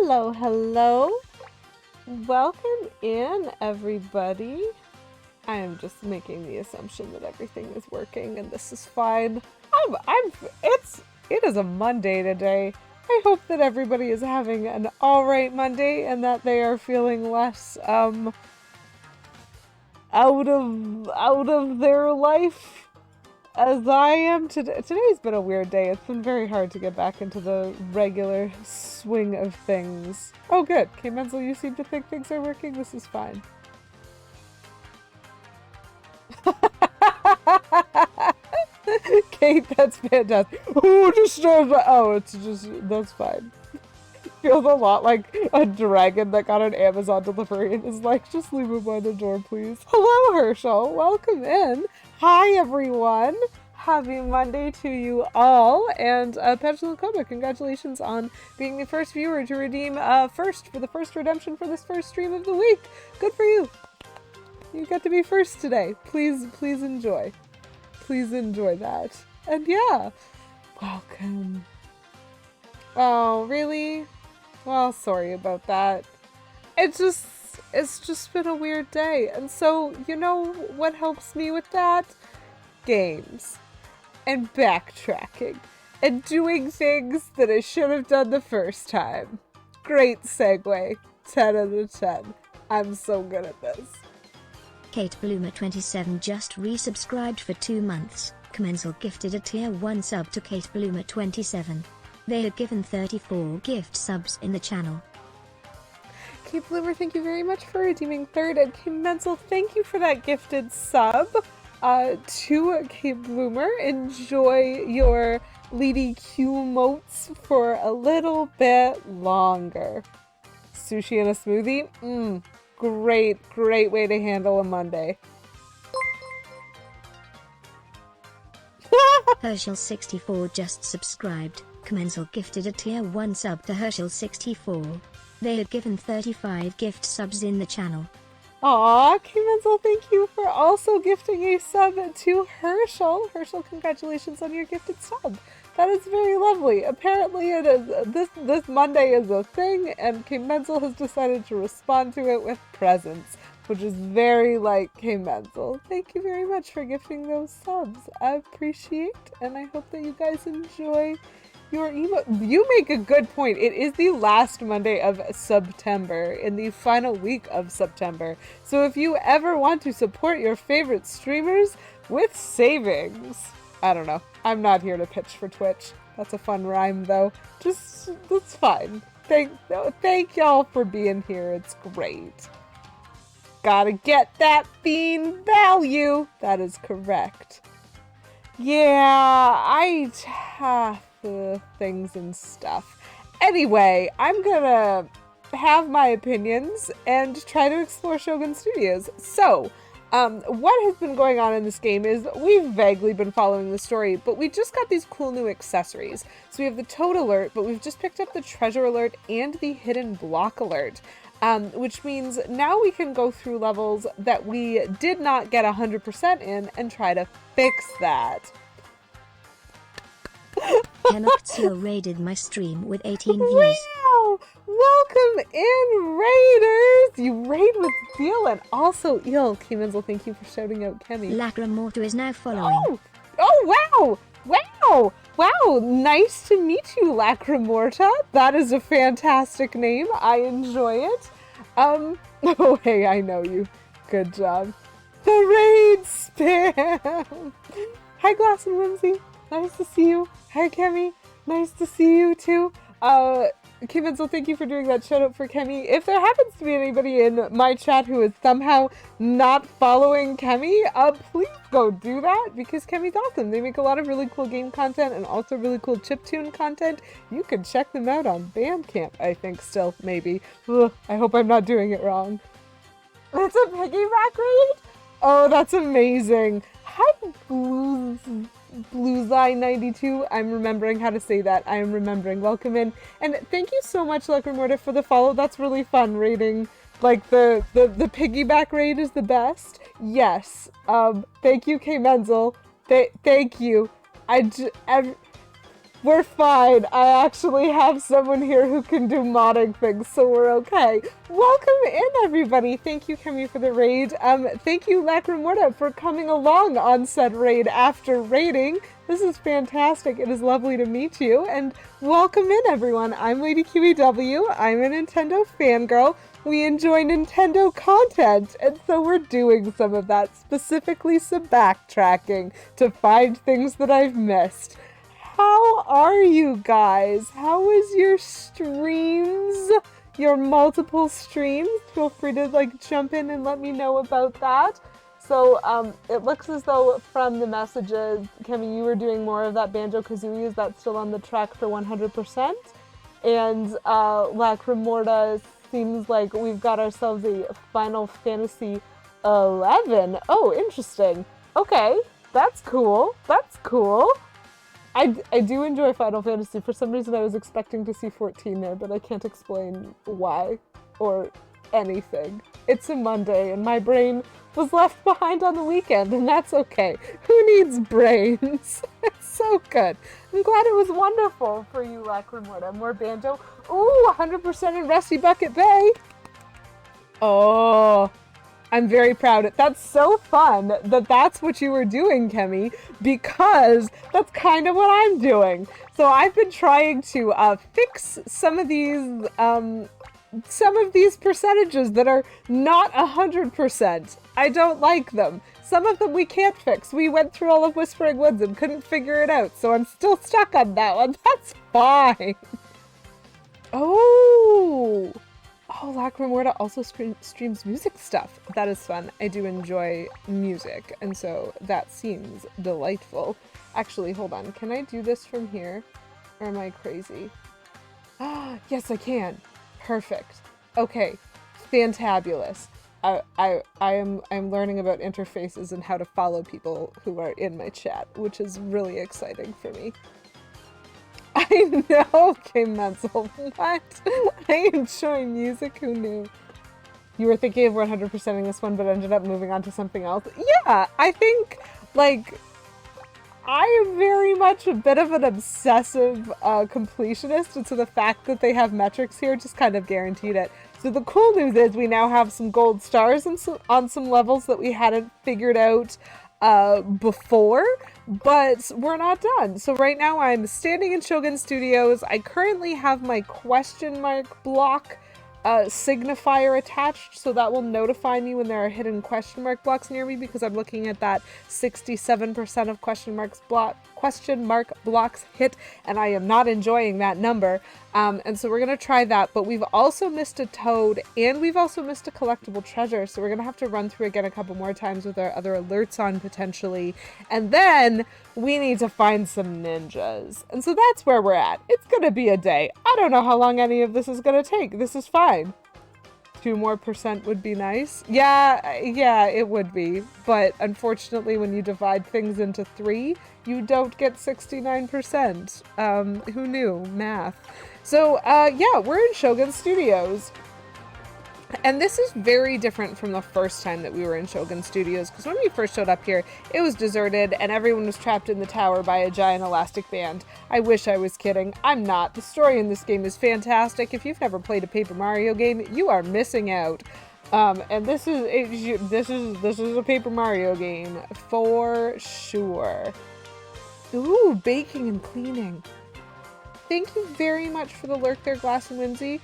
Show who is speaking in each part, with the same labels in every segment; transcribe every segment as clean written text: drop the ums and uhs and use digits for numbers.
Speaker 1: Hello, hello. Welcome in, everybody. I am just making the assumption that everything is working and this is fine. It is a Monday today. I hope that everybody is having an alright Monday and that they are feeling less, out of their life as I am today. Today's been a weird day. It's been very hard to get back into the regular swing of things. Oh good, K. Menzel, you seem to think things are working. This is fine. Kate, that's fantastic. Oh, disturbed. Oh, it's just, that's fine. Feels a lot like a dragon that got an Amazon delivery and is like, just leave it by the door, please. Hello, Herschel. Welcome in. Hi, everyone. Happy Monday to you all. And Petulant Coma, congratulations on being the first viewer to redeem for the first redemption for this first stream of the week. Good for you. You got to be first today. Please enjoy. Please enjoy that. And yeah, welcome. Oh, really? Well, sorry about that. It's just been a weird day. And so, you know what helps me with that? Games. And backtracking. And doing things that I should have done the first time. Great segue. 10 out of 10. I'm so good at this.
Speaker 2: Kate Bloomer 27 just resubscribed for 2 months. Commensal gifted a tier 1 sub to Kate Bloomer 27. They are given 34 gift subs in the channel.
Speaker 1: Kate Bloomer, thank you very much for redeeming 3rd, and Kim Menzel, thank you for that gifted sub to Kate Bloomer. Enjoy your Lady Q motes for a little bit longer. Sushi and a smoothie? Great way to handle a Monday.
Speaker 2: Herschel64 just subscribed. Commensal gifted a tier 1 sub to Herschel64. They are given 35 gift subs in the channel.
Speaker 1: Aw, Kimenzel, thank you for also gifting a sub to Herschel. Herschel, congratulations on your gifted sub. That is very lovely. Apparently it is, this Monday is a thing, and Kimenzel has decided to respond to it with presents, which is very like Kimenzel. Thank you very much for gifting those subs. I appreciate, and I hope that you guys enjoy your emo. You make a good point. It is the last Monday of September, in the final week of September. So if you ever want to support your favorite streamers with savings, I don't know. I'm not here to pitch for Twitch. That's a fun rhyme though. That's fine. Thank y'all for being here. It's great. Gotta get that fiend value. That is correct. Yeah, things and stuff. Anyway, I'm gonna have my opinions and try to explore Shogun Studios. So, what has been going on in this game is we've vaguely been following the story, but we just got these cool new accessories. So we have the Toad Alert, but we've just picked up the Treasure Alert and the Hidden Block Alert. Which means now we can go through levels that we did not get 100% in and try to fix that.
Speaker 2: Henoxio raided my stream with 18 views.
Speaker 1: Wow! Welcome in, Raiders! You raid with Zeal and also Eel. Kimenzel, thank you for shouting out Kemi.
Speaker 2: Lacrimorto is now following.
Speaker 1: Oh, wow! Wow, nice to meet you, Lacrimorta. That is a fantastic name. I enjoy it. Oh, hey, I know you. Good job. The raid spam! Hi, Glass and Whimsy. Nice to see you. Hi, Kemi. Nice to see you, too. Kimenzel, thank you for doing that shout out for Kemi. If there happens to be anybody in my chat who is somehow not following Kemi, please go do that because Kemi's awesome. They make a lot of really cool game content and also really cool chiptune content. You can check them out on Bandcamp, I think still, maybe. Ugh, I hope I'm not doing it wrong. It's a piggyback raid? Oh, that's amazing. Hi, Blueseye92. I'm remembering how to say that. I am remembering. Welcome in. And thank you so much, Lacrimorta, for the follow. That's really fun raiding. Like the piggyback raid is the best. Yes. Thank you, K. Menzel. Thank you. We're fine. I actually have someone here who can do modding things, so we're okay. Welcome in, everybody. Thank you, Kemi, for the raid. Thank you, Lacrimorta, for coming along on said raid after raiding. This is fantastic. It is lovely to meet you, and welcome in, everyone. I'm Lady QEW. I'm a Nintendo fangirl. We enjoy Nintendo content, and so we're doing some of that, specifically some backtracking to find things that I've missed. How are you guys? How was your streams? Your multiple streams? Feel free to jump in and let me know about that. So it looks as though from the messages, Kemi, you were doing more of that Banjo-Kazooie. Is that still on the track for 100%? And Lacrimorta, seems like we've got ourselves a Final Fantasy 11. Oh, interesting. Okay, that's cool. That's cool. I do enjoy Final Fantasy. For some reason, I was expecting to see 14 there, but I can't explain why or anything. It's a Monday, and my brain was left behind on the weekend, and that's okay. Who needs brains? It's so good. I'm glad it was wonderful for you, Lacrimorta. More Banjo. Ooh, 100% in Rusty Bucket Bay. Oh, I'm very proud. That's so fun that that's what you were doing, Kemi, because that's kind of what I'm doing. So I've been trying to fix some of these percentages that are not 100%. I don't like them. Some of them we can't fix. We went through all of Whispering Woods and couldn't figure it out, so I'm still stuck on that one. That's fine. Oh, Lacrimorta also streams music stuff. That is fun. I do enjoy music, and so that seems delightful. Actually, hold on. Can I do this from here? Or am I crazy? Yes, I can. Perfect. Okay. Fantabulous. I'm learning about interfaces and how to follow people who are in my chat, which is really exciting for me. I know, Kim Menzel. What? I enjoy music. Who knew? You were thinking of 100%ing this one, but ended up moving on to something else. Yeah, I think, I am very much a bit of an obsessive completionist, and so the fact that they have metrics here just kind of guaranteed it. So the cool news is we now have some gold stars on some levels that we hadn't figured out before, but we're not done. So right now I'm standing in Shogun Studios. I currently have my question mark block signifier attached, so that will notify me when there are hidden question mark blocks near me, because I'm looking at that 67% of question mark blocks hit, and I am not enjoying that number. And so we're gonna try that, but we've also missed a toad, and we've also missed a collectible treasure, so we're gonna have to run through again a couple more times with our other alerts on potentially, and then we need to find some ninjas. And so that's where we're at. It's gonna be a day. I don't know how long any of this is gonna take. This is fine. 2% more would be nice. Yeah, it would be. But unfortunately, when you divide things into 3, you don't get 69%. Who knew? Math. So, yeah, we're in Shogun Studios. And this is very different from the first time that we were in Shogun Studios, because when we first showed up here, it was deserted and everyone was trapped in the tower by a giant elastic band. I wish I was kidding. I'm not. The story in this game is fantastic. If you've never played a Paper Mario game, you are missing out. And this is a Paper Mario game for sure. Ooh, baking and cleaning. Thank you very much for the lurk there, Glass and Whimsy.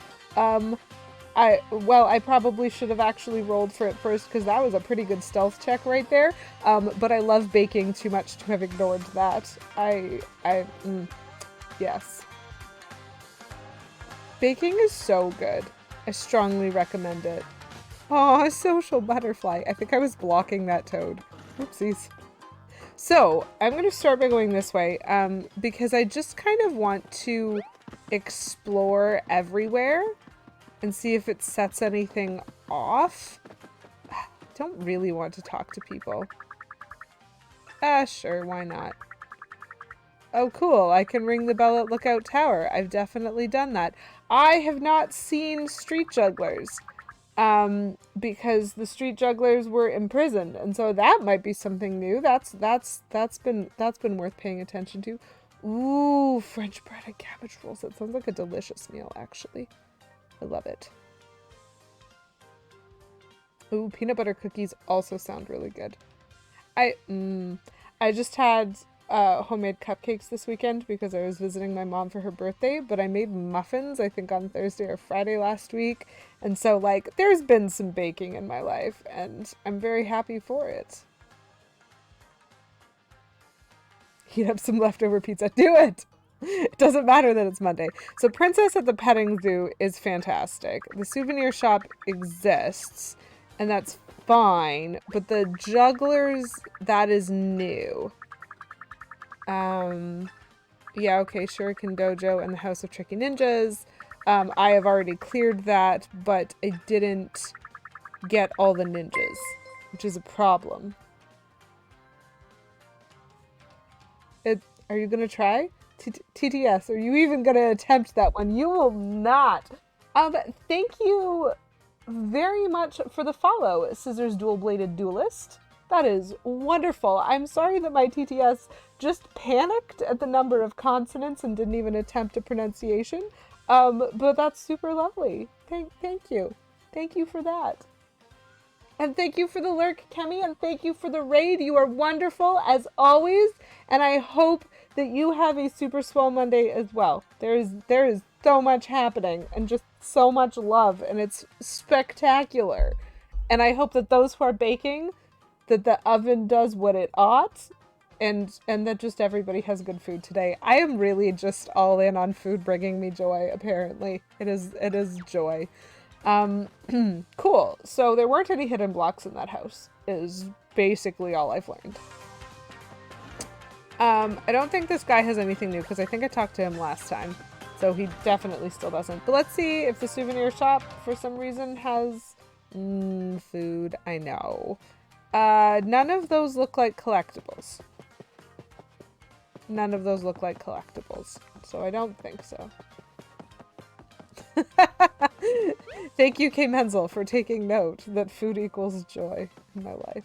Speaker 1: I probably should have actually rolled for it first, because that was a pretty good stealth check right there. But I love baking too much to have ignored that. Yes. Baking is so good. I strongly recommend it. Oh, a social butterfly. I think I was blocking that toad. Oopsies. So, I'm going to start by going this way, because I just kind of want to explore everywhere and see if it sets anything off. Don't really want to talk to people. Sure, why not? Oh, cool. I can ring the bell at Lookout Tower. I've definitely done that. I have not seen street jugglers, because the street jugglers were imprisoned, and so that might be something new. That's been worth paying attention to. Ooh, French bread and cabbage rolls. That sounds like a delicious meal, actually. I love it. Ooh, peanut butter cookies also sound really good. I just had homemade cupcakes this weekend because I was visiting my mom for her birthday, but I made muffins, I think on Thursday or Friday last week. And so, like, there's been some baking in my life, and I'm very happy for it. Heat up some leftover pizza. Do it! It doesn't matter that it's Monday. So Princess at the Petting Zoo is fantastic. The souvenir shop exists, and that's fine, but the jugglers, that is new. Yeah, okay, Shuriken Dojo and the House of Tricky Ninjas. I have already cleared that, but I didn't get all the ninjas, which is a problem. Are you gonna try? TTS, are you even gonna attempt that one? You will not. Thank you very much for the follow, Scissors Dual Bladed Duelist. That is wonderful. I'm sorry that my TTS just panicked at the number of consonants and didn't even attempt a pronunciation. But that's super lovely. Thank you. Thank you for that. And thank you for the lurk, Kemi, and thank you for the raid. You are wonderful, as always, and I hope that you have a super swell Monday as well. There is so much happening, and just so much love, and it's spectacular. And I hope that those who are baking, that the oven does what it ought, and that just everybody has good food today. I am really just all in on food bringing me joy, apparently. It is joy. Cool. So there weren't any hidden blocks in that house, is basically all I've learned. I don't think this guy has anything new, because I think I talked to him last time. So he definitely still doesn't. But let's see if the souvenir shop, for some reason, has food. I know. None of those look like collectibles. None of those look like collectibles. So I don't think so. Thank you, K. Menzel, for taking note that food equals joy in my life.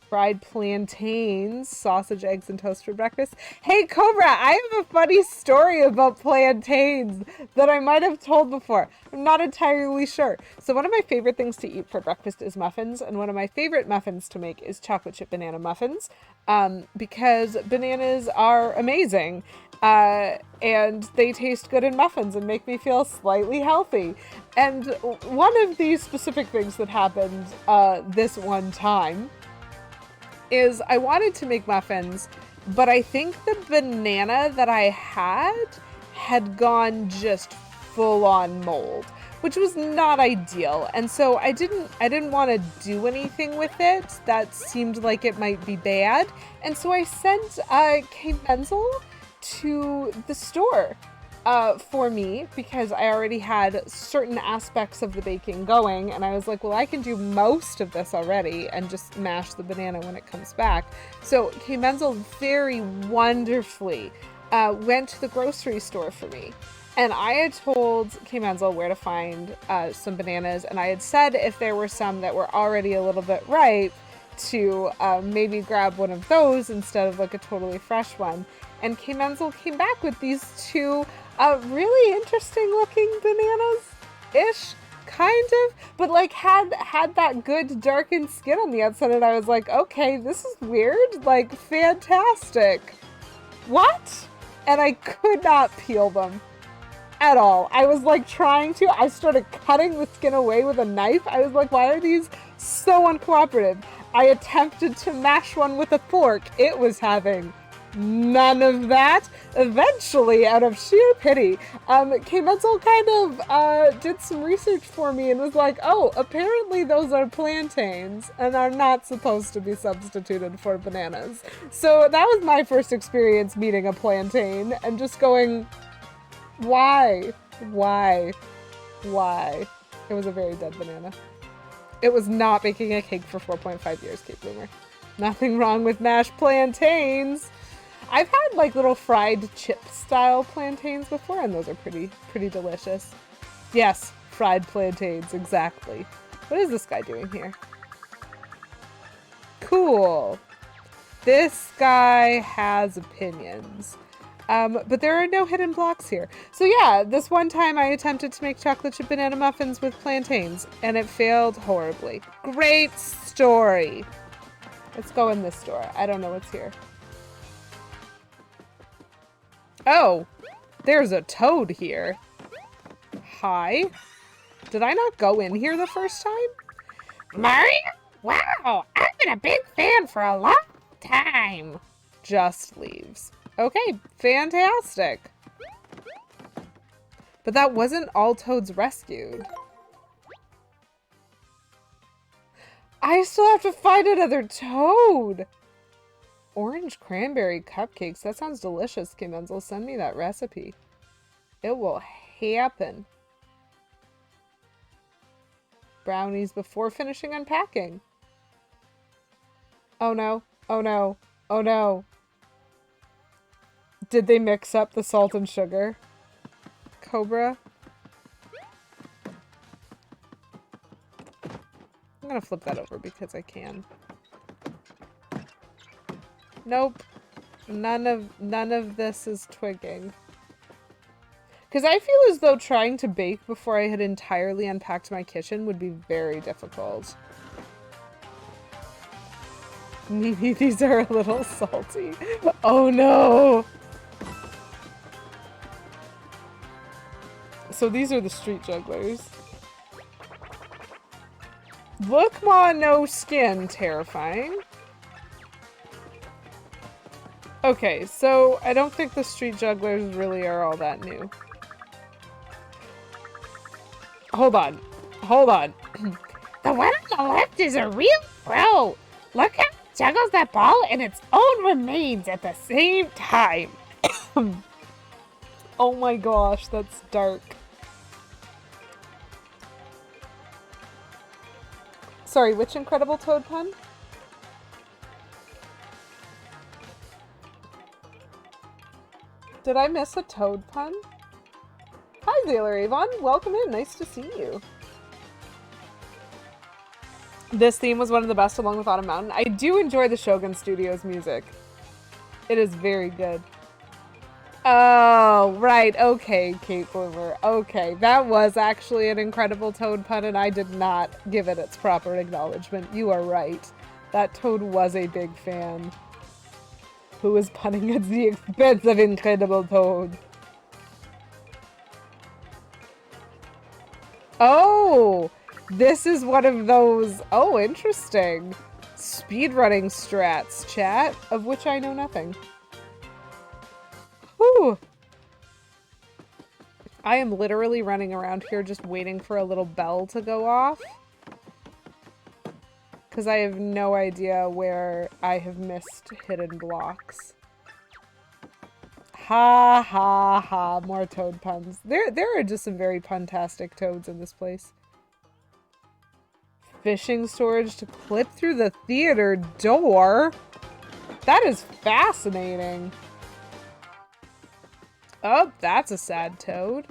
Speaker 1: Fried plantains, sausage, eggs, and toast for breakfast. Hey, Cobra, I have a funny story about plantains that I might have told before. I'm not entirely sure. So one of my favorite things to eat for breakfast is muffins, and one of my favorite muffins to make is chocolate chip banana muffins, because bananas are amazing. And they taste good in muffins and make me feel slightly healthy. And one of these specific things that happened this one time is I wanted to make muffins, but I think the banana that I had gone just full on mold, which was not ideal. And so I didn't want to do anything with it. That seemed like it might be bad. And so I sent K. Menzel to the store for me, because I already had certain aspects of the baking going, and I was like, well, I can do most of this already and just mash the banana when it comes back. So K. Menzel very wonderfully went to the grocery store for me. And I had told K. Menzel where to find some bananas, and I had said if there were some that were already a little bit ripe, to maybe grab one of those instead of like a totally fresh one. And K. Menzel came back with these two really interesting looking bananas-ish, kind of, but like had that good darkened skin on the outside, and I was like, okay, this is weird, like fantastic. What? And I could not peel them at all. I was like trying to, I started cutting the skin away with a knife. I was like, why are these so uncooperative? I attempted to mash one with a fork. It was having none of that. Eventually, out of sheer pity, K. Menzel kind of did some research for me and was like, oh, apparently those are plantains and are not supposed to be substituted for bananas. So that was my first experience meeting a plantain and just going, why? Why? Why? It was a very dead banana. It was not baking a cake for 4.5 years, Kate Bloomer. Nothing wrong with mashed plantains. I've had like little fried chip style plantains before, and those are pretty delicious. Yes, fried plantains, exactly. What is this guy doing here? Cool. This guy has opinions. But there are no hidden blocks here. So yeah, this one time I attempted to make chocolate chip banana muffins with plantains, and it failed horribly. Great story. Let's go in this store. I don't know what's here. Oh, there's a toad here. Hi. Did I not go in here the first time?
Speaker 3: Mario? Wow, I've been a big fan for a long time.
Speaker 1: Just leaves. Okay, fantastic. But that wasn't all toads rescued. I still have to find another toad. Orange cranberry cupcakes. That sounds delicious, Kimenzel. Send me that recipe. It will happen. Brownies before finishing unpacking. Oh no. Oh no. Oh no. Did they mix up the salt and sugar? Cobra? I'm gonna flip that over because I can. Nope. None of this is twigging. Because I feel as though trying to bake before I had entirely unpacked my kitchen would be very difficult. Maybe these are a little salty. Oh no! So these are the street jugglers. Look, ma, no skin. Terrifying. Okay, so I don't think the street jugglers really are all that new. Hold on. Hold on.
Speaker 3: The one on the left is a real pro. Look how he juggles that ball and its own remains at the same time.
Speaker 1: Oh my gosh, that's dark. Sorry, which Incredible Toad pun? Did I miss a toad pun? Hi, Sailor Avon. Welcome in. Nice to see you. This theme was one of the best along with Autumn Mountain. I do enjoy the Shogun Studios music. It is very good. Oh, right. Okay, Kate Bloomer. Okay, that was actually an Incredible Toad pun, and I did not give it its proper acknowledgement. You are right. That Toad was a big fan. Who was punning at the expense of Incredible Toad. Oh, this is one of those, oh, interesting, speedrunning strats, chat, of which I know nothing. Whew. I am literally running around here just waiting for a little bell to go off. Because I have no idea where I have missed hidden blocks. Ha ha ha, more toad puns. There are just some very puntastic toads in this place. Fishing storage to clip through the theater door? That is fascinating. Oh, that's a sad toad.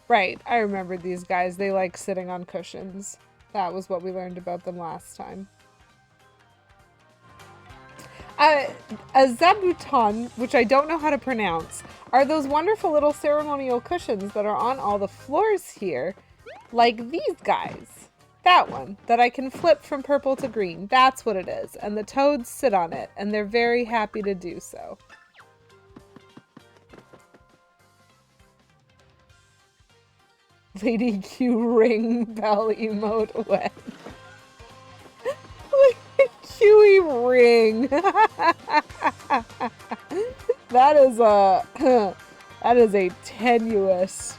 Speaker 1: Right, I remember these guys. They like sitting on cushions. That was what we learned about them last time. A zabuton, which I don't know how to pronounce, are those wonderful little ceremonial cushions that are on all the floors here, like these guys. That one, that I can flip from purple to green. That's what it is. And the toads sit on it, and they're very happy to do so. Lady Q ring bell emote when. Huey ring. That is a tenuous.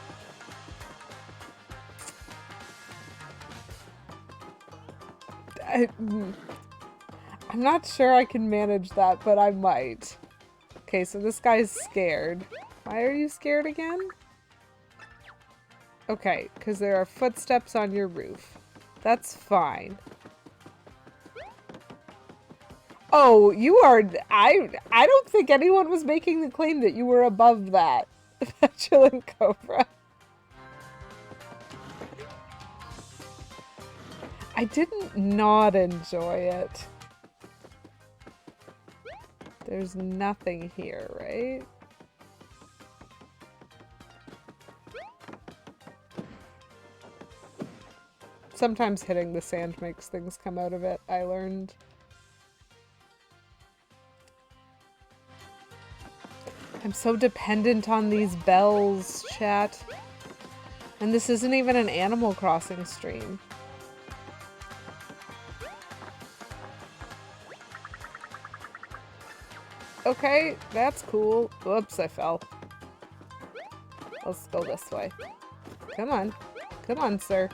Speaker 1: I'm not sure I can manage that, but I might. Okay, so this guy's scared. Why are you scared again? Okay, because there are footsteps on your roof. That's fine. Oh, you are... I don't think anyone was making the claim that you were above that. Chillin' Cobra. I didn't not enjoy it. There's nothing here, right? Sometimes hitting the sand makes things come out of it, I learned. I'm so dependent on these bells, chat. And this isn't even an Animal Crossing stream. Okay, that's cool. Whoops, I fell. Let's go this way. Come on. Come on, sir.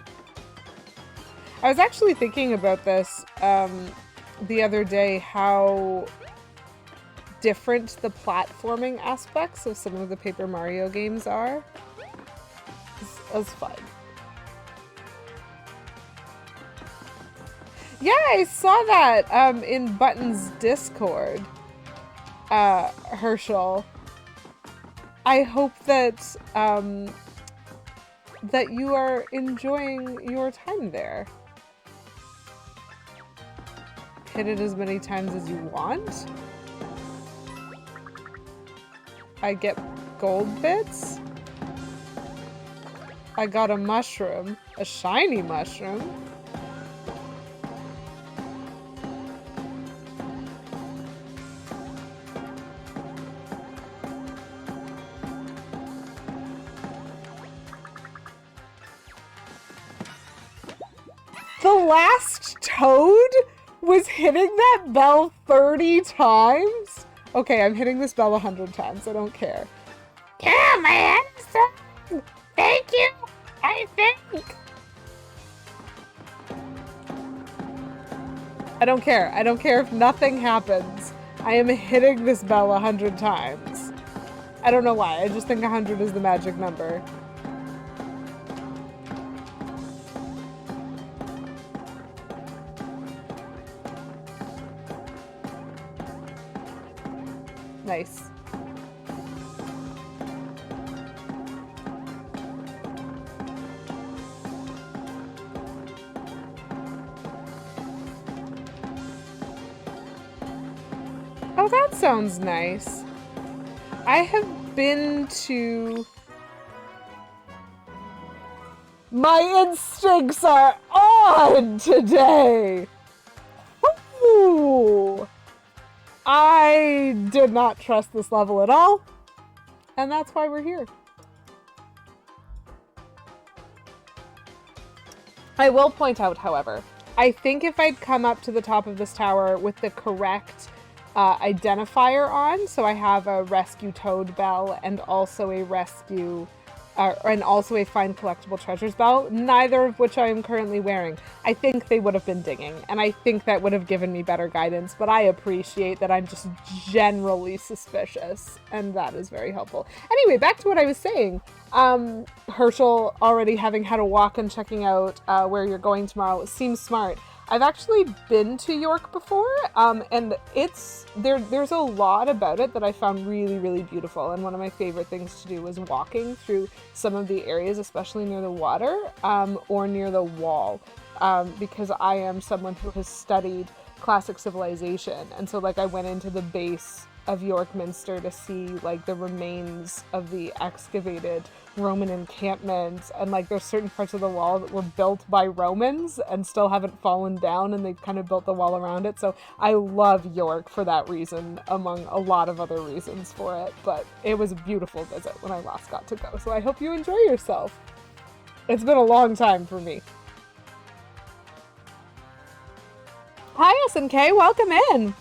Speaker 1: I was actually thinking about this the other day, how different the platforming aspects of some of the Paper Mario games are. It was fun. Yeah, I saw that in Button's Discord, Herschel. I hope that that you are enjoying your time there. Hit it as many times as you want. I get gold bits. I got a mushroom, a shiny mushroom. The last Toad was hitting that bell 30 times? Okay, I'm hitting this bell 100 times. I don't care.
Speaker 3: Yeah, man. Thank you. I think.
Speaker 1: I don't care. I don't care if nothing happens. I am hitting this bell 100 times. I don't know why. I just think 100 is the magic number. Nice. Oh, that sounds nice. I have been to... My instincts are on today! Ooh. I did not trust this level at all, and that's why we're here. I will point out, however, I think if I'd come up to the top of this tower with the correct identifier on, so I have a rescue Toad bell and also a rescue and also a find collectible treasures bell, neither of which I am currently wearing. I think they would have been dinging, and I think that would have given me better guidance, but I appreciate that I'm just generally suspicious, and that is very helpful. Anyway, back to what I was saying. Herschel, already having had a walk and checking out where you're going tomorrow, seems smart. I've actually been to York before, and there's a lot about it that I found really, really beautiful. And one of my favorite things to do was walking through some of the areas, especially near the water or near the wall, because I am someone who has studied classic civilization. And so like I went into the base of York Minster to see like the remains of the excavated Roman encampment, and like there's certain parts of the wall that were built by Romans and still haven't fallen down, and they've kind of built the wall around it. So I love York for that reason, among a lot of other reasons for it. But it was a beautiful visit when I last got to go, so I hope you enjoy yourself. It's been a long time for me. Hi SNK, welcome in.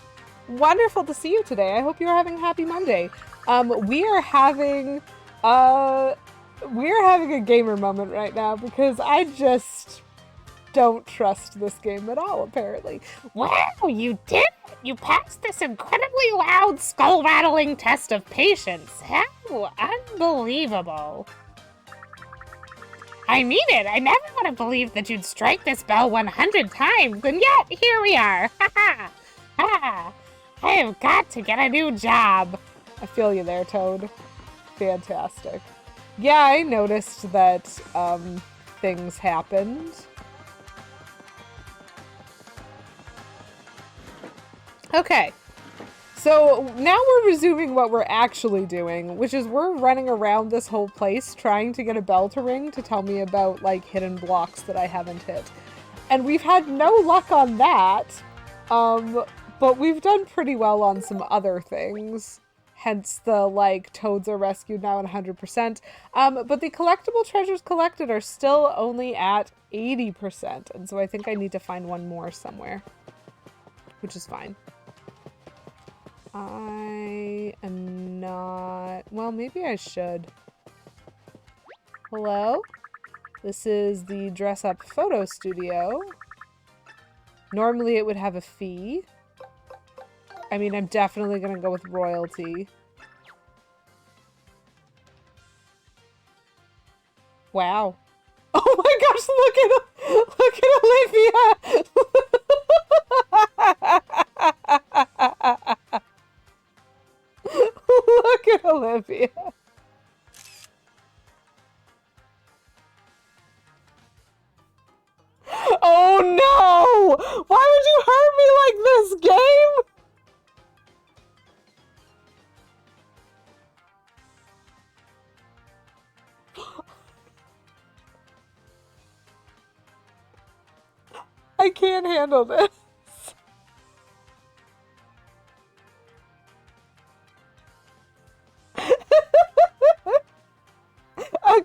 Speaker 1: Wonderful to see you today. I hope you're having a happy Monday. We are having a gamer moment right now because I just don't trust this game at all, apparently.
Speaker 3: Wow, you did it! You passed this incredibly loud, skull-rattling test of patience. How unbelievable. I mean it! I never would have believed that you'd strike this bell 100 times, and yet here we are! Ha ha! Ha! I have got to get a new job!
Speaker 1: I feel you there, Toad. Fantastic. Yeah, I noticed that things happened. Okay. So now we're resuming what we're actually doing, which is we're running around this whole place trying to get a bell to ring to tell me about, like, hidden blocks that I haven't hit. And we've had no luck on that, but we've done pretty well on some other things. Hence the, like, toads are rescued now at 100%. But the collectible treasures collected are still only at 80%. And so I think I need to find one more somewhere, which is fine. I am not... Well, maybe I should. Hello? This is the Dress Up Photo Studio. Normally it would have a fee. I mean, I'm definitely gonna go with royalty. Wow. Oh my gosh, look at Olivia! Look at Olivia. Oh no! Why would you hurt me like this, game? I can't handle this. A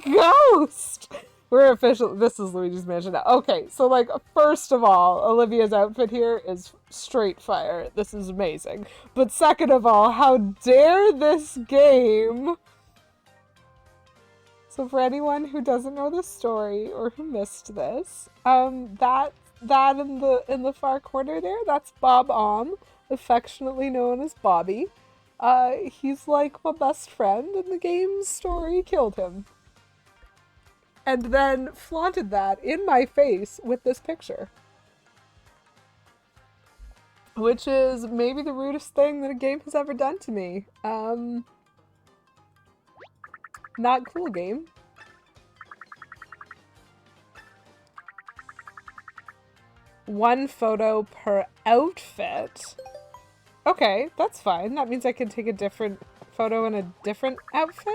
Speaker 1: ghost! We're official. This is Luigi's Mansion now. Okay, so, like, first of all, Olivia's outfit here is straight fire. This is amazing. But second of all, how dare this game... So for anyone who doesn't know the story or who missed this, that in the far corner there, that's Bob Om, affectionately known as Bobby. He's like my best friend, and the game's story killed him. And then flaunted that in my face with this picture. Which is maybe the rudest thing that a game has ever done to me. Not cool, game. One photo per outfit. Okay, that's fine. That means I can take a different photo in a different outfit?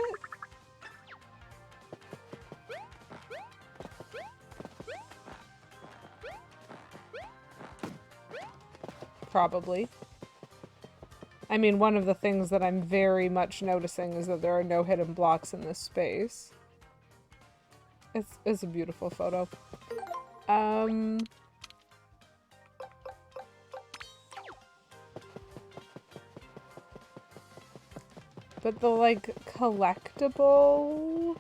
Speaker 1: Probably. I mean, one of the things that I'm very much noticing is that there are no hidden blocks in this space. It's a beautiful photo. But the, like, collectible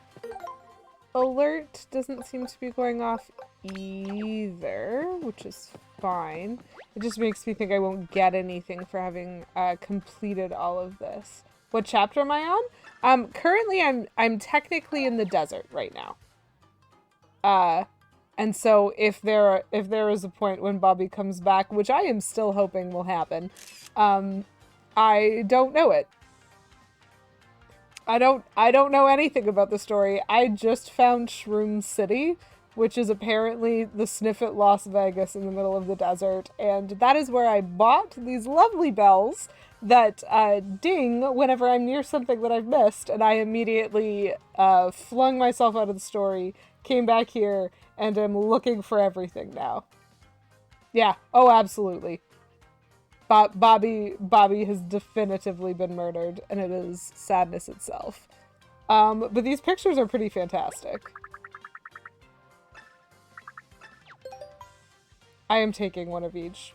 Speaker 1: alert doesn't seem to be going off either, which is fine. It just makes me think I won't get anything for having completed all of this. What chapter am I on? Currently I'm technically in the desert right now. And so if there is a point when Bobby comes back, which I am still hoping will happen, I don't know it. I don't know anything about the story. I just found Snif City, which is apparently the Snif Las Vegas in the middle of the desert, and that is where I bought these lovely bells that ding whenever I'm near something that I've missed, and I immediately flung myself out of the story, came back here, and am looking for everything now. Yeah, oh, absolutely. Bobby has definitively been murdered, and it is sadness itself. But these pictures are pretty fantastic. I am taking one of each.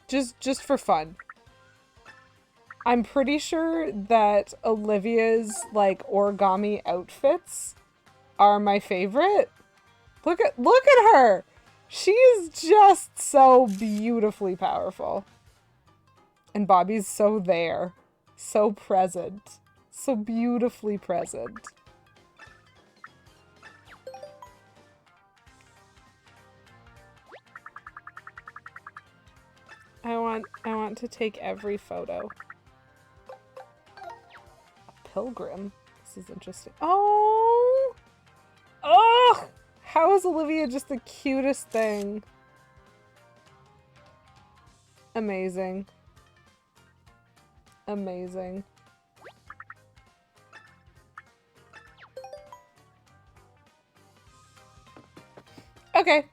Speaker 1: Just for fun. I'm pretty sure that Olivia's, like, origami outfits are my favorite. Look at her! She is just so beautifully powerful. And Bobby's so there. So present. So beautifully present. I want to take every photo. A pilgrim. This is interesting. Oh! Oh! How is Olivia just the cutest thing? Amazing. Amazing. Okay.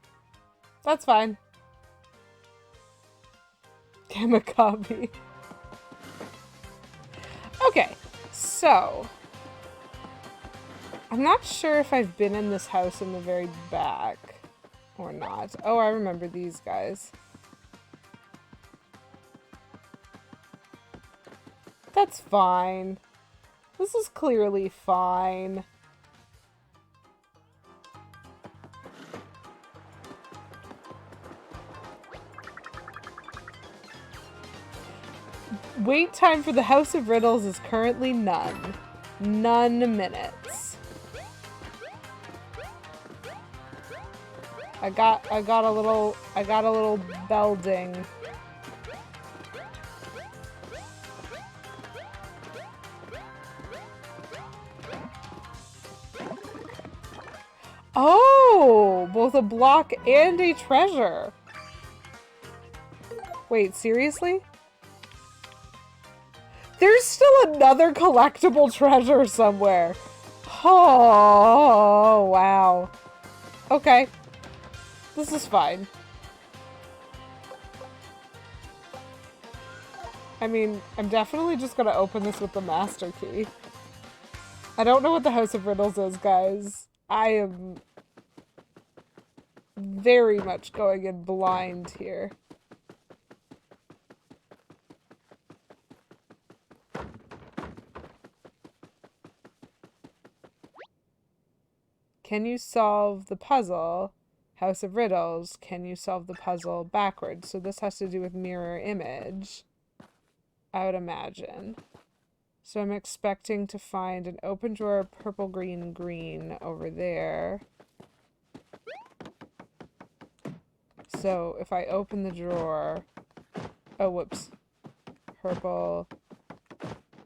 Speaker 1: That's fine. Kamikaze. Okay, so I'm not sure if I've been in this house in the very back or not. Oh, I remember these guys. That's fine. This is clearly fine. Wait time for the House of Riddles is currently none. None minutes. I got a little bell ding. Oh, both a block and a treasure. Wait, seriously? There's still another collectible treasure somewhere. Oh, wow. Okay. This is fine. I mean, I'm definitely just gonna open this with the master key. I don't know what the House of Riddles is, guys. I am very much going in blind here. Can you solve the puzzle? House of Riddles. Can you solve the puzzle backwards? So this has to do with mirror image, I would imagine. So I'm expecting to find an open drawer, purple, green, green over there. So if I open the drawer, oh, whoops. Purple,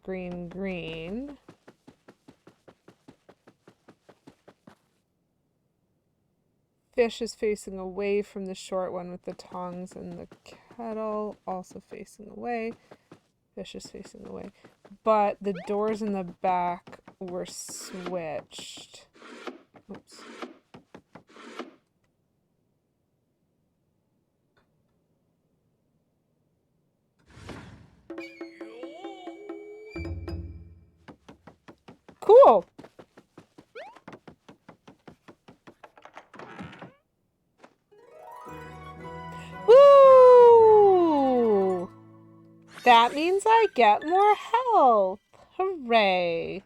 Speaker 1: green, green. Fish is facing away from the short one with the tongs, and the kettle also facing away. Fish is facing away. But the doors in the back were switched. Oops. Cool! Woo! That means I get more health. Hooray.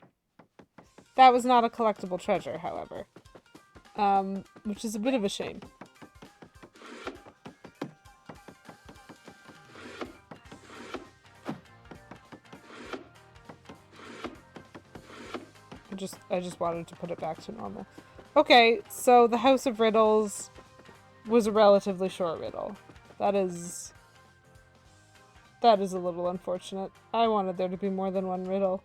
Speaker 1: That was not a collectible treasure, however. Which is a bit of a shame. I just wanted to put it back to normal. Okay, so the House of Riddles was a relatively short riddle. That is a little unfortunate. I wanted there to be more than one riddle.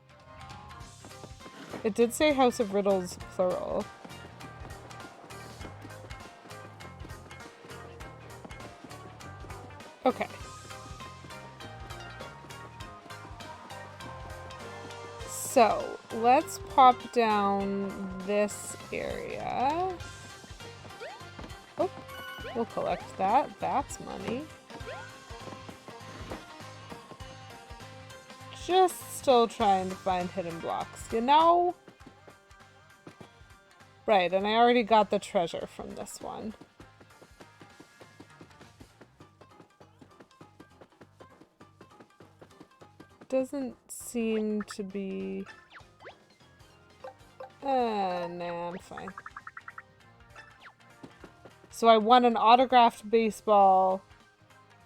Speaker 1: It did say House of Riddles, plural. Okay. So, let's pop down this area. Oh, we'll collect that. That's money. Just still trying to find hidden blocks, you know? Right, and I already got the treasure from this one. Doesn't seem to be... nah, I'm fine. So I won an autographed baseball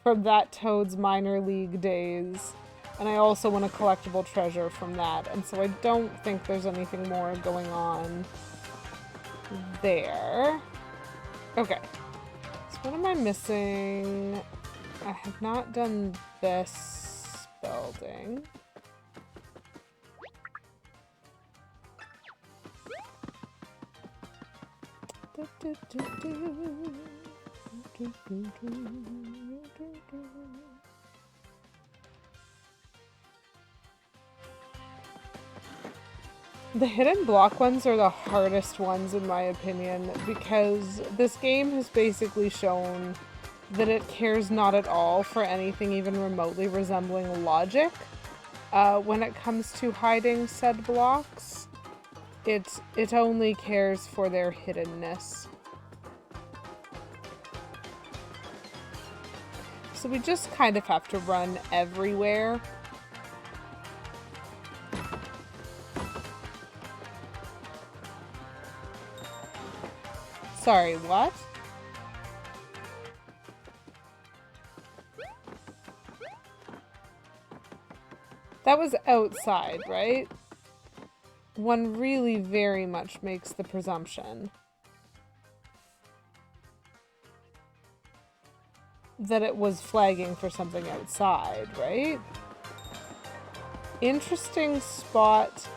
Speaker 1: from that Toad's minor league days. And I also won a collectible treasure from that. And so I don't think there's anything more going on there. Okay. So what am I missing? I have not done this building. The hidden block ones are the hardest ones in my opinion, because this game has basically shown that it cares not at all for anything even remotely resembling logic. When it comes to hiding said blocks, it only cares for their hiddenness. So we just kind of have to run everywhere. Sorry, what? That was outside, right? One really very much makes the presumption that it was flagging for something outside, right? Interesting spot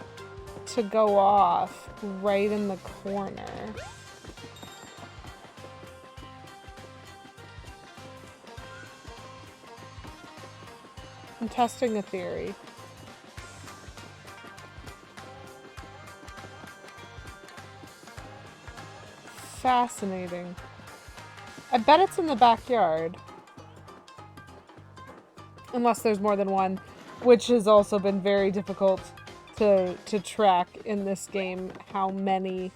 Speaker 1: to go off right in the corner. I'm testing a theory. Fascinating. I bet it's in the backyard. Unless there's more than one, which has also been very difficult to track in this game how many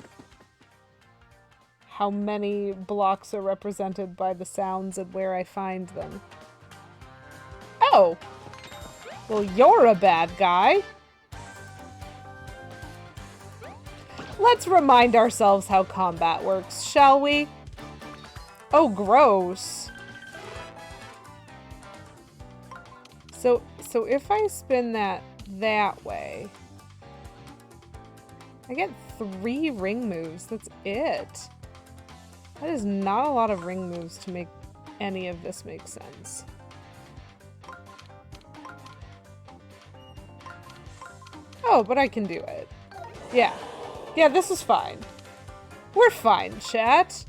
Speaker 1: blocks are represented by the sounds and where I find them. Oh! Well, you're a bad guy. Let's remind ourselves how combat works, shall we? Oh, gross. So if I spin that way, I get 3 ring moves. That's it. That is not a lot of ring moves to make any of this make sense. Oh, but I can do it. Yeah. Yeah, this is fine. We're fine, chat.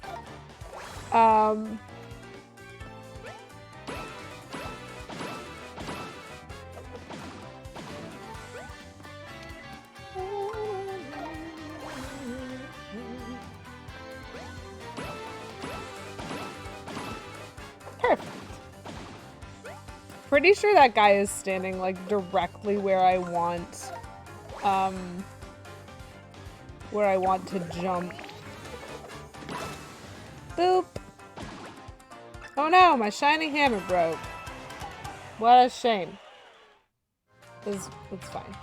Speaker 1: Perfect. Pretty sure that guy is standing, like, directly where I want to jump. Boop. Oh no, my shiny hammer broke. What a shame. It's fine.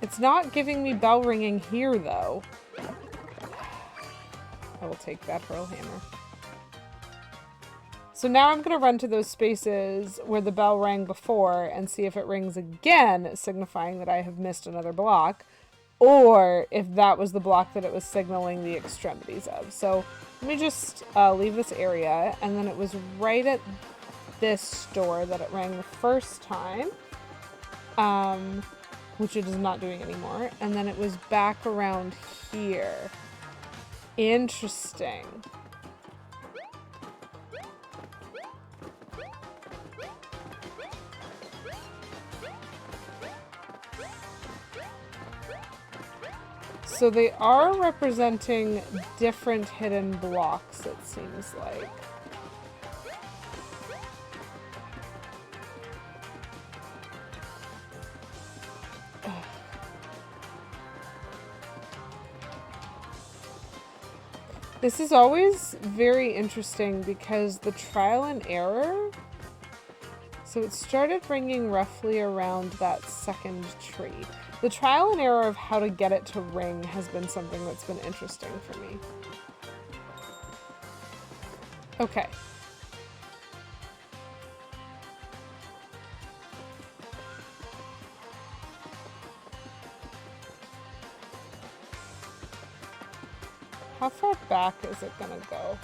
Speaker 1: It's not giving me bell ringing here, though. I will take that pearl hammer. So now I'm going to run to those spaces where the bell rang before and see if it rings again, signifying that I have missed another block, or if that was the block that it was signaling the extremities of. So let me just leave this area, and then it was right at this store that it rang the first time, which it is not doing anymore, and then it was back around here. Interesting. So they are representing different hidden blocks, it seems like. This is always very interesting because the trial and error... So it started ringing roughly around that second tree. The trial and error of how to get it to ring has been something that's been interesting for me. Okay. How far back is it gonna go?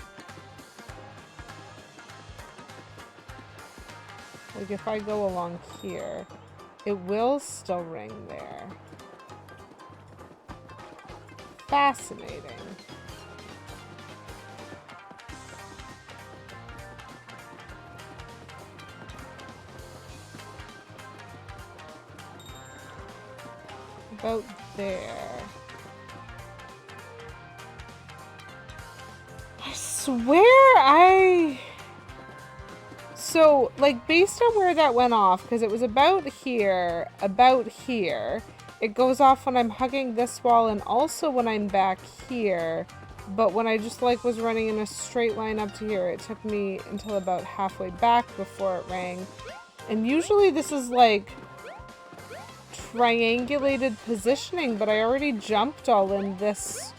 Speaker 1: Like if I go along here, it will still ring there. Fascinating. about there. I swear So, like, based on where that went off, because it was about here, it goes off when I'm hugging this wall and also when I'm back here. But when I just, like, was running in a straight line up to here, it took me until about halfway back before it rang. And usually this is, like, triangulated positioning, but I already jumped all in this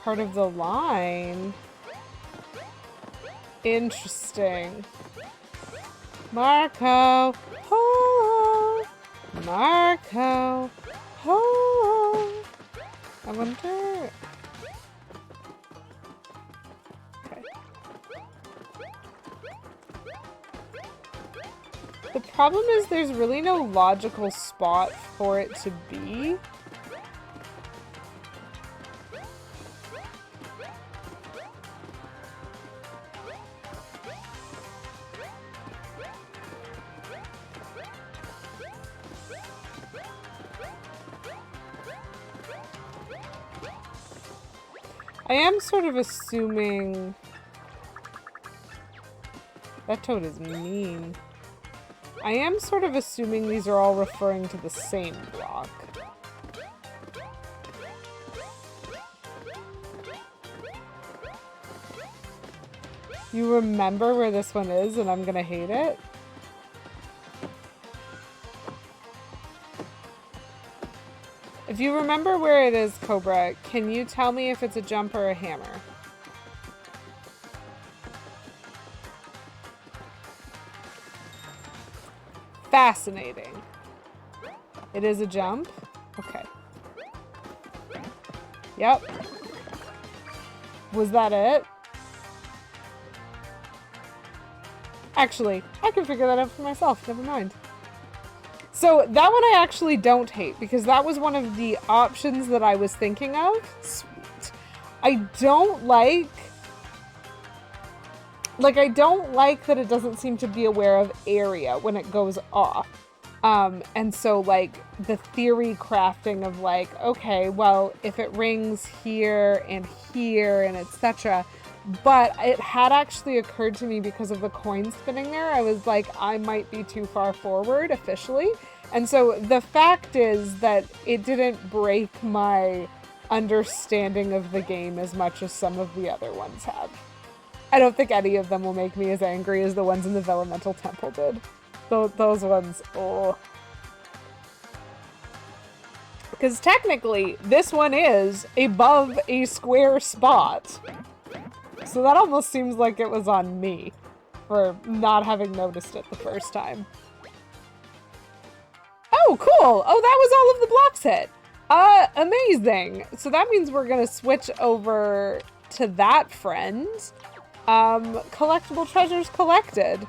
Speaker 1: part of the line. Interesting. Marco! Oh! Marco! Oh! I wonder... Okay. The problem is there's really no logical spot for it to be. I am sort of assuming... That toad is mean. I am sort of assuming these are all referring to the same block. You remember where this one is and I'm gonna hate it? If you remember where it is, Cobra, can you tell me if it's a jump or a hammer? Fascinating. It is a jump? Okay. Yep. Was that it? Actually, I can figure that out for myself. Never mind. So that one I actually don't hate because that was one of the options that I was thinking of. Sweet. I don't like that it doesn't seem to be aware of area when it goes off. And so like the theory crafting of like, okay, well, if it rings here and etc. But it had actually occurred to me because of the coin spinning there. I was like, I might be too far forward officially. And so the fact is that it didn't break my understanding of the game as much as some of the other ones have. I don't think any of them will make me as angry as the ones in the Vellumental Temple did. Those ones, oh. Because technically, this one is above a square spot. So that almost seems like it was on me for not having noticed it the first time. Oh, cool! Oh, that was all of the blocks hit. Amazing. So that means we're gonna switch over to that friend. Collectible treasures collected.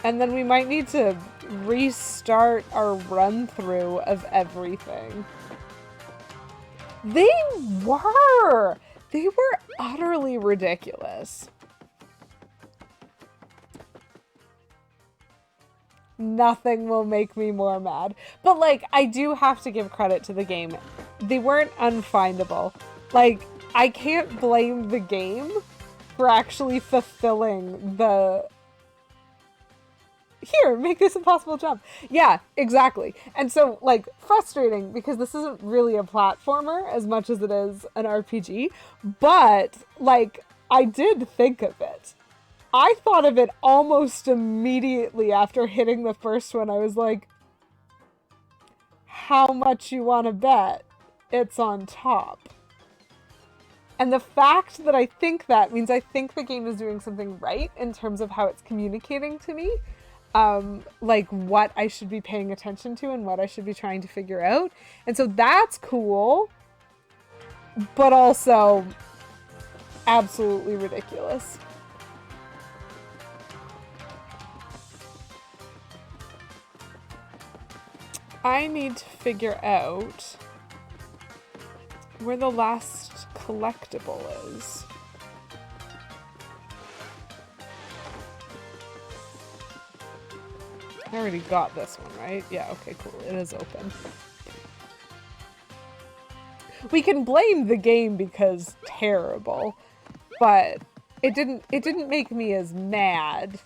Speaker 1: And then we might need to restart our run-through of everything. They were utterly ridiculous. Nothing will make me more mad. But, like, I do have to give credit to the game. They weren't unfindable. Like, I can't blame the game for actually fulfilling the... Here, make this impossible jump. Yeah, exactly. And so, like, frustrating because this isn't really a platformer as much as it is an RPG. But, like, I did think of it. I thought of it almost immediately after hitting the first one. I was like, how much you want to bet it's on top? And the fact that I think that means I think the game is doing something right in terms of how it's communicating to me. Like what I should be paying attention to and what I should be trying to figure out. And so that's cool, but also absolutely ridiculous. I need to figure out where the last collectible is. I already got this one, right? Yeah, okay, cool. It is open. We can blame the game because terrible, but it didn't make me as mad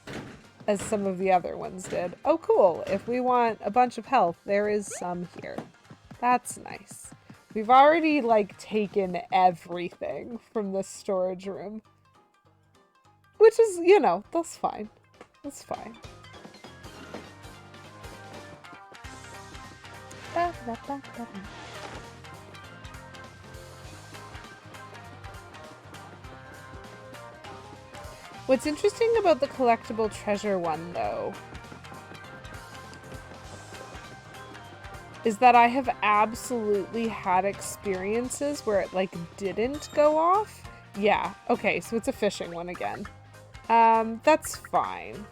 Speaker 1: as some of the other ones did. Oh, cool. If we want a bunch of health, there is some here. That's nice. We've already, like, taken everything from this storage room. Which is, you know, that's fine. That's fine. What's interesting about the collectible treasure one, though, is that I have absolutely had experiences where it, like, didn't go off. Yeah, okay, so it's a fishing one again. That's fine.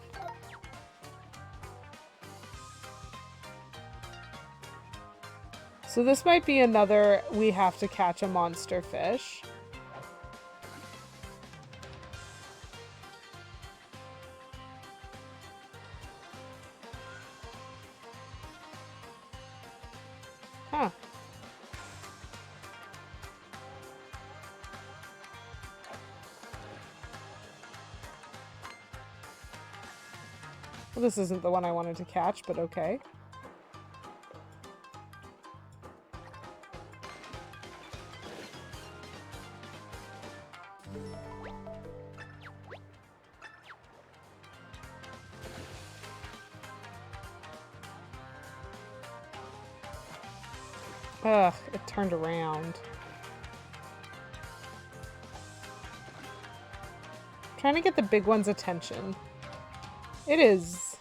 Speaker 1: So this might be another we have to catch a monster fish. Huh. Well, this isn't the one I wanted to catch, but okay. Ugh, it turned around. Trying to get the big one's attention. It is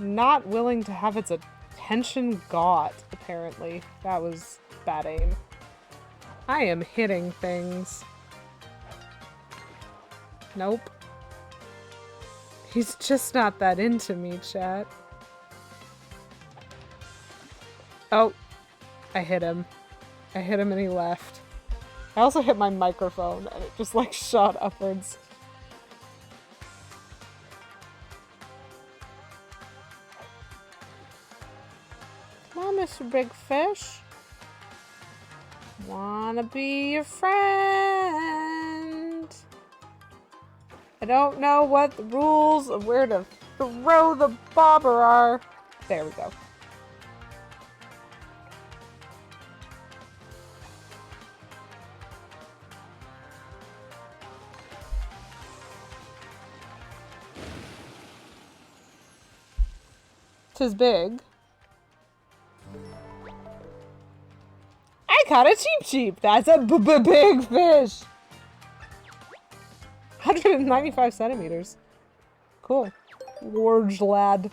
Speaker 1: not willing to have its attention got, apparently. That was bad aim. I am hitting things. Nope. He's just not that into me, chat. Oh, I hit him. I hit him and he left. I also hit my microphone and it just like shot upwards. Come on, Mr. Big Fish. Wanna be your friend. I don't know what the rules of where to throw the bobber are. There we go. Tis big. I caught a cheap. That's a big fish. 195 centimeters. Cool. Large lad.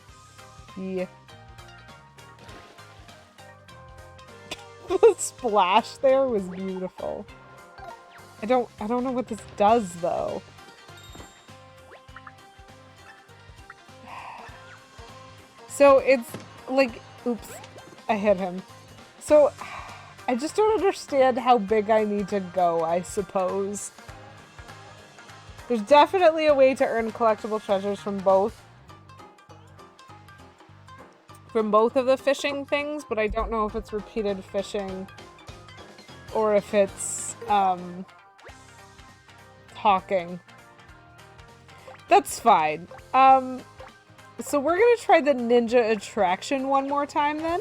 Speaker 1: Yeah. The splash there was beautiful. I don't know what this does though. So it's like, oops, I hit him. So I just don't understand how big I need to go, I suppose. There's definitely a way to earn collectible treasures from both of the fishing things, but I don't know if it's repeated fishing or if it's talking. That's fine. So we're gonna try the ninja attraction one more time then.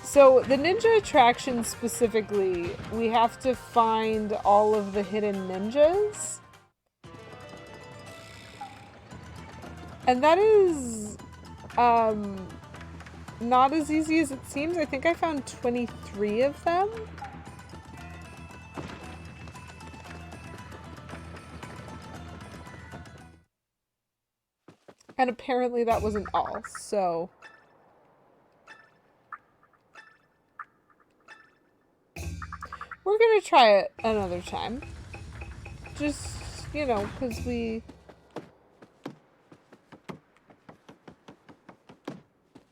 Speaker 1: So the ninja attraction specifically, we have to find all of the hidden ninjas. And that is not as easy as it seems. I think I found 23 of them. And apparently that wasn't all, so... we're gonna try it another time. Just, you know,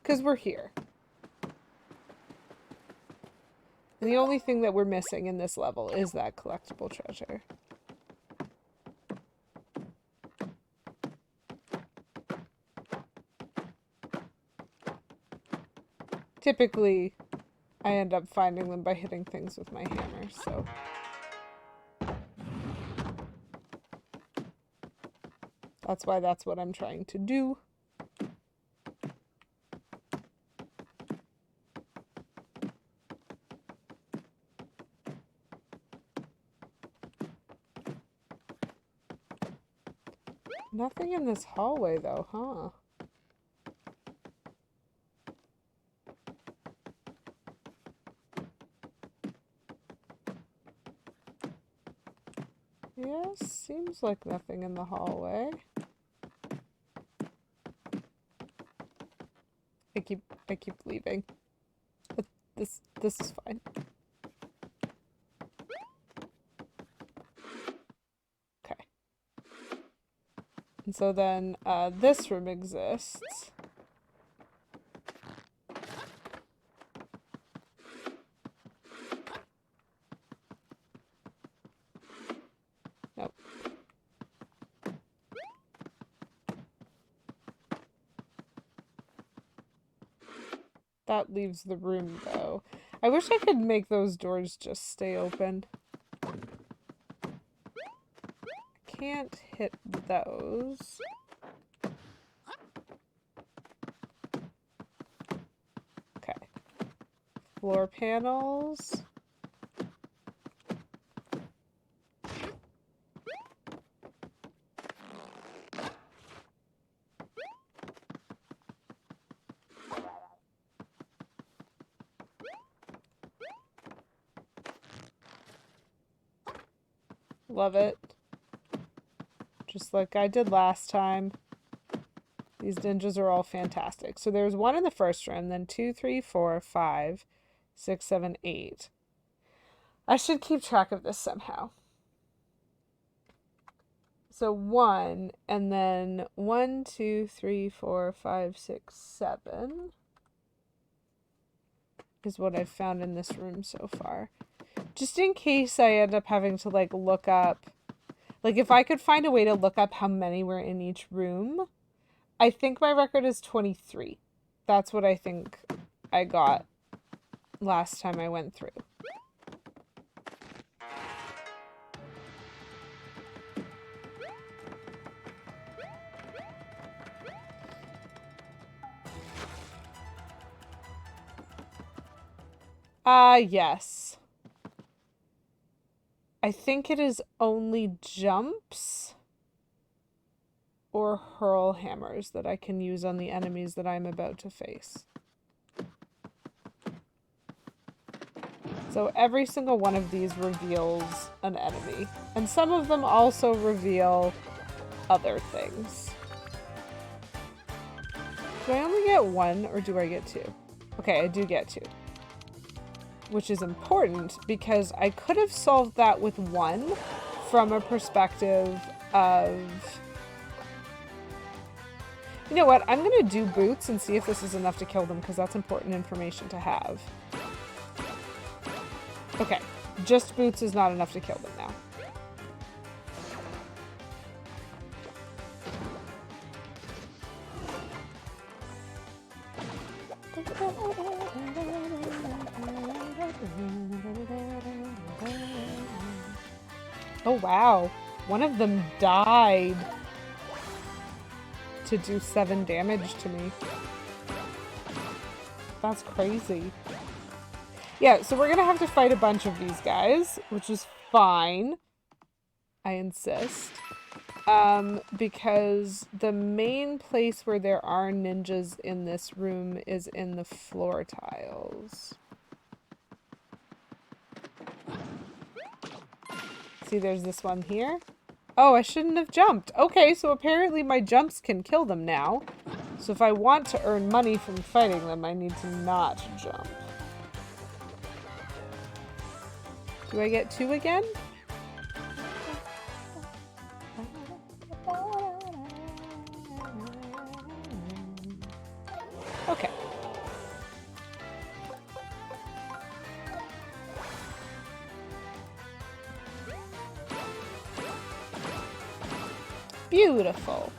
Speaker 1: because we're here. And the only thing that we're missing in this level is that collectible treasure. Typically, I end up finding them by hitting things with my hammer, so. That's why that's what I'm trying to do. Nothing in this hallway though, huh? Yeah, seems like nothing in the hallway. I keep leaving. But this is fine. Okay. And so then this room exists. Nope. That leaves the room, though. I wish I could make those doors just stay open. Can't hit those. Okay. Floor panels. Love it. Just like I did last time. These ninjas are all fantastic. So there's one in the first room, then 2, 3, 4, 5, 6, 7, 8. I should keep track of this somehow. So 1, and then 1, 2, 3, 4, 5, 6, 7 is what I've found in this room so far. Just in case I end up having to like look up, like if I could find a way to look up how many were in each room. I think my record is 23. That's what I think I got last time I went through. Yes. I think it is only jumps or hurl hammers that I can use on the enemies that I'm about to face. So every single one of these reveals an enemy, and some of them also reveal other things. Do I only get 1 or do I get 2? Okay, I do get 2. Which is important because I could have solved that with 1 from a perspective of... You know what? I'm going to do boots and see if this is enough to kill them because that's important information to have. Okay, just boots is not enough to kill them now. Oh wow, one of them died to do 7 damage to me. That's crazy. Yeah, so we're gonna have to fight a bunch of these guys, which is fine. I insist. Because the main place where there are ninjas in this room is in the floor tiles. See, there's this one here. Oh, I shouldn't have jumped. Okay, so apparently my jumps can kill them now. So if I want to earn money from fighting them, I need to not jump. Do I get 2 again? Okay. Beautiful.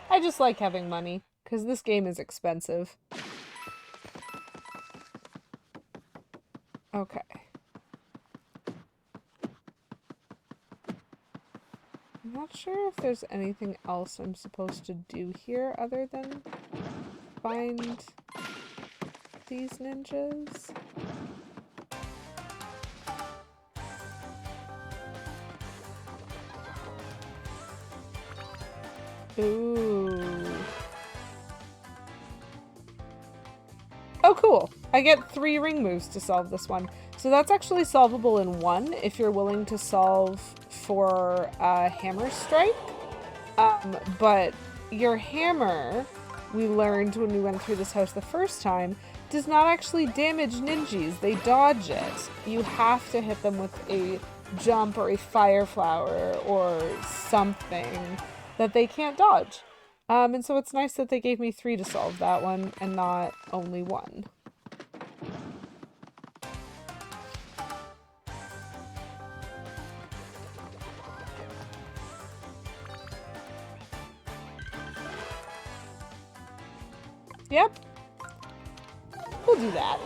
Speaker 1: I just like having money, because this game is expensive. Okay. I'm not sure if there's anything else I'm supposed to do here other than find these ninjas. Ooh. Oh, cool. I get 3 ring moves to solve this one. So that's actually solvable in 1 if you're willing to solve for hammer strike. But your hammer, we learned when we went through this house the first time, does not actually damage ninjas. They dodge it. You have to hit them with a jump or a fire flower or something that they can't dodge. And so it's nice that they gave me 3 to solve that one and not only 1. Yep. We'll do that.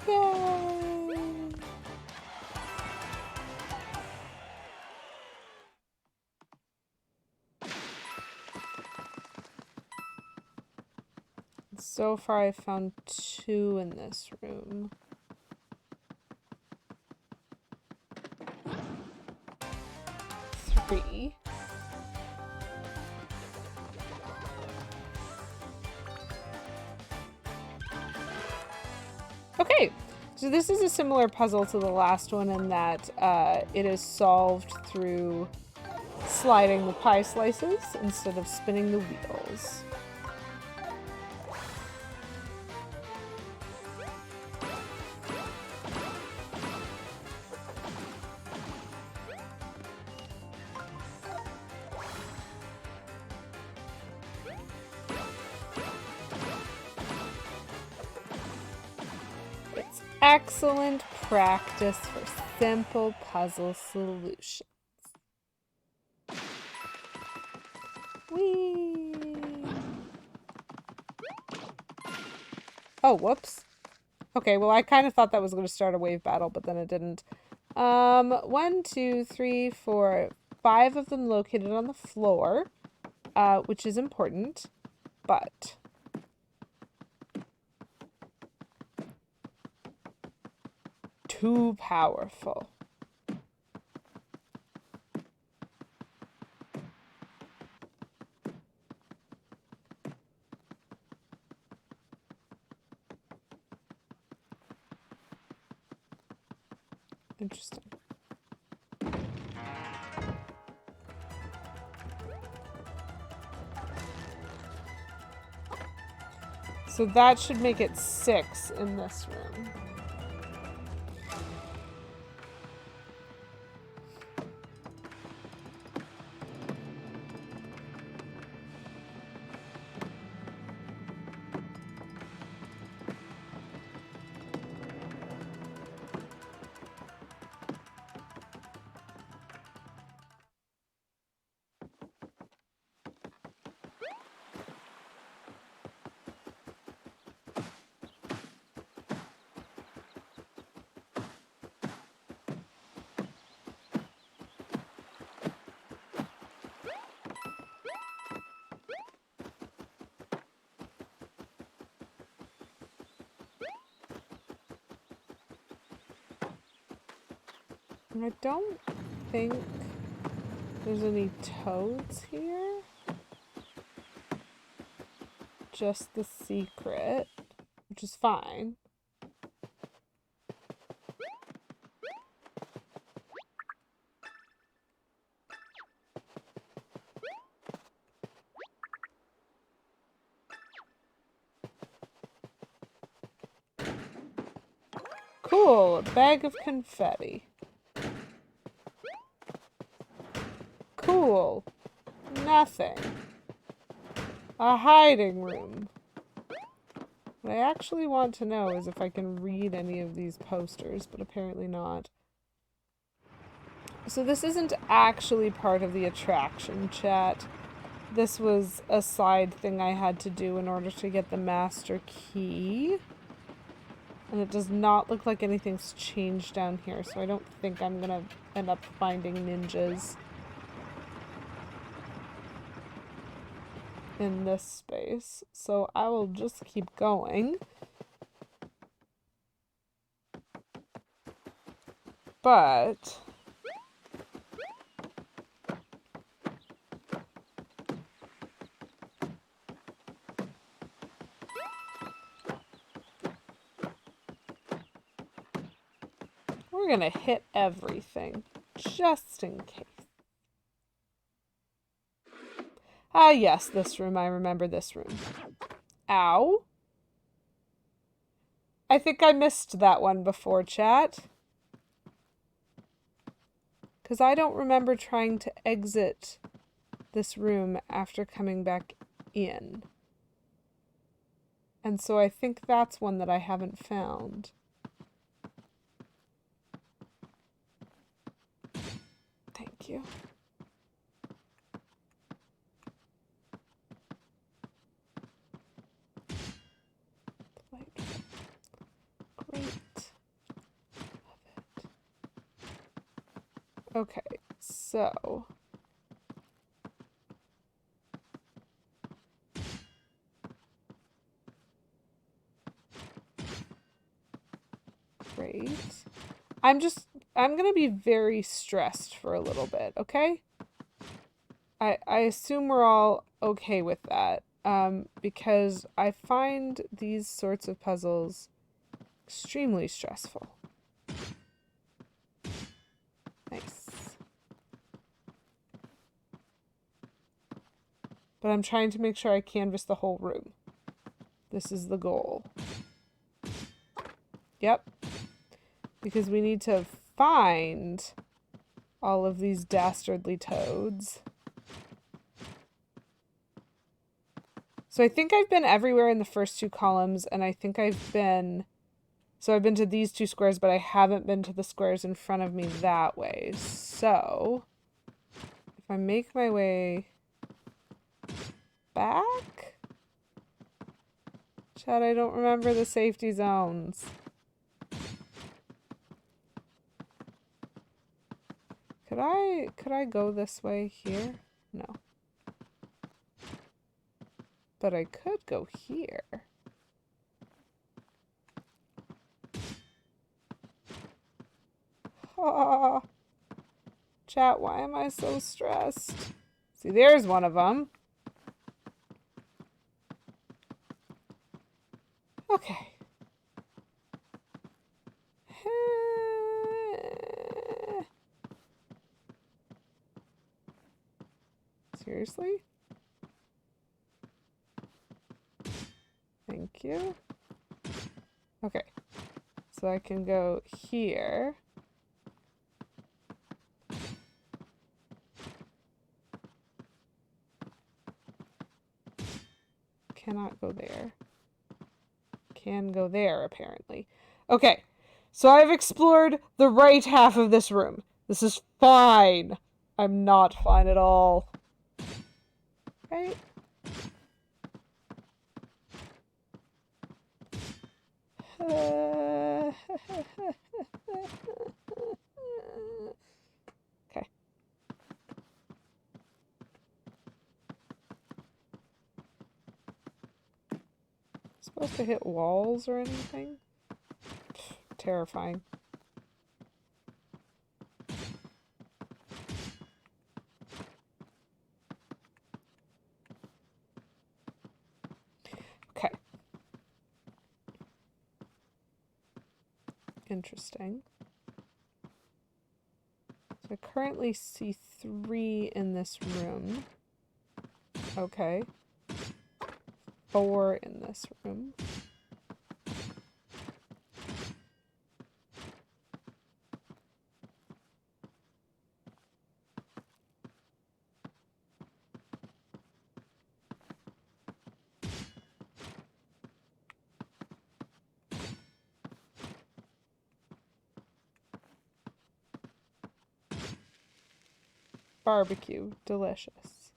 Speaker 1: Yay! So far, I've found 2 in this room. Three. Okay, so this is a similar puzzle to the last one in that it is solved through sliding the pie slices instead of spinning the wheels. It's excellent practice for simple puzzle solutions. Whee! Oh, whoops. Okay, well, I kind of thought that was going to start a wave battle, but then it didn't. 1, 2, 3, 4, 5 of them located on the floor, which is important, but too powerful. Interesting. So that should make it 6 in this room. And I don't think there's any toads here. Just the secret, which is fine. Cool, a bag of confetti. Cool. Nothing. A hiding room. What I actually want to know is if I can read any of these posters, but apparently not. So this isn't actually part of the attraction, chat. This was a side thing I had to do in order to get the master key. And it does not look like anything's changed down here, so I don't think I'm gonna end up finding ninjas in this space. So I will just keep going. But we're gonna hit everything, just in case. Ah, yes, this room. I remember this room. Ow. I think I missed that one before, chat. Because I don't remember trying to exit this room after coming back in. And so I think that's one that I haven't found. Thank you. Great. Love it. Okay, so great. I'm gonna be very stressed for a little bit, okay? I assume we're all okay with that. Because I find these sorts of puzzles extremely stressful. Nice. But I'm trying to make sure I canvas the whole room. This is the goal. Yep. Because we need to find all of these dastardly toads. So I think I've been everywhere in the first two columns, and I think I've been... So I've been to these two squares, but I haven't been to the squares in front of me that way. So if I make my way back? Chad, I don't remember the safety zones. Could I go this way here? No. But I could go here. Ah. Chat, why am I so stressed? See, there's one of them. Okay. Seriously? Thank you. Okay. So I can go here. Cannot go there. Can go there, apparently. Okay. So I've explored the right half of this room. This is fine. I'm not fine at all. Right? Okay. Supposed to hit walls or anything? Terrifying. Okay. Interesting. So I currently see 3 in this room. Okay. 4 in this room. Barbecue. Delicious.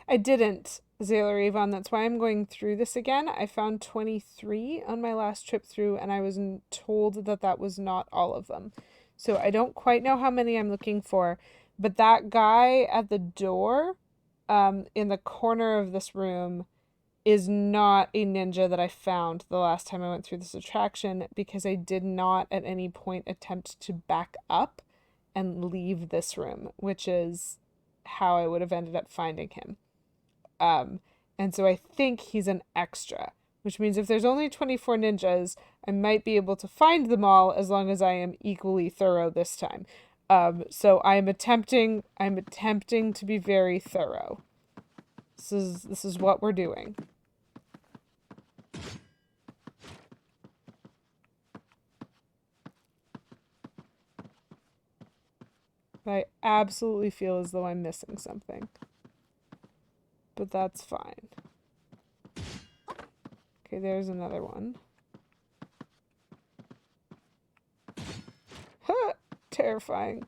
Speaker 1: I didn't, Zaylor Avon. That's why I'm going through this again. I found 23 on my last trip through, and I was told that that was not all of them. So I don't quite know how many I'm looking for. But that guy at the door, in the corner of this room, is not a ninja that I found the last time I went through this attraction, because I did not at any point attempt to back up and leave this room, which is how I would have ended up finding him. And so I think he's an extra, which means if there's only 24 ninjas, I might be able to find them all as long as I am equally thorough this time. So I'm attempting to be very thorough. This is what we're doing. I absolutely feel as though I'm missing something. But that's fine. Okay, there's another one. Huh! Terrifying.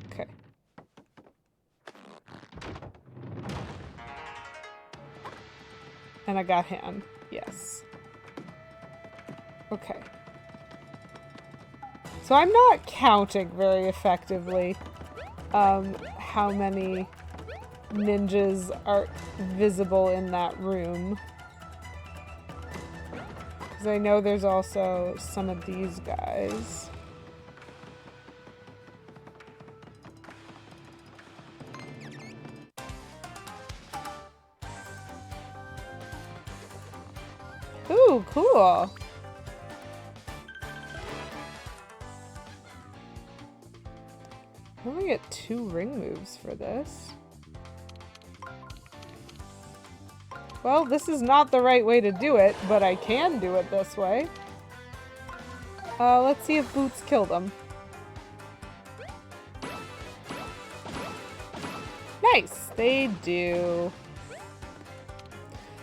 Speaker 1: Okay. And I got him. Yes. Okay. So I'm not counting very effectively how many ninjas are visible in that room. Because I know there's also some of these guys. Ooh, cool. I only get 2 ring moves for this. Well, this is not the right way to do it, but I can do it this way. Let's see if boots kill them. Nice, they do.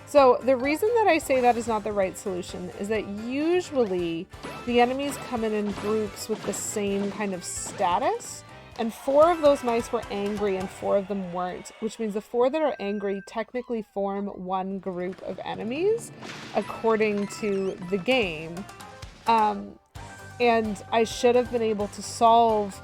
Speaker 1: So the reason that I say that is not the right solution is that usually the enemies come in groups with the same kind of status, and 4 of those mice were angry and 4 of them weren't, which means the 4 that are angry technically form one group of enemies according to the game. And I should have been able to solve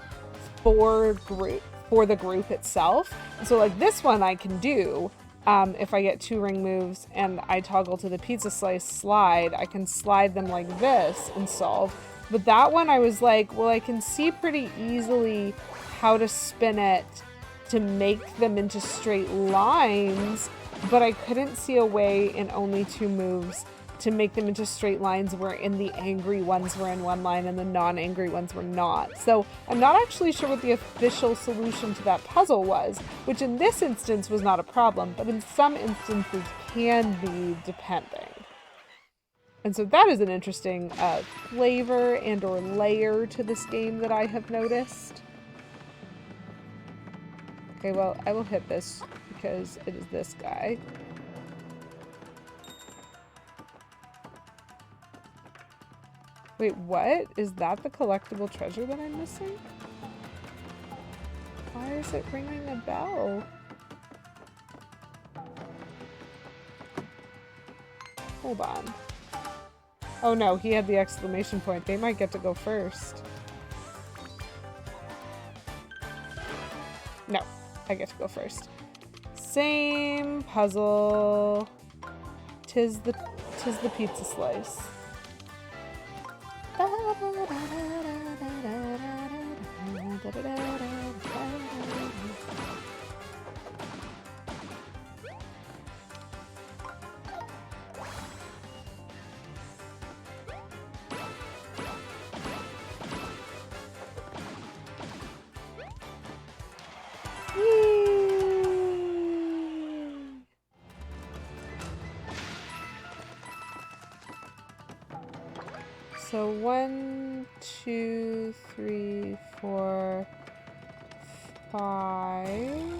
Speaker 1: for the group itself. So like this one I can do. If I get 2 ring moves and I toggle to the pizza slice slide, I can slide them like this and solve. But that one I was like, well, I can see pretty easily how to spin it to make them into straight lines, but I couldn't see a way in only 2 moves to make them into straight lines wherein the angry ones were in one line and the non-angry ones were not. So I'm not actually sure what the official solution to that puzzle was, which in this instance was not a problem, but in some instances can be depending. And so that is an interesting flavor and or layer to this game that I have noticed. Okay, well, I will hit this because it is this guy. Wait, what? Is that the collectible treasure that I'm missing? Why is it ringing a bell? Hold on. Oh no, he had the exclamation point. They might get to go first. No, I get to go first. Same puzzle. Tis the pizza slice. So 1, 2, 3, 4, 5.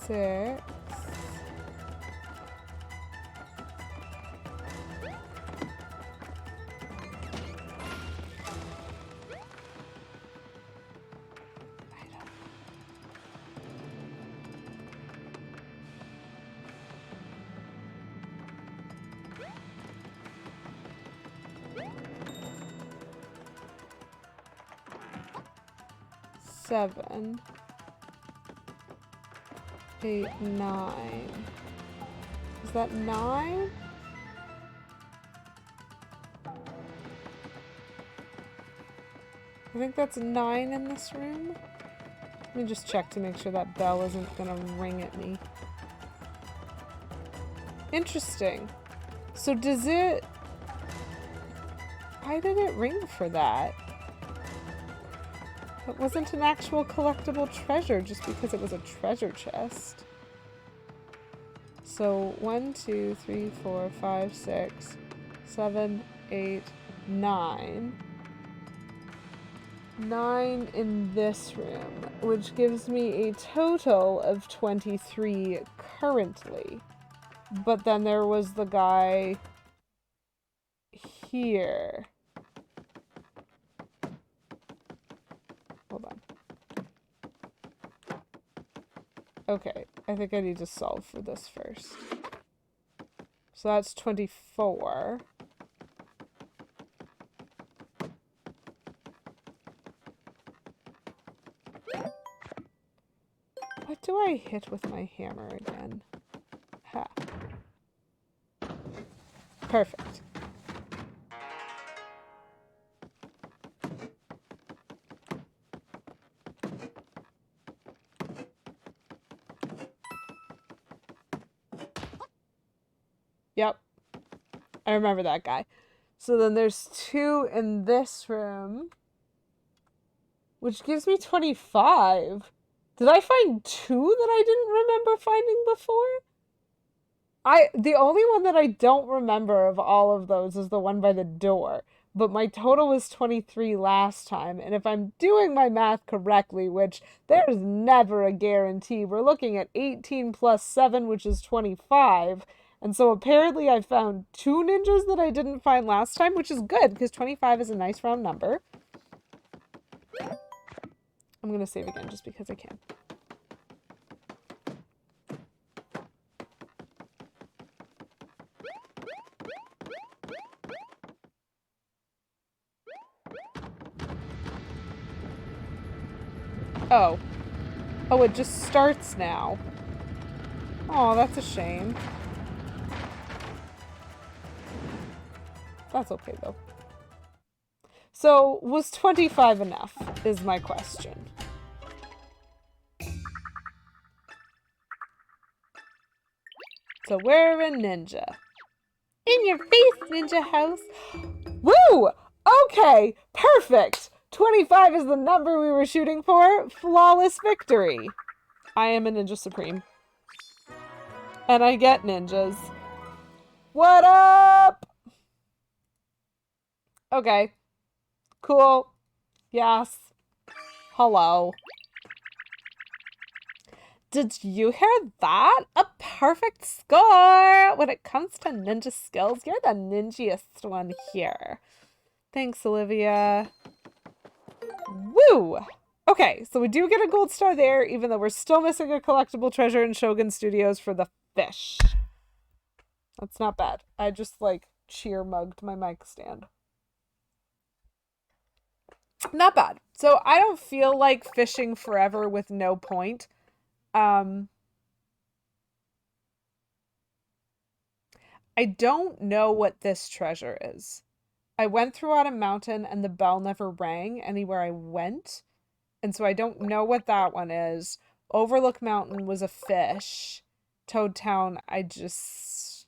Speaker 1: 6. Seven, 8, 9. Is that 9? I think that's 9 in this room. Let me just check to make sure that bell isn't gonna ring at me. Interesting. So does it... Why did it ring for that? It wasn't an actual collectible treasure just because it was a treasure chest. So 1, 2, 3, 4, 5, 6, 7, 8, 9. 9 in this room, which gives me a total of 23 currently. But then there was the guy here. Hold on. Okay, I think I need to solve for this first. So that's 24. What do I hit with my hammer again? Ha. Perfect. Yep. I remember that guy. So then there's 2 in this room, which gives me 25. Did I find 2 that I didn't remember finding before? The only one that I don't remember of all of those is the one by the door. But my total was 23 last time, and if I'm doing my math correctly, which there's never a guarantee, we're looking at 18 plus 7, which is 25. And so apparently I found 2 ninjas that I didn't find last time, which is good, because 25 is a nice round number. I'm going to save again just because I can. Oh. Oh, it just starts now. Oh, that's a shame. That's okay, though. So, was 25 enough, is my question. So, we're a ninja. In your face, ninja house. Woo! Okay, perfect! 25 is the number we were shooting for. Flawless victory. I am a ninja supreme. And I get ninjas. What up? Okay. Cool. Yes. Hello. Did you hear that? A perfect score! When it comes to ninja skills, you're the ninjiest one here. Thanks, Olivia. Woo! Okay, so we do get a gold star there, even though we're still missing a collectible treasure in Shogun Studios for the fish. That's not bad. I just, like, cheer mugged my mic stand. Not bad. So I don't feel like fishing forever with no point. I don't know what this treasure is. I went through Autumn Mountain and the bell never rang anywhere I went. And so I don't know what that one is. Overlook Mountain was a fish. Toad Town, it's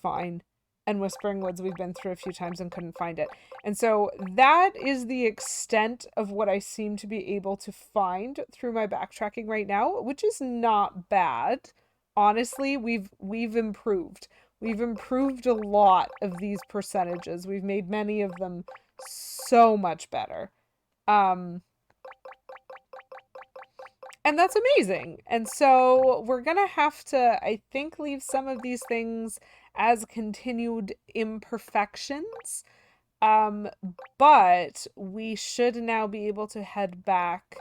Speaker 1: fine. And Whispering Woods we've been through a few times and couldn't find it. And so that is the extent of what I seem to be able to find through my backtracking right now, which is not bad. honestly, we've improved. We've improved a lot of these percentages. We've made many of them so much better. And that's amazing. And so we're going to have to, I think, leave some of these things as continued imperfections. But we should now be able to head back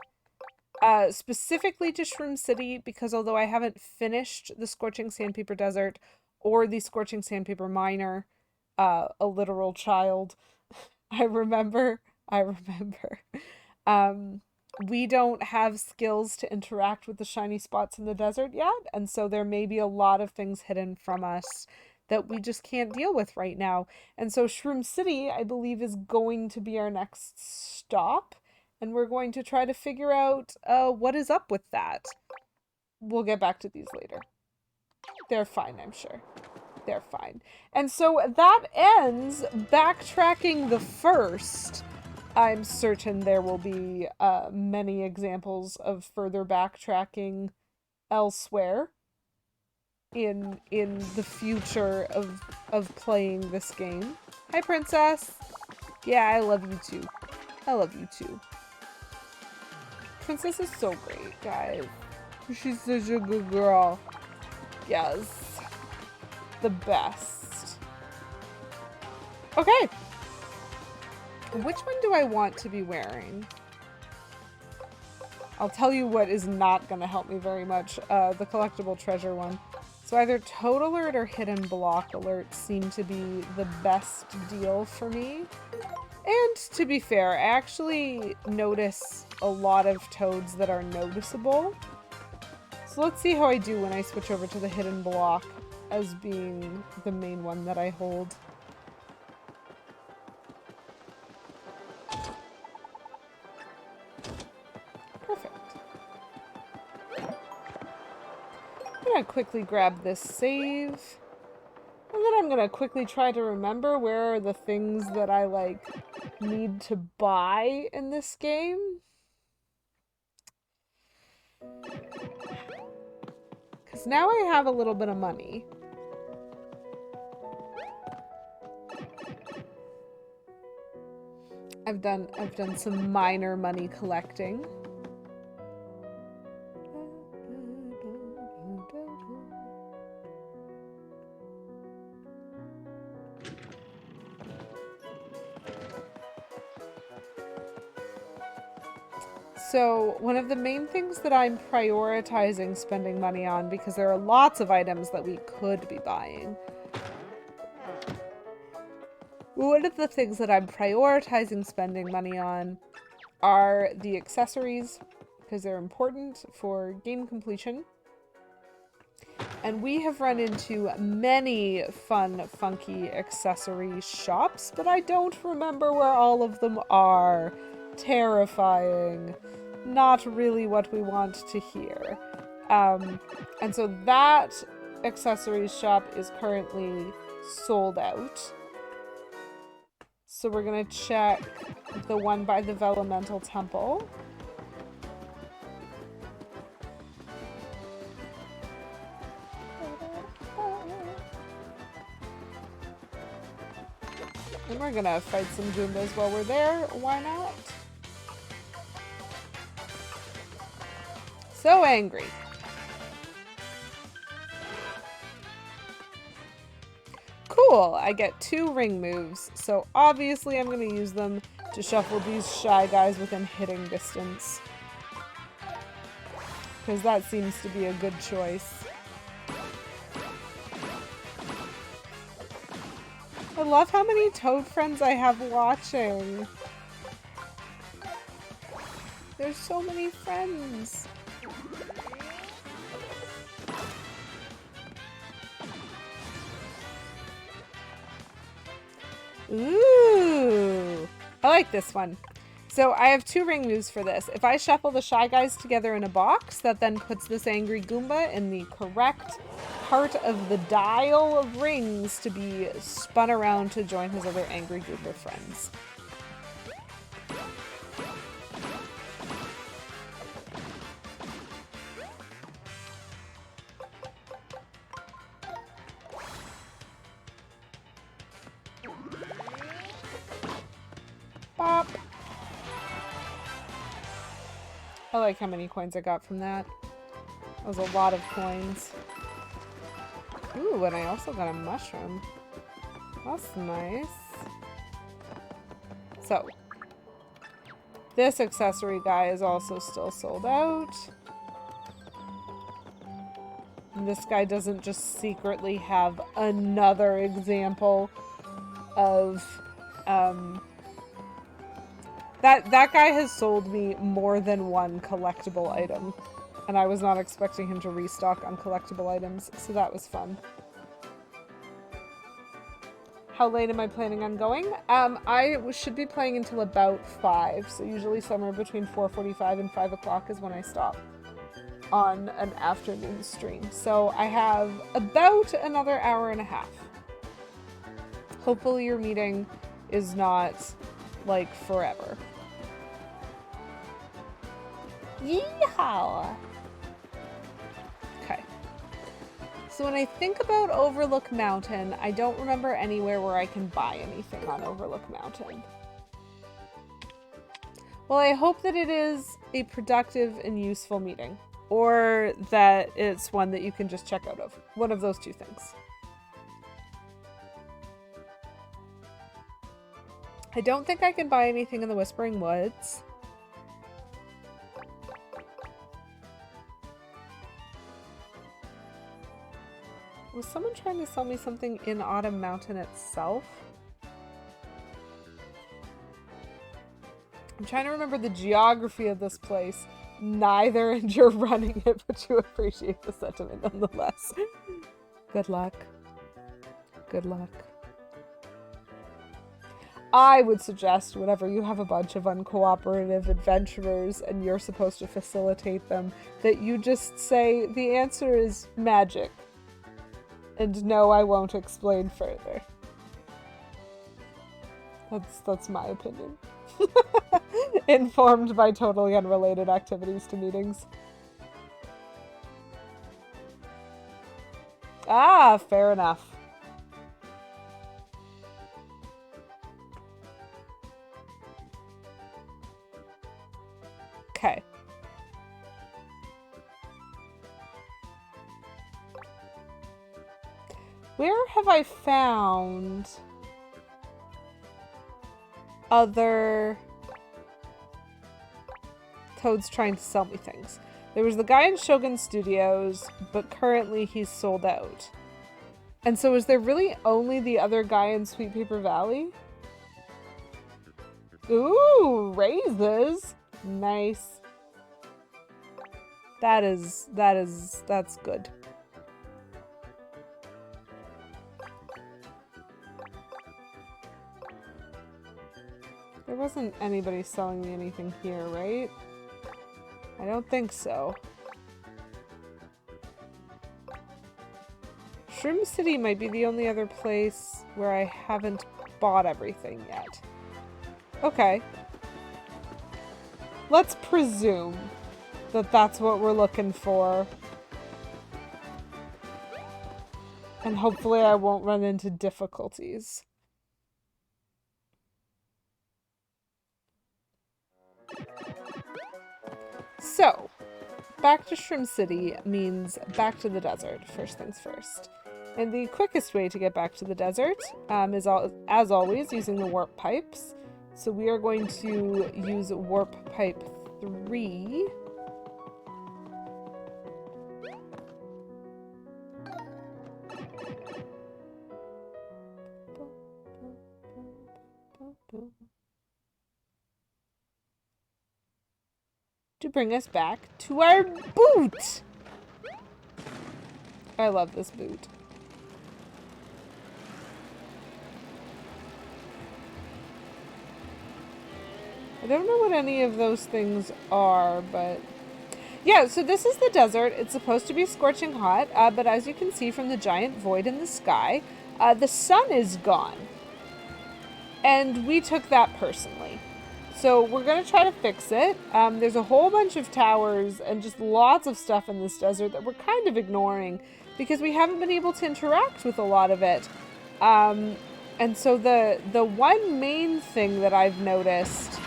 Speaker 1: specifically to Shroom City, because although I haven't finished the Scorching Sandpaper Desert or the Scorching Sandpaper Miner, a literal child, I remember. We don't have skills to interact with the shiny spots in the desert yet, and so there may be a lot of things hidden from us that we just can't deal with right now. And so Shroom City, I believe, is going to be our next stop, and we're going to try to figure out what is up with that. We'll get back to these later. They're fine, I'm sure. They're fine. And so that ends backtracking the first. I'm certain there will be many examples of further backtracking elsewhere in the future of playing this game. Hi, Princess. Yeah, I love you too. I love you too. Princess is so great, guys. She's such a good girl. Yes. The best. Okay. Which one do I want to be wearing? I'll tell you what is not going to help me very much. The collectible treasure one. So either Toad Alert or Hidden Block Alert seem to be the best deal for me. And to be fair, I actually notice a lot of toads that are noticeable. So let's see how I do when I switch over to the Hidden Block as being the main one that I hold. Perfect. I'm gonna quickly grab this save. And then I'm gonna quickly try to remember where are the things that I, like, need to buy in this game. Because now I have a little bit of money. I've done some minor money collecting. So one of the main things that I'm prioritizing spending money on, because there are lots of items that we could be buying. One of the things that I'm prioritizing spending money on are the accessories, because they're important for game completion. And we have run into many fun, funky accessory shops, but I don't remember where all of them are. Terrifying. Not really what we want to hear. And so that accessories shop is currently sold out. So we're gonna check the one by the Vellumental Temple. And we're gonna fight some Goombas while we're there. Why not? So angry. Cool, I get 2 ring moves, so obviously I'm going to use them to shuffle these shy guys within hitting distance. Because that seems to be a good choice. I love how many Toad friends I have watching. There's so many friends. Ooh, I like this one. So I have 2 ring moves for this. If I shuffle the Shy Guys together in a box, that then puts this angry Goomba in the correct part of the dial of rings to be spun around to join his other angry Goomba friends. I like how many coins I got from that. That was a lot of coins. Ooh, and I also got a mushroom. That's nice. So, this accessory guy is also still sold out. And this guy doesn't just secretly have another example of, that guy has sold me more than one collectible item. And I was not expecting him to restock on collectible items, so that was fun. How late am I planning on going? I should be playing until about 5, so usually somewhere between 4:45 and 5 o'clock is when I stop on an afternoon stream. So I have about another hour and a half. Hopefully your meeting is not, like, forever. Yeehaw! Okay. So when I think about Overlook Mountain, I don't remember anywhere where I can buy anything on Overlook Mountain. Well, I hope that it is a productive and useful meeting, or that it's one that you can just check out of. One of those two things. I don't think I can buy anything in the Whispering Woods. Was someone trying to sell me something in Autumn Mountain itself? I'm trying to remember the geography of this place. Neither, and you're running it, but you appreciate the sentiment nonetheless. Good luck. Good luck. I would suggest whenever you have a bunch of uncooperative adventurers and you're supposed to facilitate them, that you just say the answer is magic. And no, I won't explain further. That's my opinion. Informed by totally unrelated activities to meetings. Ah, fair enough. Okay. Where have I found other toads trying to sell me things? There was the guy in Shogun Studios, but currently he's sold out. And so is there really only the other guy in Sweet Paper Valley? Ooh, raises. Nice. That's good. There wasn't anybody selling me anything here, right? I don't think so. Snif City might be the only other place where I haven't bought everything yet. Okay. Let's presume that that's what we're looking for. And hopefully I won't run into difficulties. So, back to Snif City means back to the desert, first things first. And the quickest way to get back to the desert is, as always, using the warp pipes. So we are going to use warp pipe 3. To bring us back to our boot. I love this boot. I don't know what any of those things are, but yeah, so this is the desert. It's supposed to be scorching hot, but as you can see from the giant void in the sky, the sun is gone. And we took that personally. So we're going to try to fix it. There's a whole bunch of towers and just lots of stuff in this desert that we're kind of ignoring because we haven't been able to interact with a lot of it. And so the one main thing that I've noticed...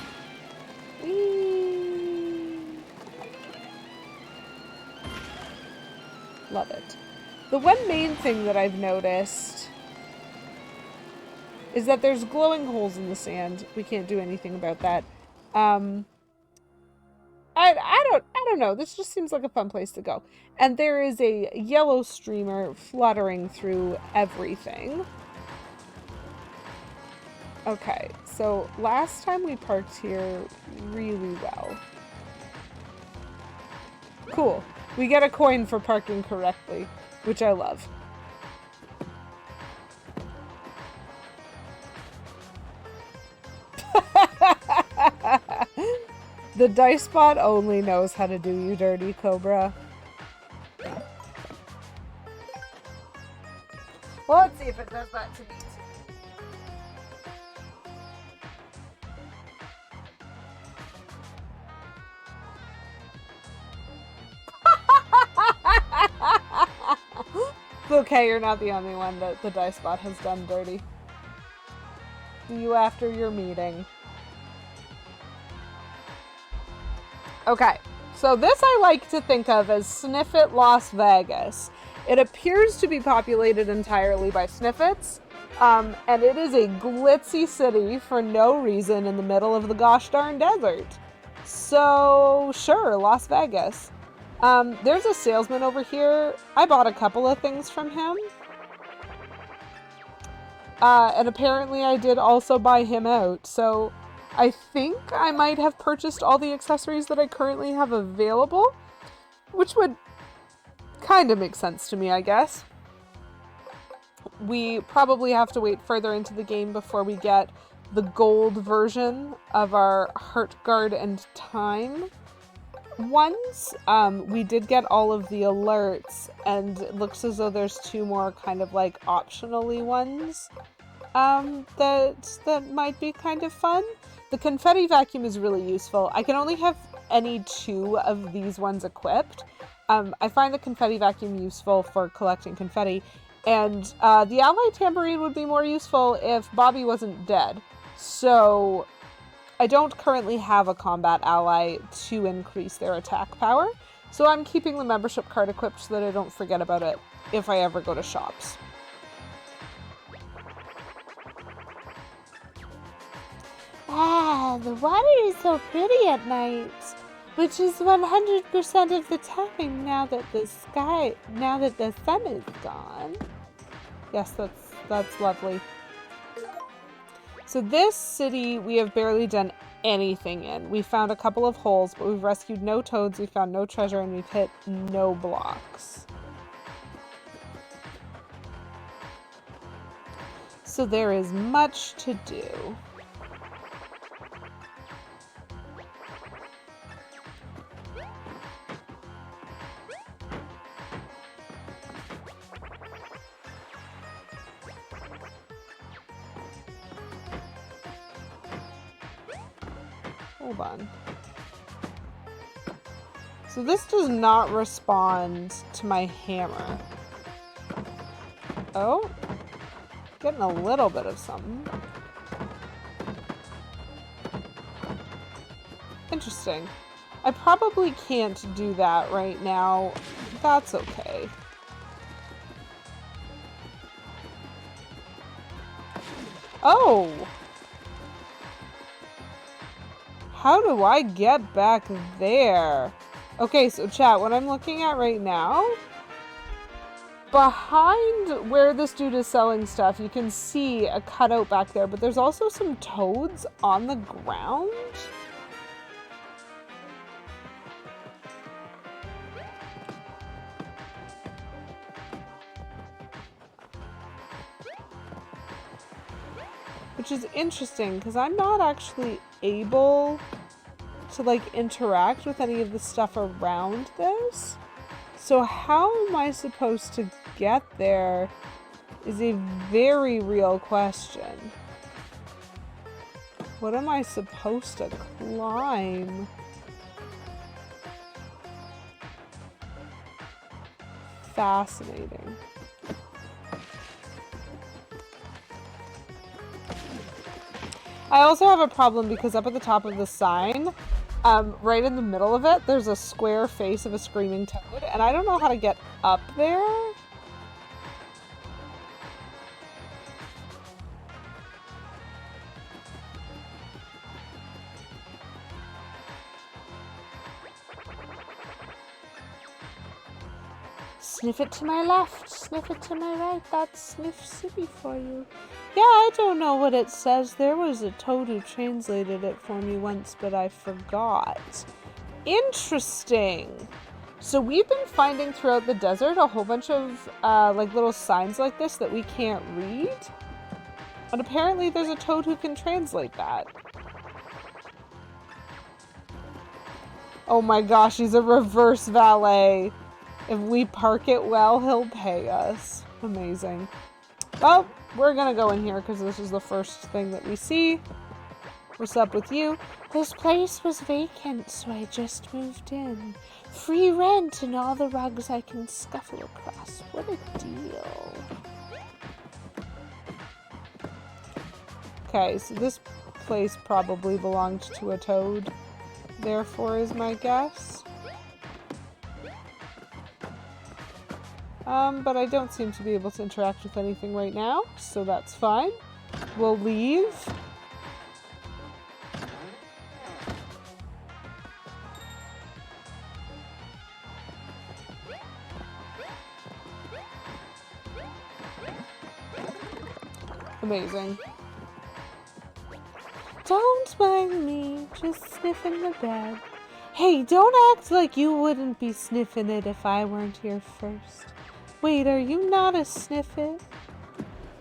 Speaker 1: Love it. The one main thing that I've noticed is that there's glowing holes in the sand. We can't do anything about that. I don't know. This just seems like a fun place to go. And there is a yellow streamer fluttering through everything. Okay, so last time we parked here really well. Cool. We get a coin for parking correctly, which I love. The dice bot only knows how to do you dirty, Cobra. Well, let's see if it does that to me too. It's okay, you're not the only one that the dice bot has done dirty. See you after your meeting. Okay, so this I like to think of as Snif Las Vegas. It appears to be populated entirely by Snifits, and it is a glitzy city for no reason in the middle of the gosh darn desert. So, sure, Las Vegas. There's a salesman over here. I bought a couple of things from him. And apparently I did also buy him out, so I think I might have purchased all the accessories that I currently have available, which would kind of make sense to me, I guess. We probably have to wait further into the game before we get the gold version of our Heart Guard and Time ones. We did get all of the alerts, and it looks as though there's 2 more kind of like optionally ones that might be kind of fun. The confetti vacuum is really useful. I can only have any 2 of these ones equipped. I find the confetti vacuum useful for collecting confetti, and the ally tambourine would be more useful if Bobby wasn't dead. So I don't currently have a combat ally to increase their attack power, so I'm keeping the membership card equipped so that I don't forget about it if I ever go to shops. Ah, the water is so pretty at night, which is 100% of the time now that the sun is gone. Yes, that's lovely. So this city we have barely done anything in. We found a couple of holes, but we've rescued no toads, we found no treasure, and we've hit no blocks. So there is much to do. Hold on. So this does not respond to my hammer. Oh, getting a little bit of something. Interesting. I probably can't do that right now. That's okay. Oh! How do I get back there? Okay, so chat, what I'm looking at right now, behind where this dude is selling stuff, you can see a cutout back there, but there's also some toads on the ground. Which is interesting, because I'm not actually able to, like, interact with any of the stuff around this. So how am I supposed to get there is a very real question. What am I supposed to climb? Fascinating. I also have a problem because up at the top of the sign, right in the middle of it, there's a square face of a screaming toad, and I don't know how to get up there. Sniff it to my left, sniff it to my right, that's Snif City for you. Yeah, I don't know what it says. There was a toad who translated it for me once, but I forgot. Interesting. So we've been finding throughout the desert a whole bunch of like little signs like this that we can't read. And apparently there's a toad who can translate that. Oh my gosh, he's a reverse valet. If we park it well, he'll pay us. Amazing. Well, we're gonna go in here because this is the first thing that we see. What's up with you? This place was vacant, so I just moved in. Free rent and all the rugs I can scuffle across. What a deal. Okay, so this place probably belonged to a toad. Therefore is my guess. But I don't seem to be able to interact with anything right now, so that's fine. We'll leave. Amazing. Don't mind me, just sniffing the bed. Hey, don't act like you wouldn't be sniffing it if I weren't here first. Wait, are you not a sniffit?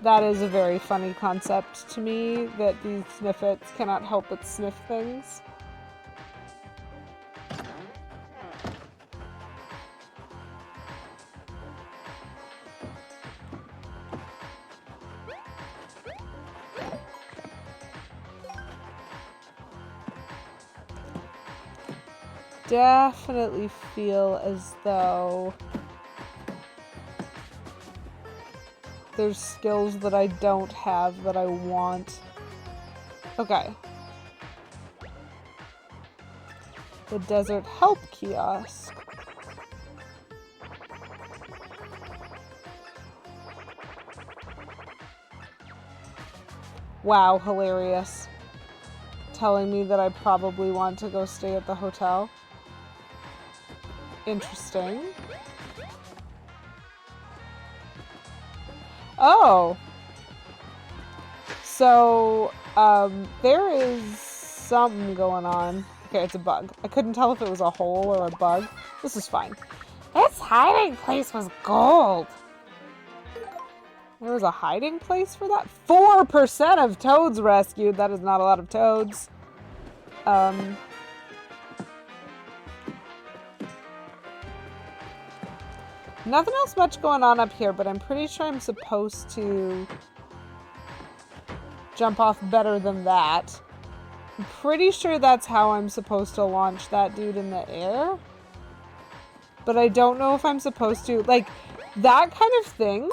Speaker 1: That is a very funny concept to me, that these sniffits cannot help but sniff things. Definitely feel as though there's skills that I don't have that I want. Okay. The desert help kiosk. Wow, hilarious. Telling me that I probably want to go stay at the hotel. Interesting. Oh. So, there is something going on. Okay, it's a bug. I couldn't tell if it was a hole or a bug. This is fine.
Speaker 3: This hiding place was gold.
Speaker 1: There was a hiding place for that? 4% of toads rescued. That is not a lot of toads. Nothing else much going on up here, but I'm pretty sure I'm supposed to jump off better than that. I'm pretty sure that's how I'm supposed to launch that dude in the air. But I don't know if I'm supposed to, like, that kind of thing.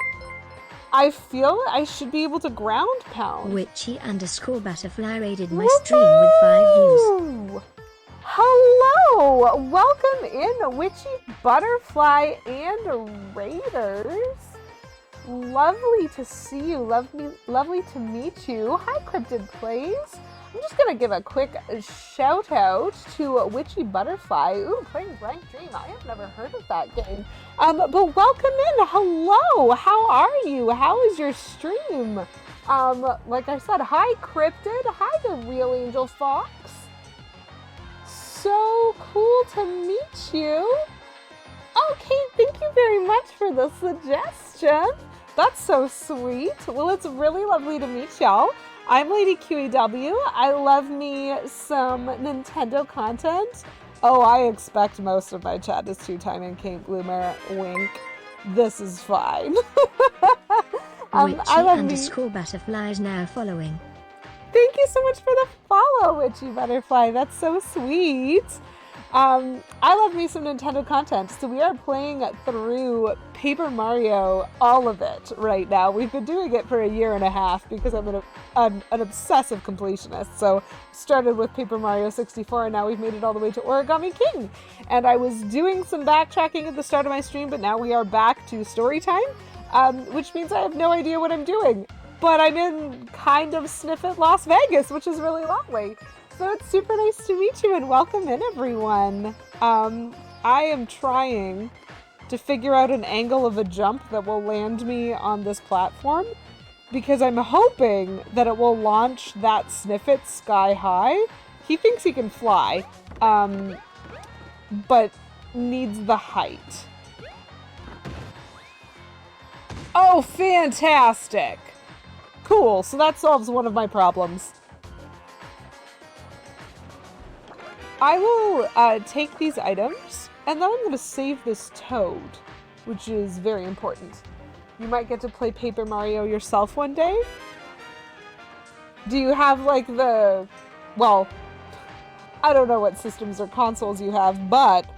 Speaker 1: I feel I should be able to ground pound.
Speaker 2: Witchy_butterfly raided my stream with 5 views.
Speaker 1: Hello! Welcome in, Witchy Butterfly and Raiders. Lovely to see you. Lovely to meet you. Hi, Cryptid Plays. I'm just gonna give a quick shout out to Witchy Butterfly. Ooh, playing Blank Dream. I have never heard of that game. But welcome in. Hello. How are you? How is your stream? Like I said, hi Cryptid. Hi the Real Angel Fox. So cool to meet you. Okay, thank you very much for the suggestion. That's so sweet. Well, it's really lovely to meet y'all. I'm Lady QEW. I love me some Nintendo content. Oh, I expect most of my chat is two-timing Kate Bloomer. Wink. This is fine.
Speaker 2: Witchy_butterfly is now following.
Speaker 1: Thank you so much for the follow, Witchy Butterfly. That's so sweet. I love me some Nintendo content, so we are playing through Paper Mario, all of it, right now. We've been doing it for a year and a half because I'm an obsessive completionist. So started with Paper Mario 64, and now we've made it all the way to Origami King. And I was doing some backtracking at the start of my stream, but now we are back to story time, which means I have no idea what I'm doing. But I'm in kind of Snif City, Las Vegas, which is really lovely. So it's super nice to meet you and welcome in, everyone. I am trying to figure out an angle of a jump that will land me on this platform because I'm hoping that it will launch that Snifit sky high. He thinks he can fly, but needs the height. Oh, fantastic! Cool, so that solves one of my problems. I will take these items, and then I'm going to save this toad, which is very important. You might get to play Paper Mario yourself one day. Do you have, like, well, I don't know what systems or consoles you have, but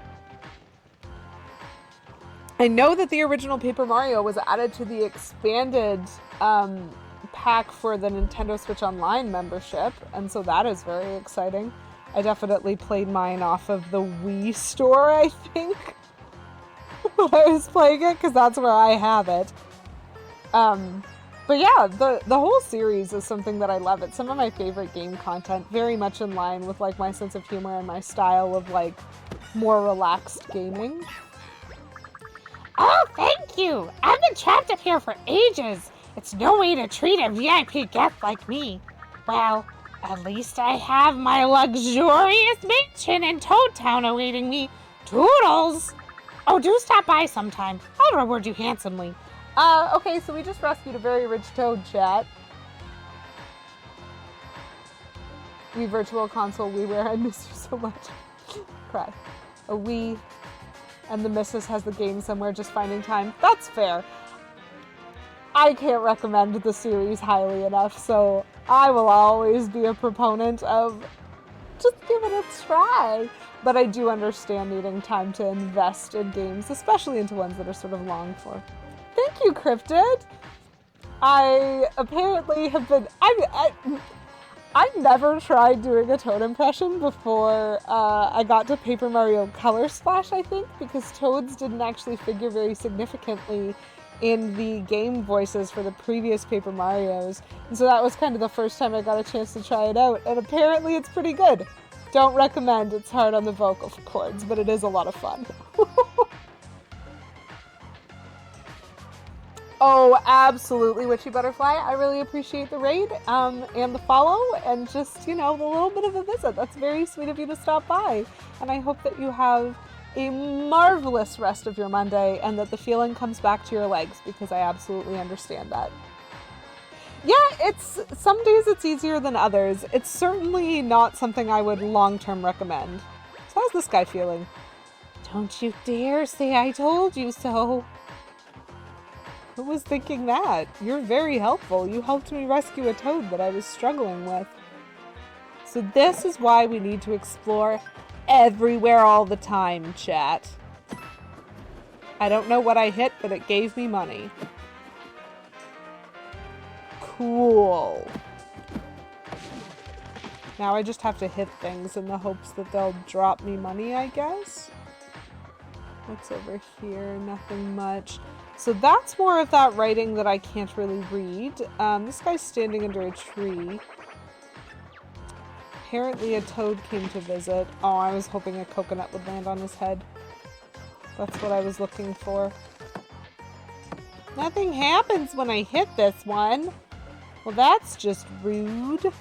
Speaker 1: I know that the original Paper Mario was added to the expanded pack for the Nintendo Switch Online membership, and so that is very exciting. I definitely played mine off of the Wii store, I think, when I was playing it, because that's where I have it. But yeah, the whole series is something that I love. It's some of my favorite game content, very much in line with, like, my sense of humor and my style of, like, more relaxed gaming.
Speaker 3: Oh, thank you! I've been trapped up here for ages. It's no way to treat a VIP guest like me. Well, at least I have my luxurious mansion in Toad Town awaiting me. Toodles! Oh, do stop by sometime. I'll reward you handsomely.
Speaker 1: Okay, so we just rescued a very rich toad, chat. Wii Virtual Console, WiiWare, I miss you so much. Cry. A Wii, and the missus has the game somewhere, just finding time. That's fair. I can't recommend the series highly enough, so I will always be a proponent of just give it a try. But I do understand needing time to invest in games, especially into ones that are sort of long for. Thank you, Cryptid! I apparently have been... I've never tried doing a Toad impression before I got to Paper Mario Color Splash, I think, because Toads didn't actually figure very significantly in the game voices for the previous Paper Marios. And so that was kind of the first time I got a chance to try it out, and apparently it's pretty good. Don't recommend, it's hard on the vocal cords, but it is a lot of fun. Oh, absolutely, Witchy Butterfly. I really appreciate the raid, and the follow, and just, you know, the little bit of a visit. That's very sweet of you to stop by. And I hope that you have a marvelous rest of your Monday, and that the feeling comes back to your legs, because I absolutely understand that. Yeah, some days it's easier than others. It's certainly not something I would long-term recommend. So how's this guy feeling? Don't you dare say I told you so. Who was thinking that? You're very helpful. You helped me rescue a toad that I was struggling with. So this is why we need to explore everywhere all the time, chat. I don't know what I hit, but it gave me money. Cool. Now I just have to hit things in the hopes that they'll drop me money, I guess. What's over here? Nothing much. So that's more of that writing that I can't really read. This guy's standing under a tree. Apparently a toad came to visit. Oh, I was hoping a coconut would land on his head. That's what I was looking for. Nothing happens when I hit this one. Well, that's just rude.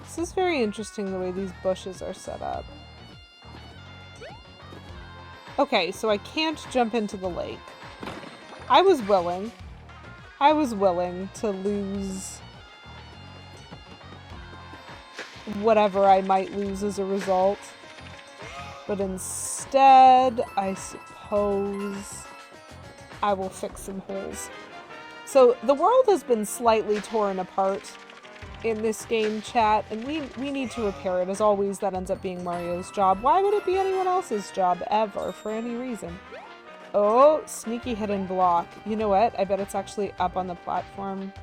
Speaker 1: This is very interesting the way these bushes are set up. Okay, so I can't jump into the lake. I was willing to lose whatever I might lose as a result. But instead, I suppose I will fix some holes. So the world has been slightly torn apart in this game, chat, and we need to repair it. As always, that ends up being Mario's job. Why would it be anyone else's job ever, for any reason? Oh, sneaky hidden block. You know what? I bet it's actually up on the platform.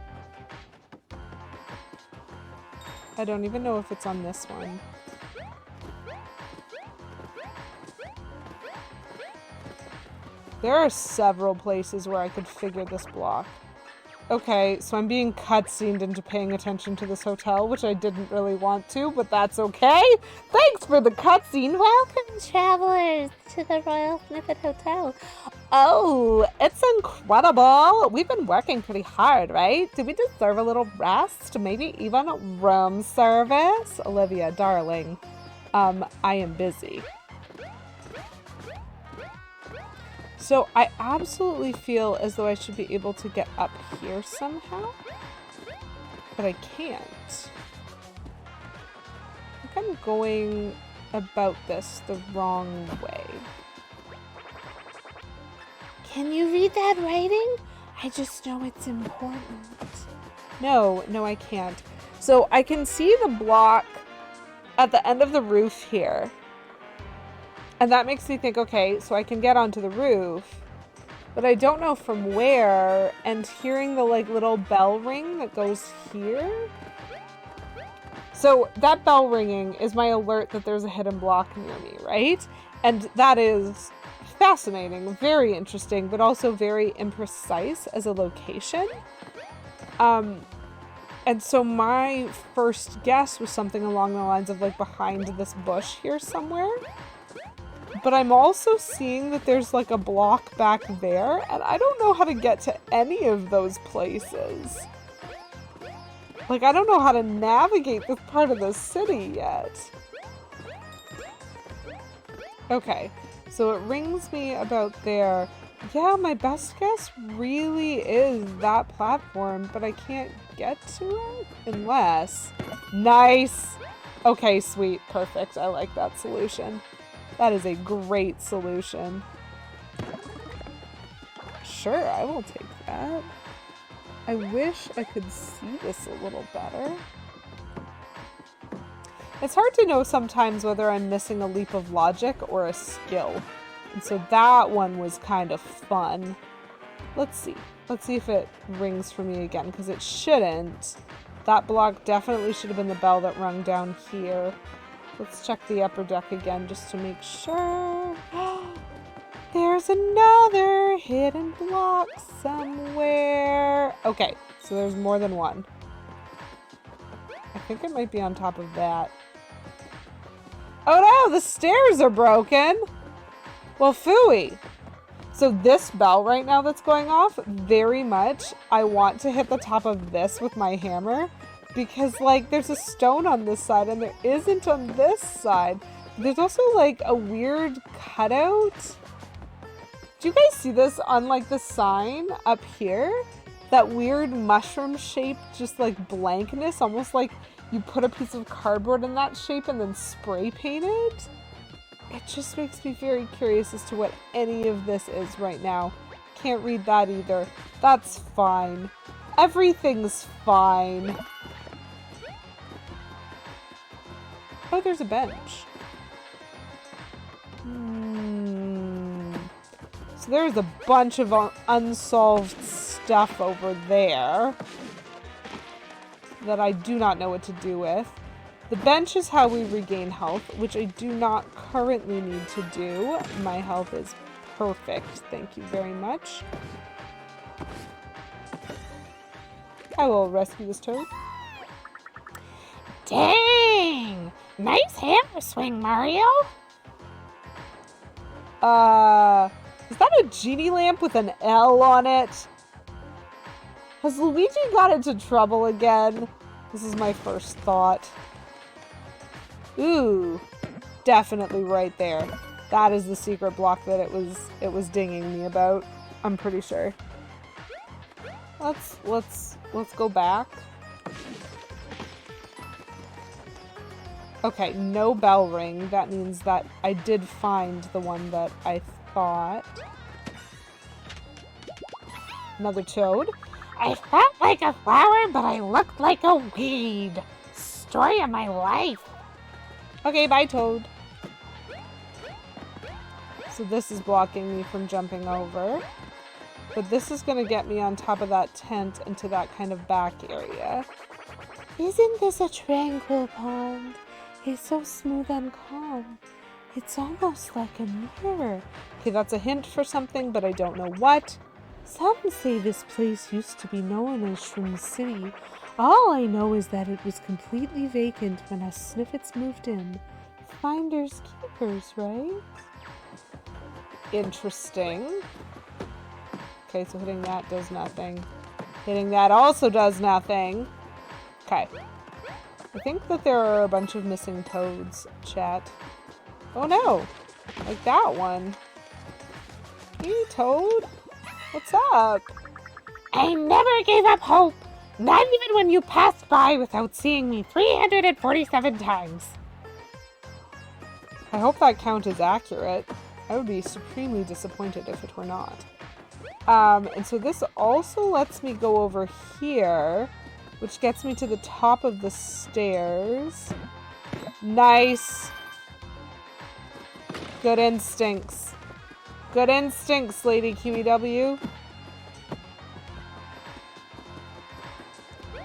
Speaker 1: I don't even know if it's on this one. There are several places where I could figure this block. Okay, so I'm being cutscened into paying attention to this hotel, which I didn't really want to, but that's okay. Thanks for the cutscene.
Speaker 3: Welcome, travelers, to the Royal Snif City Hotel.
Speaker 1: Oh, it's incredible. We've been working pretty hard, right? Do we deserve a little rest? Maybe even room service? Olivia, darling, I am busy. So I absolutely feel as though I should be able to get up here somehow, but I can't. I think I'm going about this the wrong way.
Speaker 3: Can you read that writing? I just know it's important.
Speaker 1: No, I can't. So I can see the block at the end of the roof here. And that makes me think, okay, so I can get onto the roof, but I don't know from where, and hearing the like little bell ring that goes here. So that bell ringing is my alert that there's a hidden block near me, right? And that is fascinating, very interesting, but also very imprecise as a location. And so my first guess was something along the lines of like behind this bush here somewhere. But I'm also seeing that there's like a block back there, and I don't know how to get to any of those places. Like, I don't know how to navigate this part of the city yet. Okay, so it rings me about there. Yeah, my best guess really is that platform, but I can't get to it unless... Nice! Okay, sweet, perfect. I like that solution. That is a great solution. Sure, I will take that. I wish I could see this a little better. It's hard to know sometimes whether I'm missing a leap of logic or a skill. And so that one was kind of fun. Let's see. Let's see if it rings for me again, because it shouldn't. That block definitely should have been the bell that rung down here. Let's check the upper deck again just to make sure. There's another hidden block somewhere. Okay, so there's more than one. I think it might be on top of that. Oh no, the stairs are broken. Well, phooey. So this bell right now that's going off, very much, I want to hit the top of this with my hammer. Because, like, there's a stone on this side and there isn't on this side. There's also, like, a weird cutout. Do you guys see this on, like, the sign up here? That weird mushroom-shaped, just, like, blankness. Almost like you put a piece of cardboard in that shape and then spray paint it. It just makes me very curious as to what any of this is right now. Can't read that either. That's fine. Everything's fine. Oh, there's a bench. So there's a bunch of unsolved stuff over there that I do not know what to do with. The bench is how we regain health, which I do not currently need to do. My health is perfect. Thank you very much. I will rescue this toad.
Speaker 3: Dang! Nice hammer swing, Mario!
Speaker 1: Is that a genie lamp with an L on it? Has Luigi got into trouble again? This is my first thought. Ooh, definitely right there. That is the secret block that it was dinging me about. I'm pretty sure. Let's go back. Okay, no bell ring. That means that I did find the one that I thought. Another toad.
Speaker 3: I felt like a flower, but I looked like a weed. Story of my life.
Speaker 1: Okay, bye, Toad. So this is blocking me from jumping over. But this is going to get me on top of that tent into that kind of back area. Isn't this a tranquil pond? It's so smooth and calm. It's almost like a mirror. Okay, that's a hint for something, but I don't know what. Some say this place used to be known as Snif City. All I know is that it was completely vacant when us Sniffets moved in. Finders keepers, right? Interesting. Okay, so hitting that does nothing. Hitting that also does nothing. Okay. I think that there are a bunch of missing toads, chat. Oh no! Like that one. Hey, Toad. What's up?
Speaker 3: I never gave up hope. Not even when you passed by without seeing me 347 times.
Speaker 1: I hope that count is accurate. I would be supremely disappointed if it were not. And so this also lets me go over here, which gets me to the top of the stairs. Nice. Good instincts. Good instincts, Lady QEW.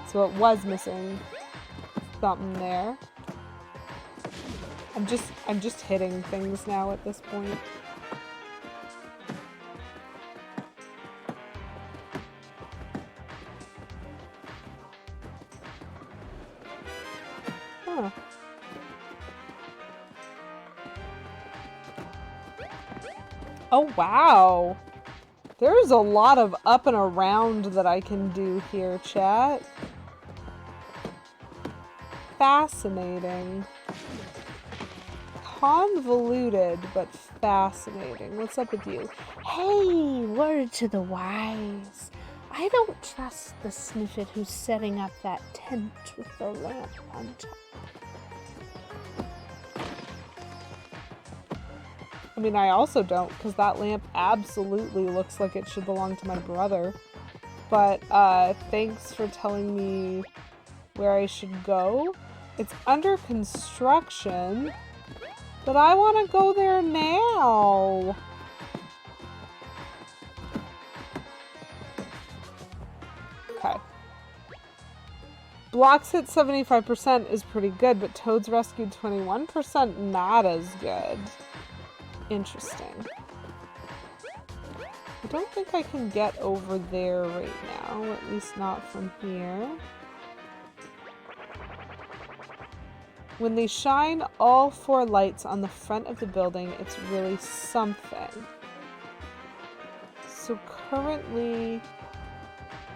Speaker 1: So it was missing something there. I'm just hitting things now at this point. Huh. Oh, wow. There's a lot of up and around that I can do here, chat. Fascinating. Convoluted, but fascinating. What's up with you? Hey, word to the wise. I don't trust the Sniffet who's setting up that tent with the lamp on top. I mean, I also don't, because that lamp absolutely looks like it should belong to my brother. But, thanks for telling me where I should go. It's under construction, but I want to go there now. Okay. Blocks hit 75% is pretty good, but Toads rescued 21% not as good. Interesting. I don't think I can get over there right now, at least not from here. When they shine all 4 lights on the front of the building, it's really something. So currently,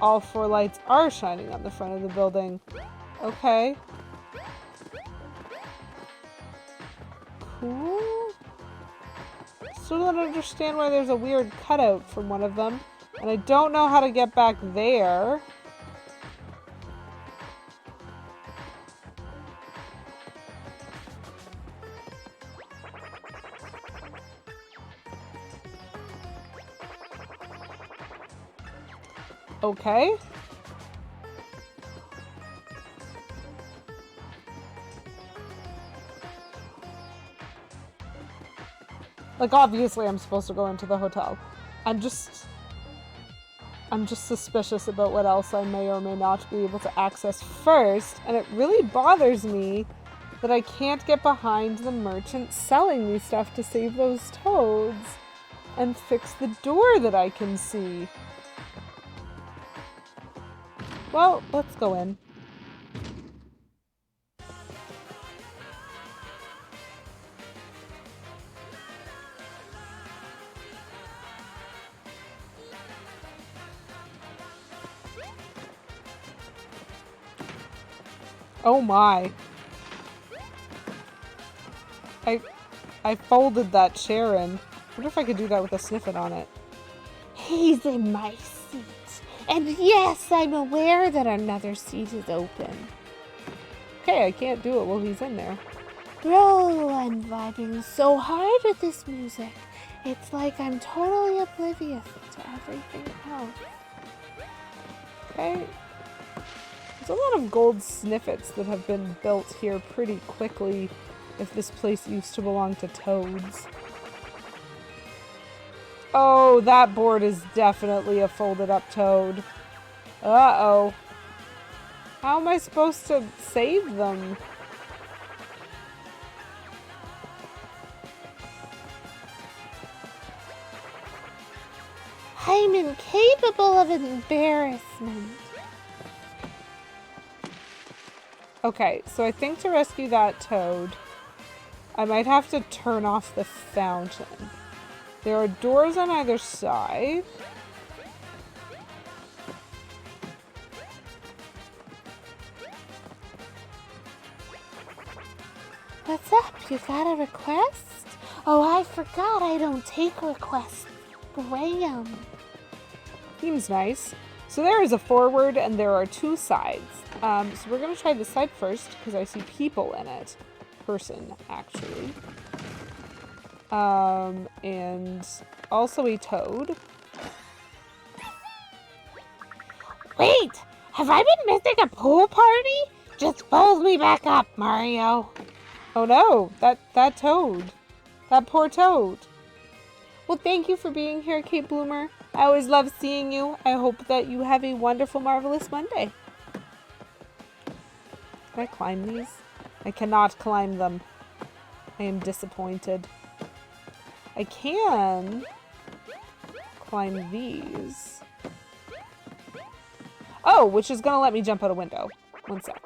Speaker 1: all 4 lights are shining on the front of the building. Okay. Cool. Still don't understand why there's a weird cutout from one of them. And I don't know how to get back there. Okay. Like, obviously I'm supposed to go into the hotel. I'm just suspicious about what else I may or may not be able to access first, and it really bothers me that I can't get behind the merchant selling me stuff to save those toads and fix the door that I can see. Well, let's go in. Oh my. I folded that chair in. I wonder if I could do that with a Sniffet on it.
Speaker 3: He's in my seat. And yes, I'm aware that another seat is open.
Speaker 1: Okay, I can't do it while he's in there.
Speaker 3: Bro, I'm vibing so hard with this music. It's like I'm totally oblivious to everything else.
Speaker 1: Okay. There's a lot of gold sniffets that have been built here pretty quickly if this place used to belong to toads. Oh, that board is definitely a folded up toad. Uh-oh. How am I supposed to save them?
Speaker 3: I'm incapable of embarrassment.
Speaker 1: Okay, so I think to rescue that toad, I might have to turn off the fountain. There are doors on either side.
Speaker 3: What's up? You got a request? Oh, I forgot I don't take requests. Graham.
Speaker 1: Seems nice. So there is a forward and there are two sides. So we're going to try the side first because I see people in it. Person, actually. And also a toad.
Speaker 3: Wait! Have I been missing a pool party? Just fold me back up, Mario.
Speaker 1: Oh no, that toad. That poor toad. Well, thank you for being here, Kate Bloomer. I always love seeing you. I hope that you have a wonderful, marvelous Monday. Can I climb these? I cannot climb them. I am disappointed. I can climb these. Oh, which is going to let me jump out a window. One sec.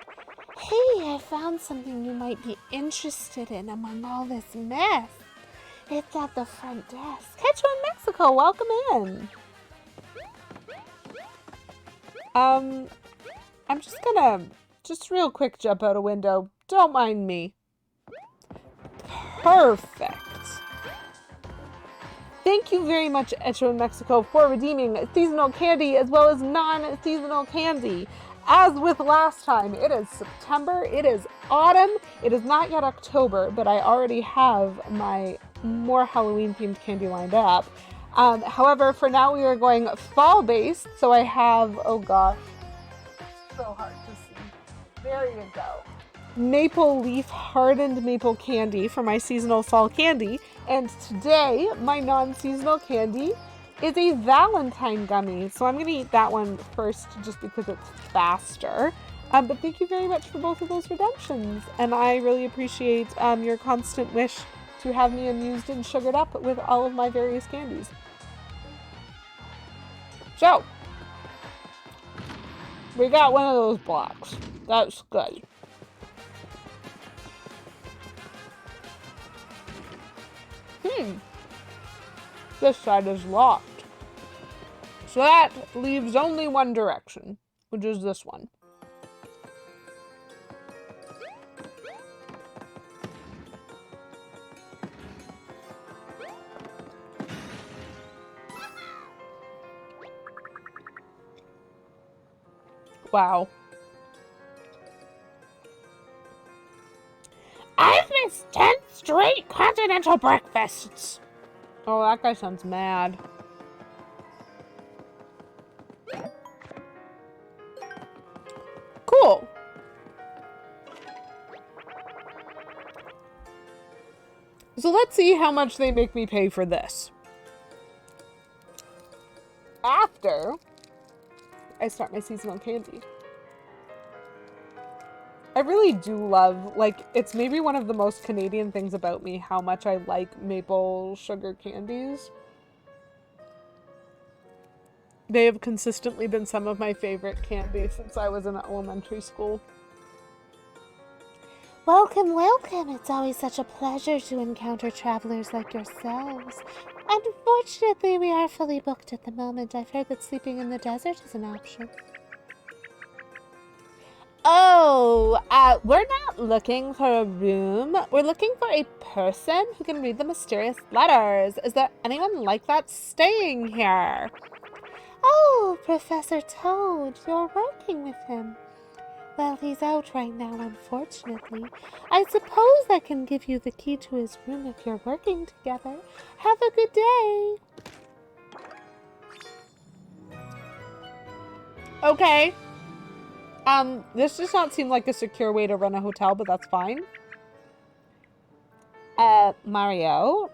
Speaker 3: Hey, I found something you might be interested in among all this mess. It's at the front desk.
Speaker 1: Catch you in Mexico. Welcome in. I'm just gonna, real quick jump out a window. Don't mind me. Perfect. Thank you very much, Echo in Mexico, for redeeming seasonal candy as well as non-seasonal candy. As with last time, it is September, it is autumn, it is not yet October, but I already have my more Halloween-themed candy lined up. However, for now we are going fall-based, so I have, oh gosh, so hard to see. There you go. Maple leaf hardened maple candy for my seasonal fall candy, and today my non-seasonal candy is a Valentine gummy, so I'm going to eat that one first just because it's faster. But thank you very much for both of those redemptions, and I really appreciate your constant wish to have me amused and sugared up with all of my various candies. So, we got one of those blocks. That's good. This side is locked. So that leaves only one direction, which is this one. Wow.
Speaker 3: I've missed 10 straight continental breakfasts.
Speaker 1: Oh, that guy sounds mad. Cool. So let's see how much they make me pay for this. After I start my seasonal candy. I really do love, like, it's maybe one of the most Canadian things about me, how much I like maple sugar candies. They have consistently been some of my favorite candy since I was in elementary school.
Speaker 3: Welcome, welcome. It's always such a pleasure to encounter travelers like yourselves. Unfortunately, we are fully booked at the moment. I've heard that sleeping in the desert is an option. Oh, we're not looking for a room. We're looking for a person who can read the mysterious letters. Is there anyone like that staying here? Oh, Professor Toad, you're working with him. Well, he's out right now, unfortunately. I suppose I can give you the key to his room if you're working together. Have a good day.
Speaker 1: Okay. This does not seem like a secure way to run a hotel, but that's fine. Mario,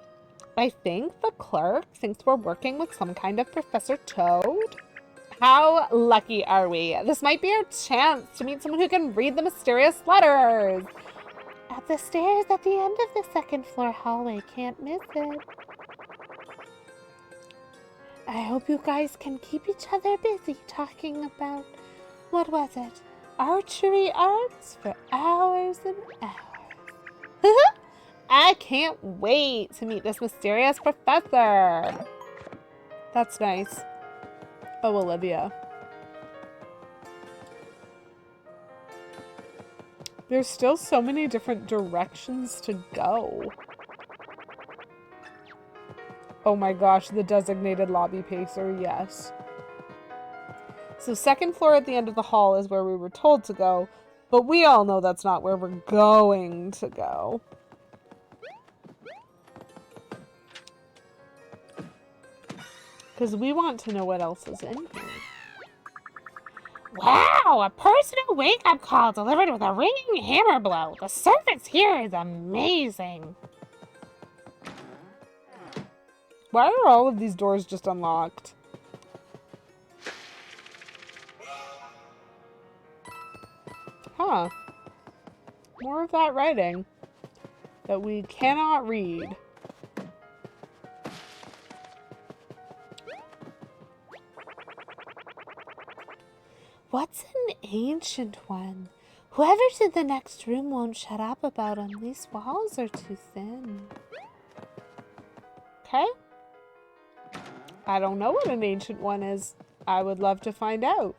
Speaker 1: I think the clerk thinks we're working with some kind of Professor Toad. How lucky are we? This might be our chance to meet someone who can read the mysterious letters. At the stairs at the end of the second floor hallway. Can't miss it. I hope you guys can keep each other busy talking about, what was it? Archery arts for hours and hours. I can't wait to meet this mysterious professor. That's nice. Oh, Olivia. There's still so many different directions to go. Oh my gosh, the designated lobby pacer, yes. So second floor at the end of the hall is where we were told to go, but we all know that's not where we're going to go. Because we want to know what else is in here.
Speaker 3: Wow, a personal wake-up call delivered with a ringing hammer blow. The service here is amazing.
Speaker 1: Why are all of these doors just unlocked? Huh. More of that writing that we cannot read. What's an ancient one? Whoever's in the next room won't shut up about them. These walls are too thin. Okay. I don't know what an ancient one is. I would love to find out.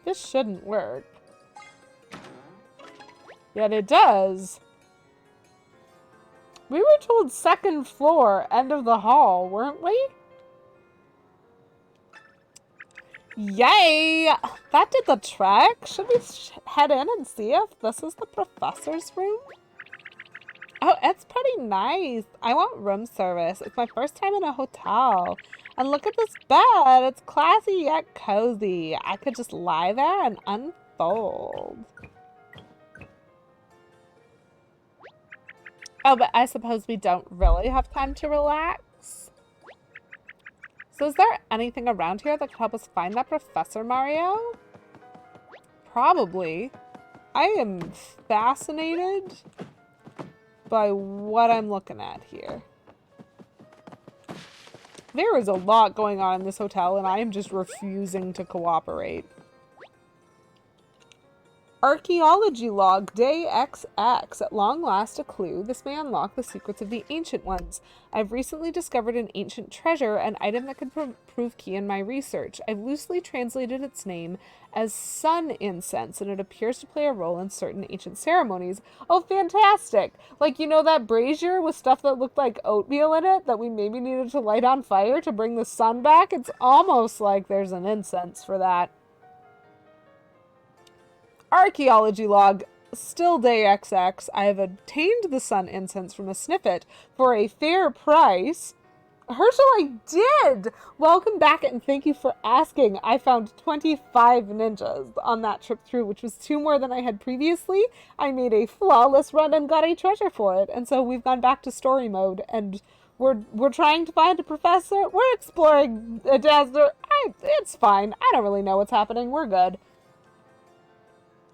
Speaker 1: This shouldn't work. Yet it does. We were told second floor, end of the hall, weren't we? Yay! That did the trick. Should we head in and see if this is the professor's room? Oh, it's pretty nice. I want room service. It's my first time in a hotel. And look at this bed. It's classy yet cozy. I could just lie there and unfold. Oh, but I suppose we don't really have time to relax. So is there anything around here that could help us find that Professor Mario? Probably. I am fascinated by what I'm looking at here. There is a lot going on in this hotel, and I am just refusing to cooperate. Archaeology log, day XX. At long last a clue. This may unlock the secrets of the ancient ones. I've recently discovered an ancient treasure, an item that could prove key in my research. I've loosely translated its name as sun incense, and it appears to play a role in certain ancient ceremonies. Oh, fantastic! Like, you know that brazier with stuff that looked like oatmeal in it that we maybe needed to light on fire to bring the sun back? It's almost like there's an incense for that. Archaeology log, still day XX. I have obtained the sun incense from a Snif for a fair price. Herschel, I did! Welcome back and thank you for asking. I found 25 ninjas on that trip through, which was 2 more than I had previously. I made a flawless run and got a treasure for it. And so we've gone back to story mode and we're trying to find a professor. We're exploring a desert. It's fine. I don't really know what's happening. We're good.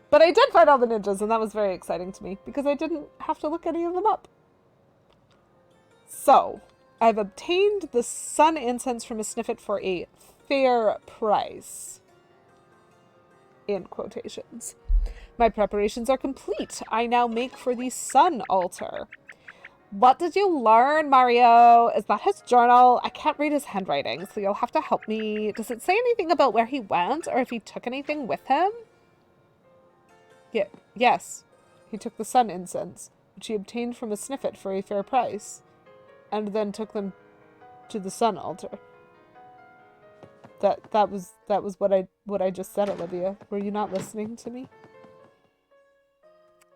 Speaker 1: But I did find all the ninjas, and that was very exciting to me, because I didn't have to look any of them up. So, I've obtained the sun incense from a Snif for a fair price. In quotations. My preparations are complete. I now make for the sun altar. What did you learn, Mario? Is that his journal? I can't read his handwriting, so you'll have to help me. Does it say anything about where he went, or if he took anything with him? Yes, he took the sun incense, which he obtained from a Snif for a fair price, and then took them to the sun altar. That was what I just said, Olivia. Were you not listening to me?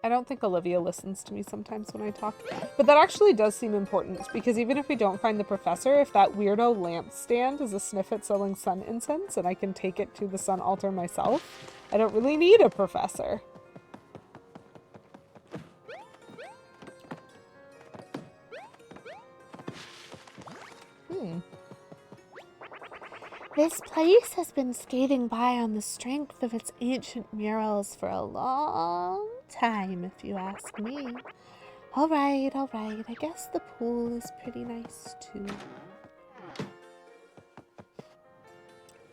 Speaker 1: I don't think Olivia listens to me sometimes when I talk. But that actually does seem important, because even if we don't find the professor, if that weirdo lamp stand is a Snifit selling sun incense and I can take it to the sun altar myself, I don't really need a professor.
Speaker 3: This place has been skating by on the strength of its ancient murals for a long time, if you ask me. All right. I guess the pool is pretty nice, too.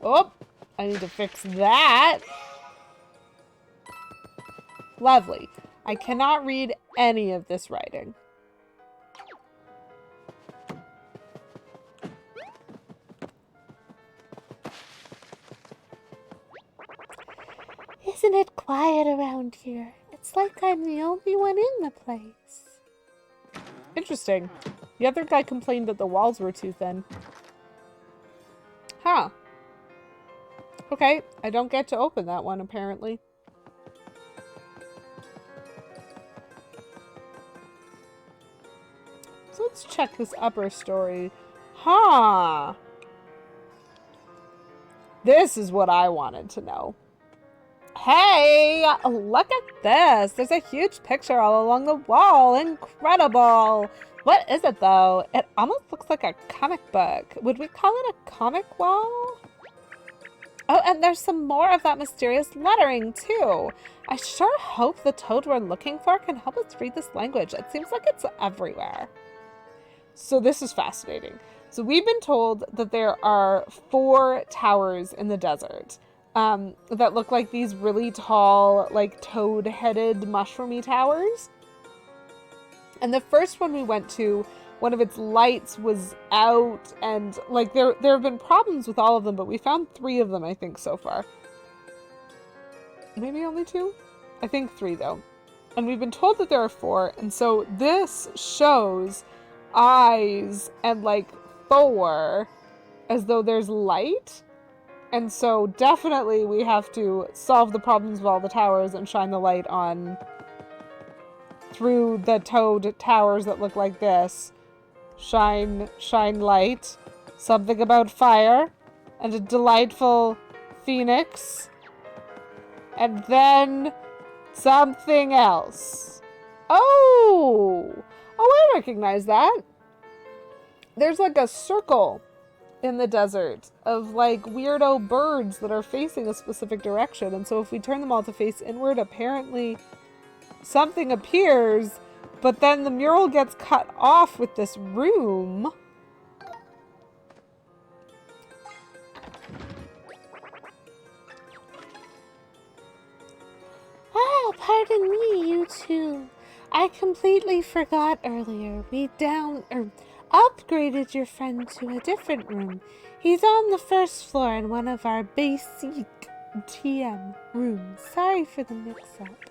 Speaker 1: Oh, I need to fix that. Lovely. I cannot read any of this writing.
Speaker 3: Isn't it quiet around here? It's like I'm the only one in the place.
Speaker 1: Interesting. The other guy complained that the walls were too thin. Huh. Okay, I don't get to open that one, apparently. So let's check this upper story. Huh. This is what I wanted to know. Hey, look at this. There's a huge picture all along the wall. Incredible. What is it, though? It almost looks like a comic book. Would we call it a comic wall? Oh, and there's some more of that mysterious lettering, too. I sure hope the toad we're looking for can help us read this language. It seems like it's everywhere. So this is fascinating. So we've been told that there are 4 towers in the desert. That look like these really tall, like toad-headed mushroomy towers. And the first one we went to, one of its lights was out, and like there have been problems with all of them, but we found 3 of them, I think, so far. Maybe only 2? I think 3 though. And we've been told that there are 4, and so this shows eyes and like 4 as though there's light. And so definitely we have to solve the problems of all the towers and shine the light on through the toad towers that look like this. Shine light. Something about fire. And a delightful phoenix. And then something else. Oh! Oh, I recognize that. There's like a circle in the desert of like weirdo birds that are facing a specific direction, and so if we turn them all to face inward, apparently something appears, but then the mural gets cut off with this room.
Speaker 3: Ah, pardon me, you two. I completely forgot earlier. We upgraded your friend to a different room. He's on the first floor in one of our basic TM rooms. Sorry for the mix-up.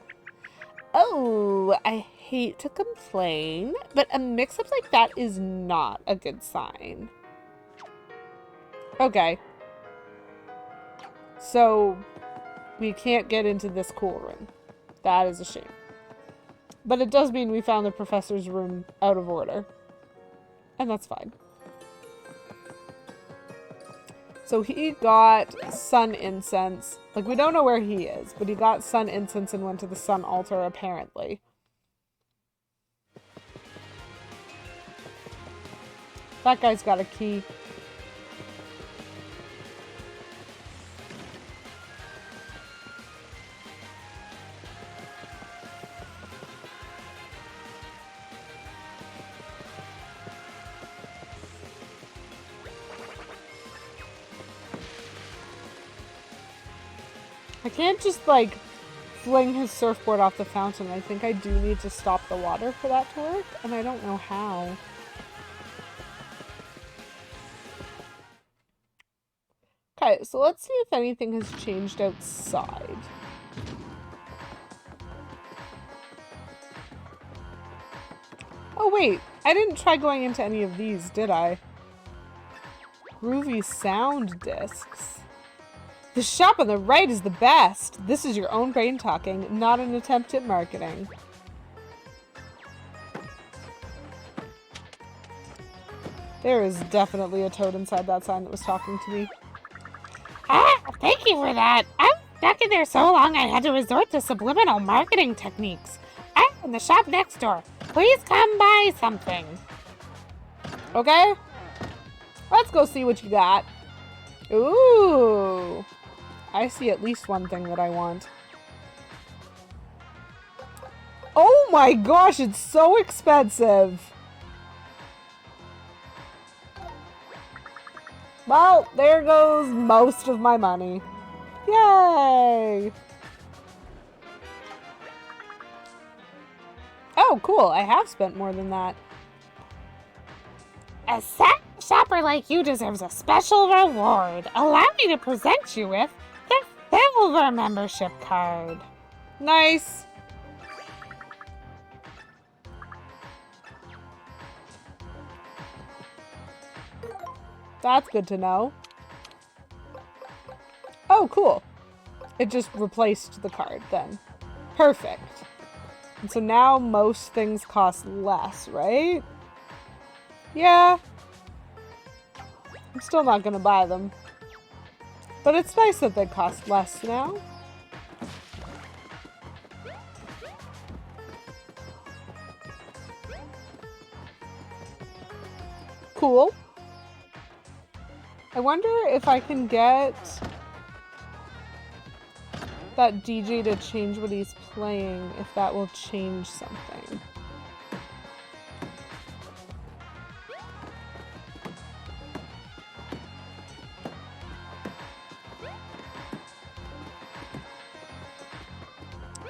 Speaker 1: Oh, I hate to complain, but a mix-up like that is not a good sign. Okay. So, we can't get into this cool room. That is a shame. But it does mean we found the professor's room out of order. And that's fine. So he got sun incense. Like, we don't know where he is, but he got sun incense and went to the sun altar, apparently. That guy's got a key. I can't just, like, fling his surfboard off the fountain. I think I do need to stop the water for that to work, and I don't know how. Okay, so let's see if anything has changed outside. Oh, wait. I didn't try going into any of these, did I? Groovy sound discs. The shop on the right is the best. This is your own brain talking, not an attempt at marketing. There is definitely a toad inside that sign that was talking to me.
Speaker 3: Ah, thank you for that. I'm stuck in there so long I had to resort to subliminal marketing techniques. I'm in the shop next door. Please come buy something.
Speaker 1: Okay? Let's go see what you got. Ooh. I see at least one thing that I want. Oh my gosh, it's so expensive. Well, there goes most of my money. Yay! Oh, cool. I have spent more than that.
Speaker 3: A shopper like you deserves a special reward. Allow me to present you with the silver membership card.
Speaker 1: Nice. That's good to know. Oh, cool. It just replaced the card then. Perfect. And so now most things cost less, right? Yeah. I'm still not gonna buy them. But it's nice that they cost less now. Cool. I wonder if I can get that DJ to change what he's playing, if that will change something.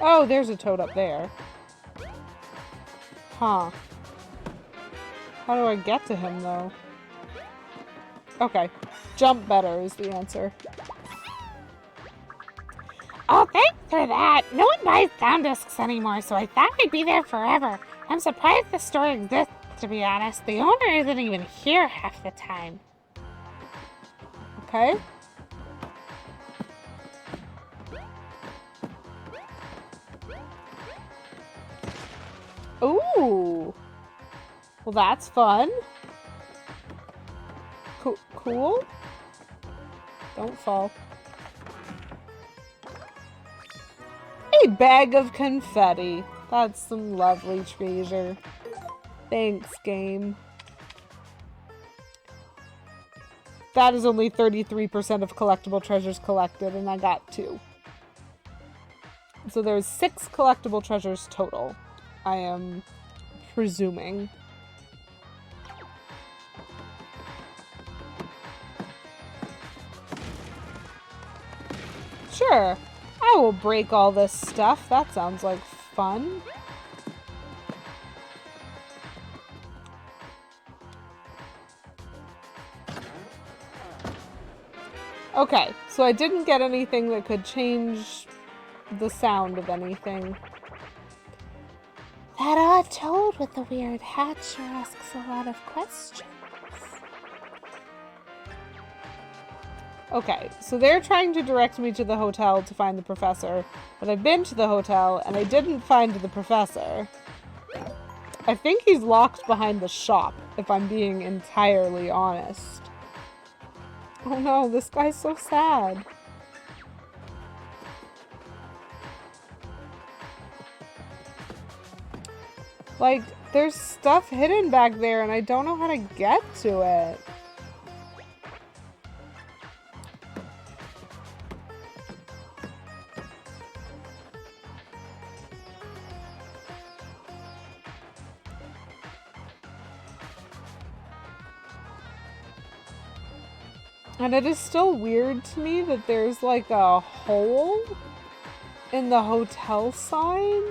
Speaker 1: Oh, there's a toad up there. Huh. How do I get to him, though? Okay. Jump better is the answer.
Speaker 3: Oh, thanks for that. No one buys sound discs anymore, so I thought I'd be there forever. I'm surprised the store exists, to be honest. The owner isn't even here half the time.
Speaker 1: Okay. Ooh. Well, that's fun. Cool. Don't fall. A bag of confetti. That's some lovely treasure. Thanks, game. That is only 33% of collectible treasures collected, and I got 2. So there's 6 collectible treasures total, I am presuming. Sure, I will break all this stuff. That sounds like fun. Okay, so I didn't get anything that could change the sound of anything.
Speaker 3: That odd toad with the weird hat sure asks a lot of questions.
Speaker 1: Okay, so they're trying to direct me to the hotel to find the professor, but I've been to the hotel and I didn't find the professor. I think he's locked behind the shop, if I'm being entirely honest. Oh no, this guy's so sad. Like, there's stuff hidden back there and I don't know how to get to it. And it is still weird to me that there's like a hole in the hotel sign.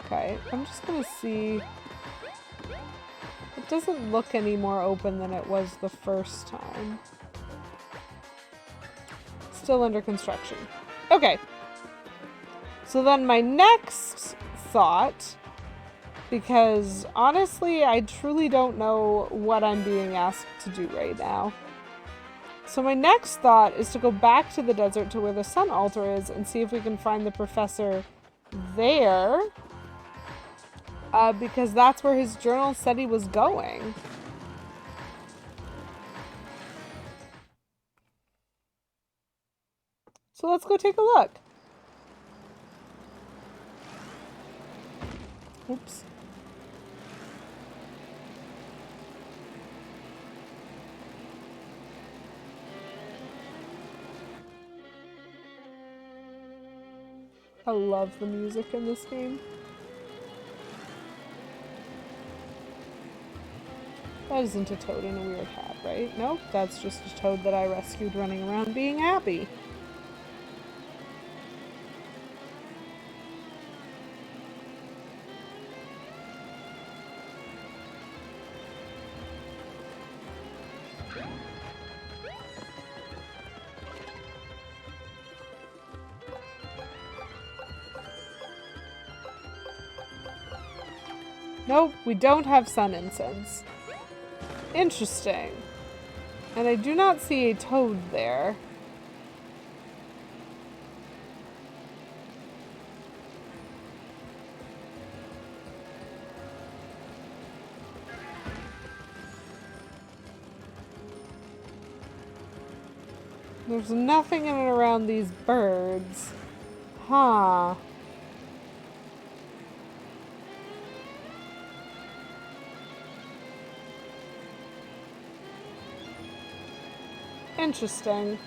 Speaker 1: Okay, I'm just gonna see. It doesn't look any more open than it was the first time. Still under construction. Okay. So then my next thought, because honestly, I truly don't know what I'm being asked to do right now. So my next thought is to go back to the desert to where the sun altar is and see if we can find the professor there. because that's where his journal said he was going. So let's go take a look. Oops. I love the music in this game. That isn't a toad in a weird hat, right? Nope, that's just a toad that I rescued running around being happy. Nope, we don't have sun incense. Interesting. And I do not see a toad there. There's nothing in and around these birds. Huh. Interesting.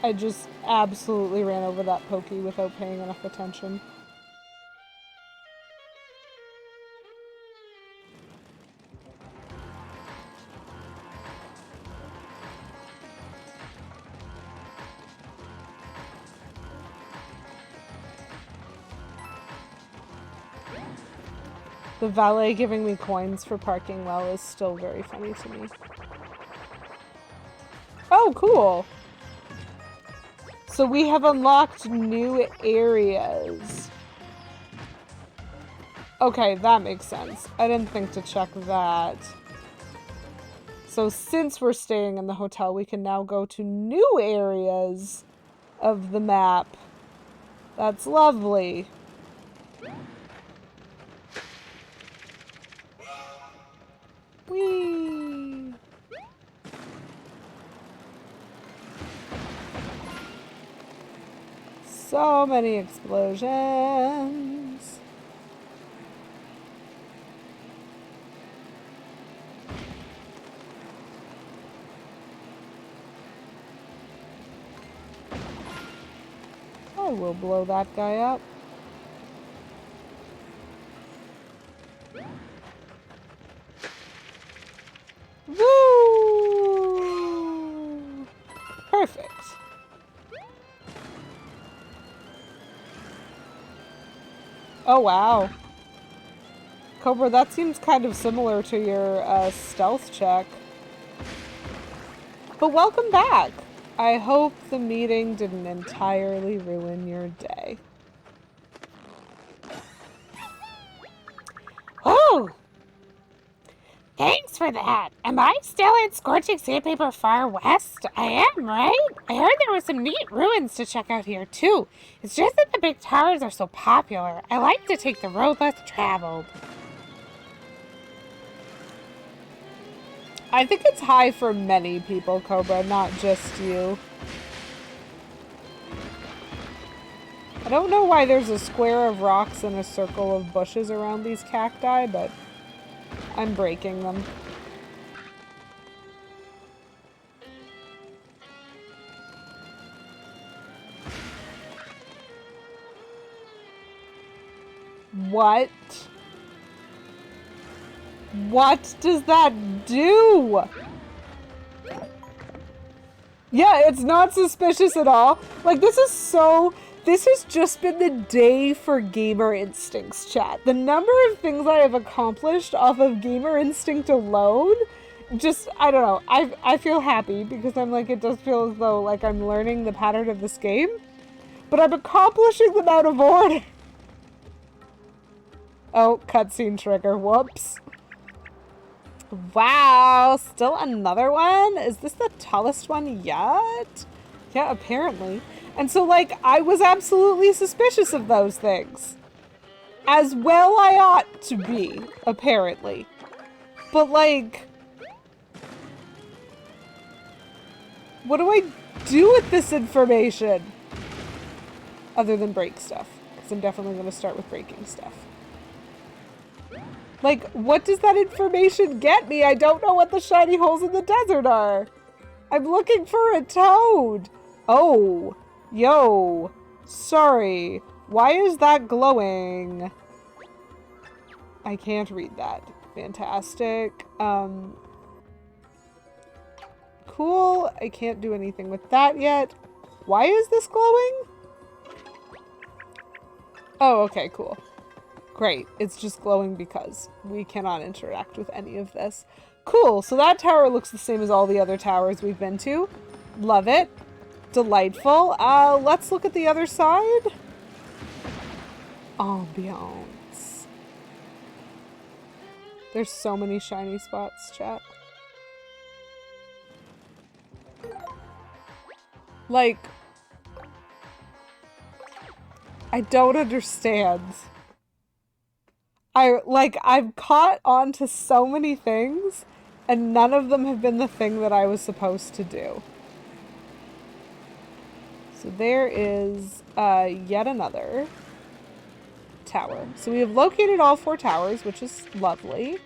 Speaker 1: I just absolutely ran over that Pokey without paying enough attention. The valet giving me coins for parking well is still very funny to me. Oh, cool! So we have unlocked new areas. Okay, that makes sense. I didn't think to check that. So since we're staying in the hotel, we can now go to new areas of the map. That's lovely. Whee! So many explosions. I will blow that guy up. Woo! Perfect. Oh, wow. Cobra, that seems kind of similar to your stealth check. But welcome back. I hope the meeting didn't entirely ruin your day.
Speaker 3: Oh! Thanks for that. Am I still in Scorching Sandpaper Far West? I am, right? I heard there were some neat ruins to check out here, too. It's just that the big towers are so popular. I like to take the road less traveled.
Speaker 1: I think it's high for many people, Cobra, not just you. I don't know why there's a square of rocks and a circle of bushes around these cacti, but I'm breaking them. What? What does that do? Yeah, it's not suspicious at all. Like, this has just been the day for Gamer Instincts, chat. The number of things I have accomplished off of Gamer Instinct alone, just, I don't know. I feel happy because I'm like, it does feel as though, like, I'm learning the pattern of this game, but I'm accomplishing them out of order. Oh, cutscene trigger. Whoops. Wow, still another one? Is this the tallest one yet? Yeah, apparently. And so, like, I was absolutely suspicious of those things. As well I ought to be, apparently. But, like... what do I do with this information? Other than break stuff. Because I'm definitely going to start with breaking stuff. Like, what does that information get me? I don't know what the shiny holes in the desert are. I'm looking for a toad. Oh. Yo. Sorry. Why is that glowing? I can't read that. Fantastic. Cool. I can't do anything with that yet. Why is this glowing? Oh, okay, cool. Great. It's just glowing because we cannot interact with any of this. Cool. So that tower looks the same as all the other towers we've been to. Love it. Delightful. Let's look at the other side. Ambiance. There's so many shiny spots, chat. Like, I don't understand. I've caught on to so many things, and none of them have been the thing that I was supposed to do. So there is yet another tower. So we have located all 4 towers, which is lovely.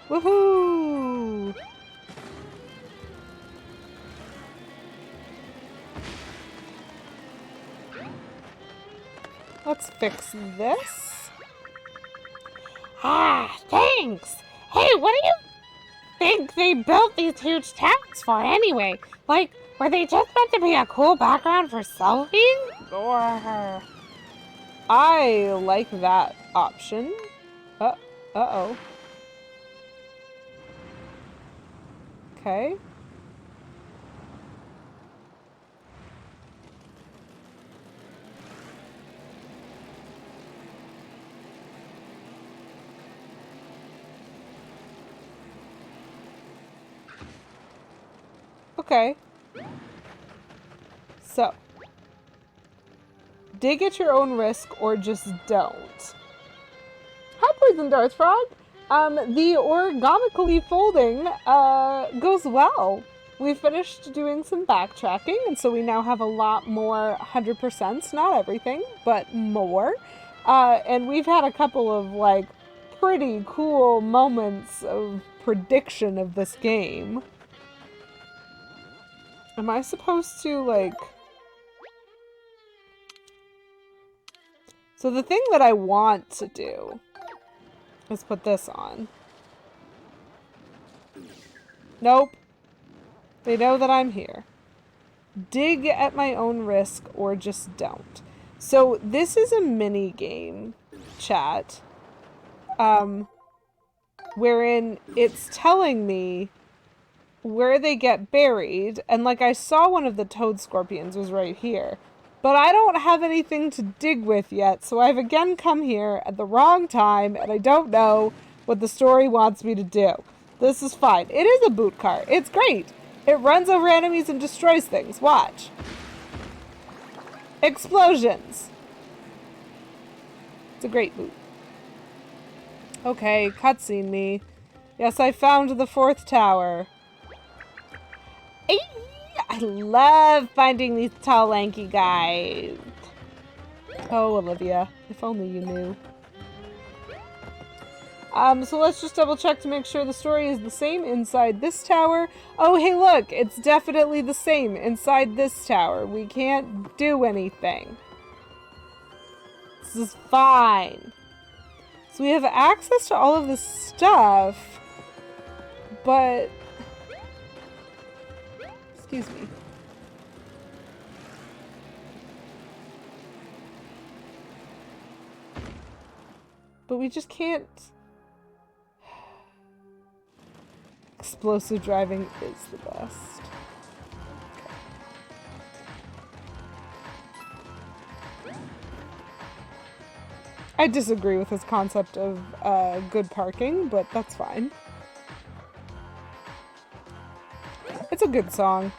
Speaker 1: Woohoo! Let's fix this.
Speaker 3: Ah, thanks. Hey, what do you think they built these huge towers for anyway? Like, were they just meant to be a cool background for selfies? Or...
Speaker 1: I like that option. Uh-oh. Okay. Okay. So. Dig at your own risk or just don't. Hi, Poison Darth Frog. The origamically folding goes well. We finished doing some backtracking, and so we now have a lot more 100%, not everything, but more. And we've had a couple of, like, pretty cool moments of prediction of this game. Am I supposed to, like... So the thing that I want to do is put this on. Nope. They know that I'm here. Dig at my own risk or just don't. So this is a mini game, chat, wherein it's telling me where they get buried, and like I saw one of the toad scorpions was right here. But I don't have anything to dig with yet, so I've again come here at the wrong time, and I don't know what the story wants me to do. This is fine. It is a boot car. It's great. It runs over enemies and destroys things. Watch. Explosions. It's a great boot. Okay, cutscene me. Yes, I found the 4th tower. I love finding these tall, lanky guys. Oh, Olivia, if only you knew. So let's just double check to make sure the story is the same inside this tower. Oh, hey, look, it's definitely the same inside this tower. We can't do anything. This is fine. So we have access to all of this stuff, but... Excuse me. But we just can't... Explosive driving is the best. Okay. I disagree with his concept of good parking, but that's fine. It's a good song.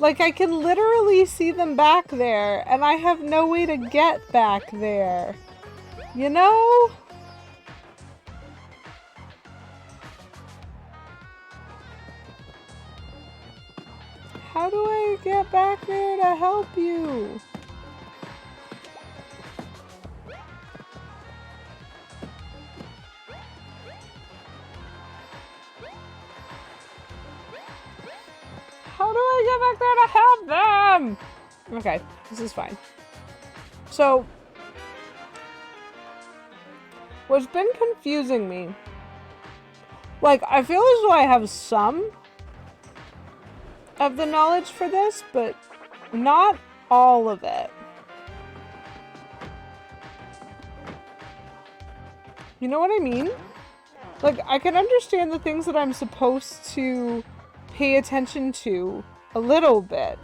Speaker 1: Like, I can literally see them back there, and I have no way to get back there. You know? How do I get back there to help you? How do I get back there to help them? Okay, this is fine. So, what's been confusing me, like, I feel as though I have some of the knowledge for this, but not all of it. You know what I mean? Like, I can understand the things that I'm supposed to pay attention to a little bit,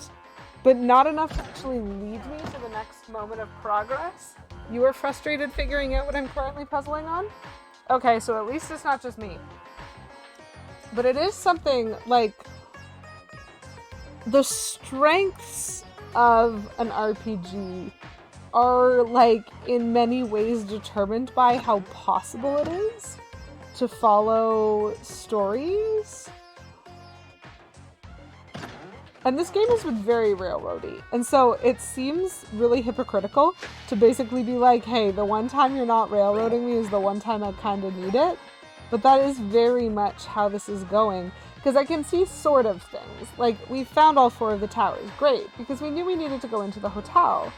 Speaker 1: but not enough to actually lead me to the next moment of progress. You are frustrated figuring out what I'm currently puzzling on? Okay, so at least it's not just me. But it is something like the strengths of an RPG are, like, in many ways determined by how possible it is to follow stories. And this game has been very railroady. And so it seems really hypocritical to basically be like, hey, the one time you're not railroading me is the one time I kind of need it. But that is very much how this is going. Because I can see sort of things. Like, we found all 4 of the towers. Great, because we knew we needed to go into the hotel.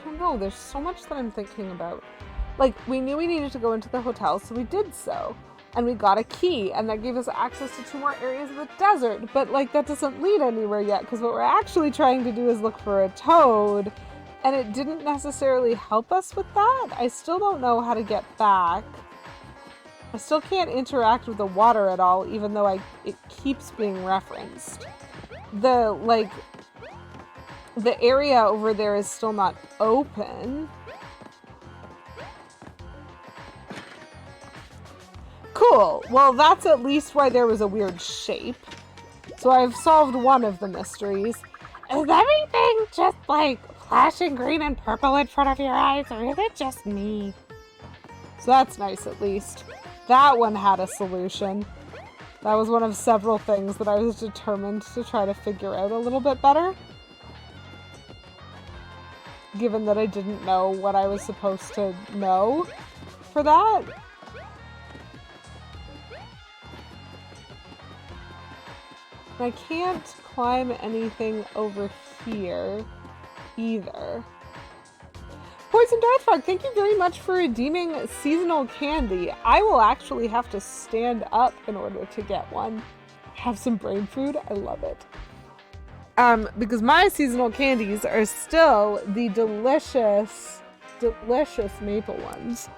Speaker 1: I don't know, there's so much that I'm thinking about. Like, we knew we needed to go into the hotel, so we did so. And we got a key, and that gave us access to 2 more areas of the desert. But, like, that doesn't lead anywhere yet, because what we're actually trying to do is look for a toad. And it didn't necessarily help us with that. I still don't know how to get back. I still can't interact with the water at all, even though it keeps being referenced. The area over there is still not open. Cool. Well, that's at least why there was a weird shape. So I've solved one of the mysteries.
Speaker 3: Is everything just like flashing green and purple in front of your eyes, or is it just me?
Speaker 1: So that's nice, at least. That one had a solution. That was one of several things that I was determined to try to figure out a little bit better. Given that I didn't know what I was supposed to know for that. I can't climb anything over here either. Poison Dartfrog, thank you very much for redeeming seasonal candy. I will actually have to stand up in order to get one. Have some brain food. I love it. Because my seasonal candies are still the delicious, delicious maple ones.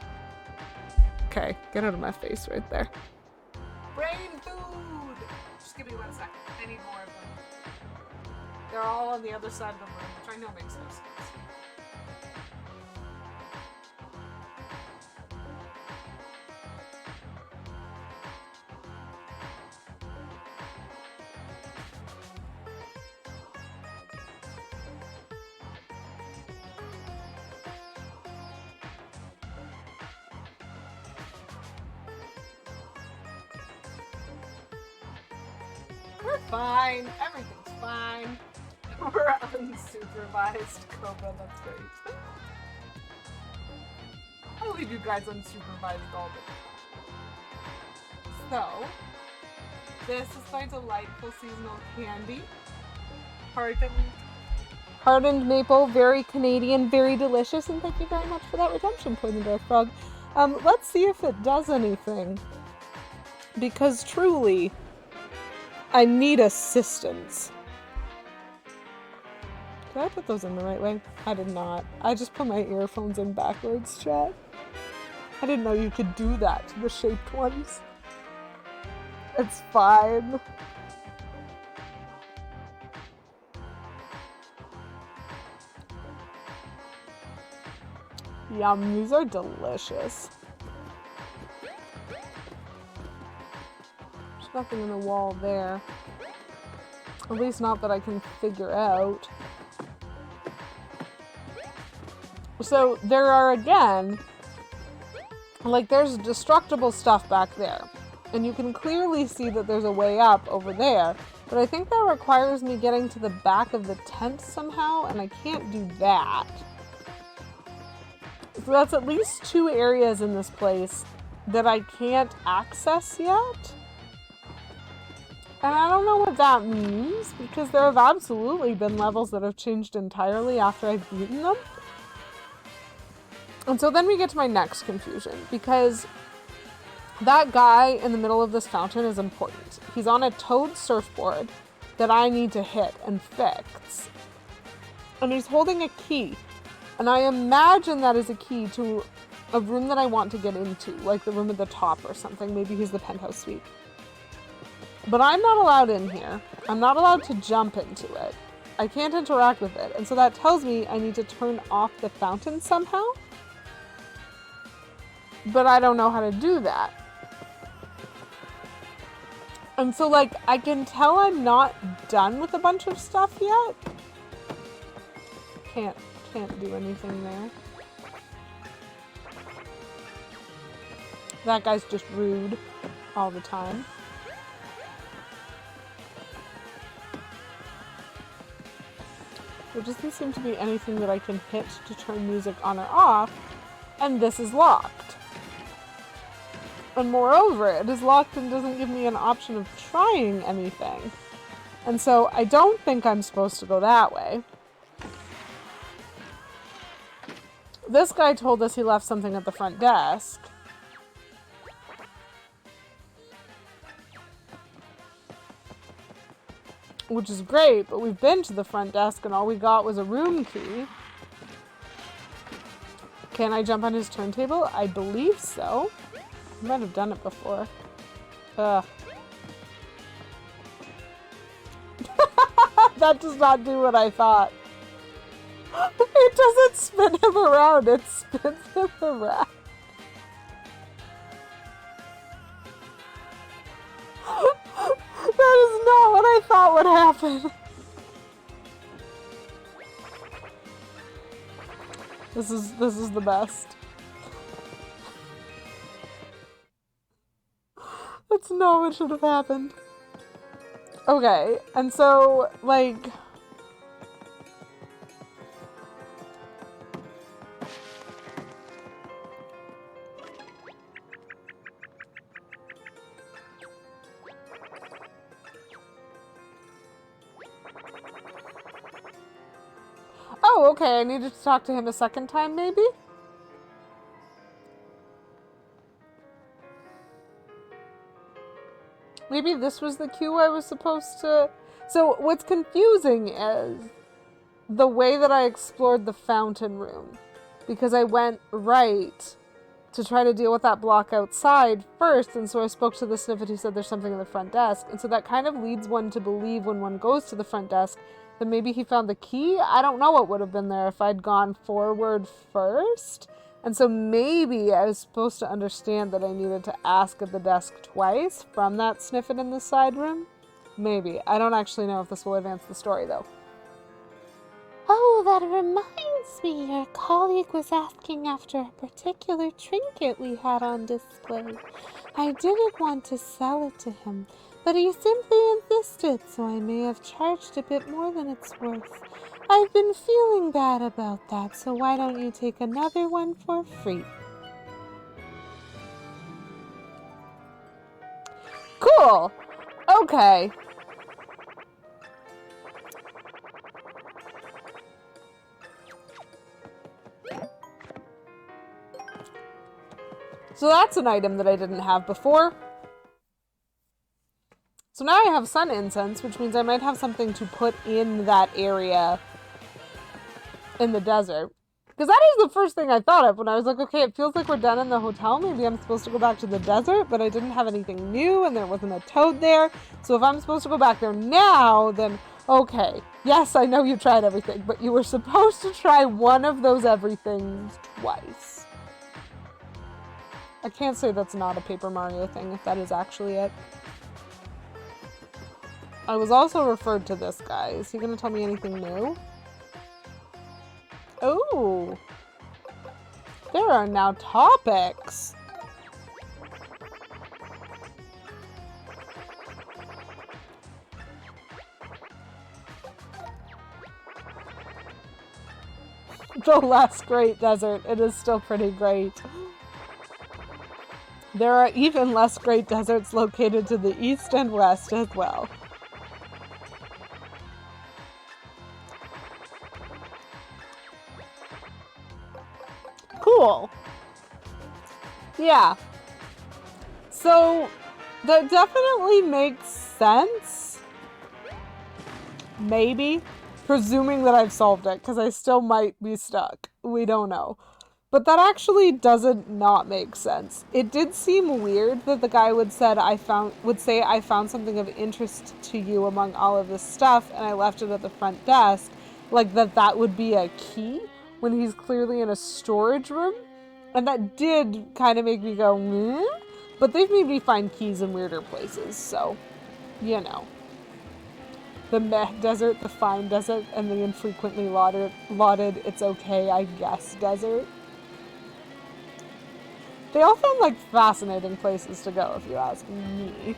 Speaker 1: Okay, get out of my face right there. Brain food! Just give me 1 second. I need more of them. They're all on the other side of the room, which I know makes no sense. We're fine. Everything's fine. We're unsupervised, Koba. That's great. I'll leave you guys unsupervised all the time. So, this is my delightful seasonal candy. Hardened maple, very Canadian, very delicious, and thank you very much for that redemption, Poison Dartfrog. Let's see if it does anything. Because truly, I need assistance. Did I put those in the right way? I did not. I just put my earphones in backwards, chat. I didn't know you could do that to the shaped ones. It's fine. Yum, these are delicious. There's nothing in the wall there. At least not that I can figure out. So there are, again, like there's destructible stuff back there. And you can clearly see that there's a way up over there. But I think that requires me getting to the back of the tent somehow, and I can't do that. So that's at least 2 areas in this place that I can't access yet. And I don't know what that means, because there have absolutely been levels that have changed entirely after I've beaten them. And so then we get to my next confusion, because that guy in the middle of this fountain is important. He's on a toad surfboard that I need to hit and fix. And he's holding a key. And I imagine that is a key to a room that I want to get into, like the room at the top or something. Maybe he's the penthouse suite. But I'm not allowed in here. I'm not allowed to jump into it. I can't interact with it. And so that tells me I need to turn off the fountain somehow. But I don't know how to do that. And so, like, I can tell I'm not done with a bunch of stuff yet. Can't do anything there. That guy's just rude all the time. There doesn't seem to be anything that I can hit to turn music on or off, and this is locked. And moreover, it is locked and doesn't give me an option of trying anything. And so I don't think I'm supposed to go that way. This guy told us he left something at the front desk. Which is great, but we've been to the front desk and all we got was a room key. Can I jump on his turntable? I believe so. I might have done it before. Ugh. That does not do what I thought. It doesn't spin him around, it spins him around. That is not what I thought would happen. This is the best. That's not what should have happened. Okay, and so, like... Oh, okay, I needed to talk to him a second time, maybe? Maybe this was the cue I was supposed to... So, what's confusing is the way that I explored the fountain room. Because I went right to try to deal with that block outside first, and so I spoke to the Snif who said there's something in the front desk. And so that kind of leads one to believe when one goes to the front desk that maybe he found the key. I don't know what would have been there if I'd gone forward first. And so maybe I was supposed to understand that I needed to ask at the desk twice from that sniffet in the side room. Maybe. I don't actually know if this will advance the story, though.
Speaker 3: Oh, that reminds me. Your colleague was asking after a particular trinket we had on display. I didn't want to sell it to him, but he simply insisted, so I may have charged a bit more than it's worth. I've been feeling bad about that, so why don't you take another one for free?
Speaker 1: Cool! Okay. So that's an item that I didn't have before. So now I have sun incense, which means I might have something to put in that area in the desert. Because that is the first thing I thought of when I was like, okay, it feels like we're done in the hotel. Maybe I'm supposed to go back to the desert, but I didn't have anything new and there wasn't a toad there. So if I'm supposed to go back there now, then okay. Yes, I know you tried everything, but you were supposed to try one of those everythings twice. I can't say that's not a Paper Mario thing if that is actually it. I was also referred to this guy. Is he going to tell me anything new? Oh, there are now topics. The less great desert. It is still pretty great. There are even less great deserts located to the east and west as well. Cool. Yeah. So, that definitely makes sense. Maybe. Presuming that I've solved it, because I still might be stuck. We don't know. But that actually doesn't not make sense. It did seem weird that the guy would say I found something of interest to you among all of this stuff, and I left it at the front desk. Like that would be a key when he's clearly in a storage room. And that did kind of make me go, meh? But they've made me find keys in weirder places, so, you know. The meh desert, the fine desert, and the infrequently lauded it's okay, I guess desert. They all sound like fascinating places to go, if you ask me.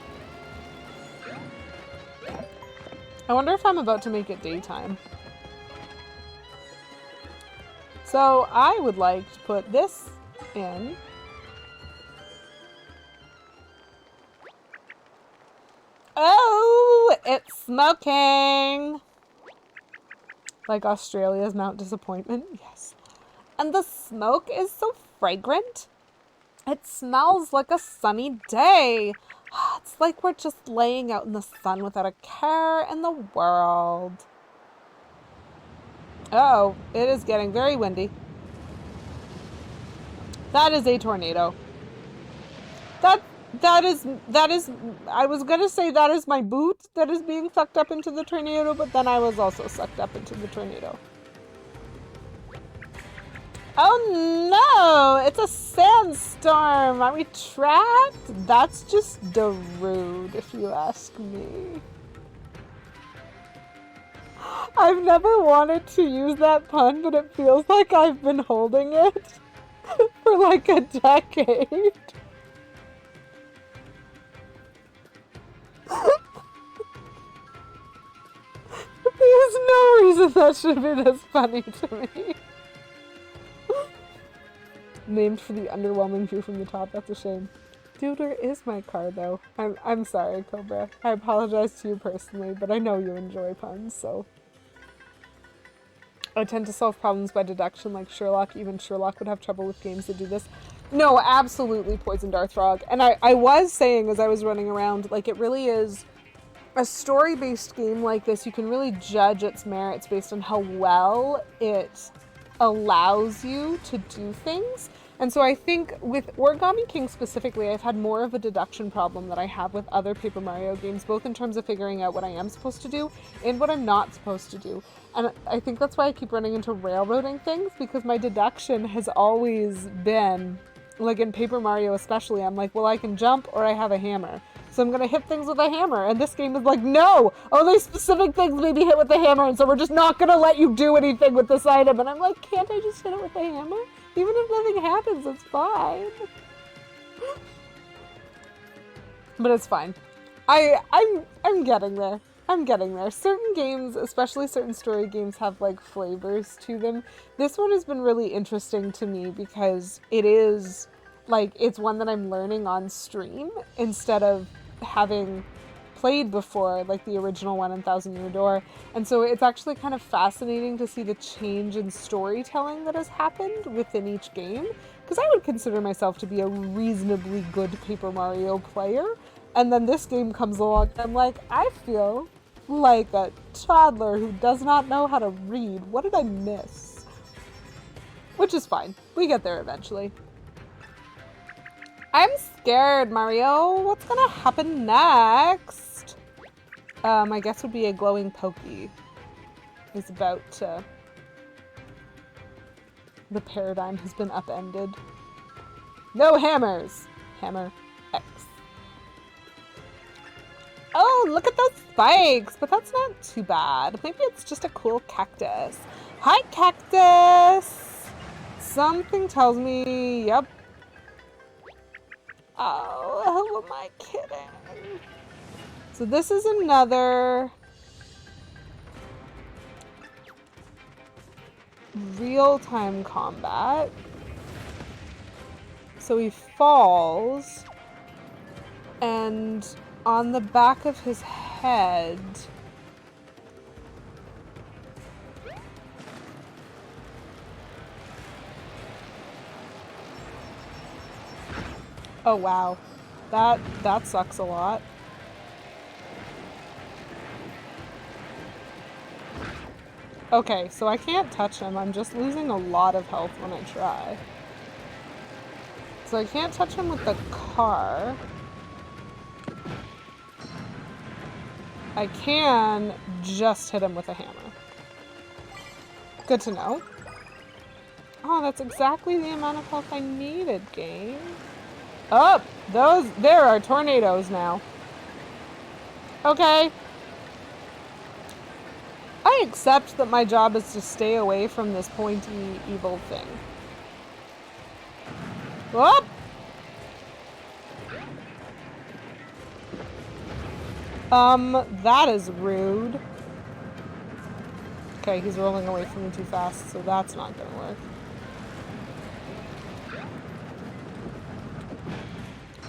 Speaker 1: I wonder if I'm about to make it daytime. So I would like to put this in. Oh, it's smoking! Like Australia's Mount Disappointment, yes. And the smoke is so fragrant. It smells like a sunny day. It's like we're just laying out in the sun without a care in the world. Uh-oh, it is getting very windy. That is a tornado. That is, I was gonna say that is my boot that is being sucked up into the tornado, but then I was also sucked up into the tornado. Oh no, it's a sandstorm. Are we trapped? That's just rude, if you ask me. I've never wanted to use that pun, but it feels like I've been holding it for like a decade. There's no reason that should be this funny to me. Named for the underwhelming view from the top, that's a shame. Duder is my car though. I'm sorry, Cobra. I apologize to you personally, but I know you enjoy puns, so. I tend to solve problems by deduction like Sherlock. Even Sherlock would have trouble with games that do this. No, absolutely Poison Dart Frog. And I was saying as I was running around, like it really is a story-based game like this. You can really judge its merits based on how well it allows you to do things. And so I think with Origami King specifically, I've had more of a deduction problem that I have with other Paper Mario games, both in terms of figuring out what I am supposed to do and what I'm not supposed to do. And I think that's why I keep running into railroading things, because my deduction has always been, like in Paper Mario especially, I'm like, well, I can jump or I have a hammer. So I'm going to hit things with a hammer. And this game is like, no, only specific things may be hit with a hammer. And so we're just not going to let you do anything with this item. And I'm like, can't I just hit it with a hammer? Even if nothing happens, it's fine. But it's fine. I'm getting there. I'm getting there. Certain games, especially certain story games, have like flavors to them. This one has been really interesting to me because it is like, it's one that I'm learning on stream instead of having played before, like the original one in Thousand Year Door. And so it's actually kind of fascinating to see the change in storytelling that has happened within each game, because I would consider myself to be a reasonably good Paper Mario player. And then this game comes along and I'm like, I feel like a toddler who does not know how to read. What did I miss? Which is fine. We get there eventually. I'm scared, Mario. What's gonna happen next? My guess would be a glowing pokey is about to... The paradigm has been upended. No hammers! Hammer X. Oh, look at those spikes! But that's not too bad. Maybe it's just a cool cactus. Hi, cactus! Something tells me, yep. Oh, who am I kidding? So this is another real-time combat. So he falls, and on the back of his head, oh wow, that sucks a lot. Okay, so I can't touch him. I'm just losing a lot of health when I try. So I can't touch him with the car. I can just hit him with a hammer. Good to know. Oh, that's exactly the amount of health I needed, game. Oh, there are tornadoes now. Okay. I accept that my job is to stay away from this pointy, evil thing. Whoop! That is rude. Okay, he's rolling away from me too fast, so that's not gonna work.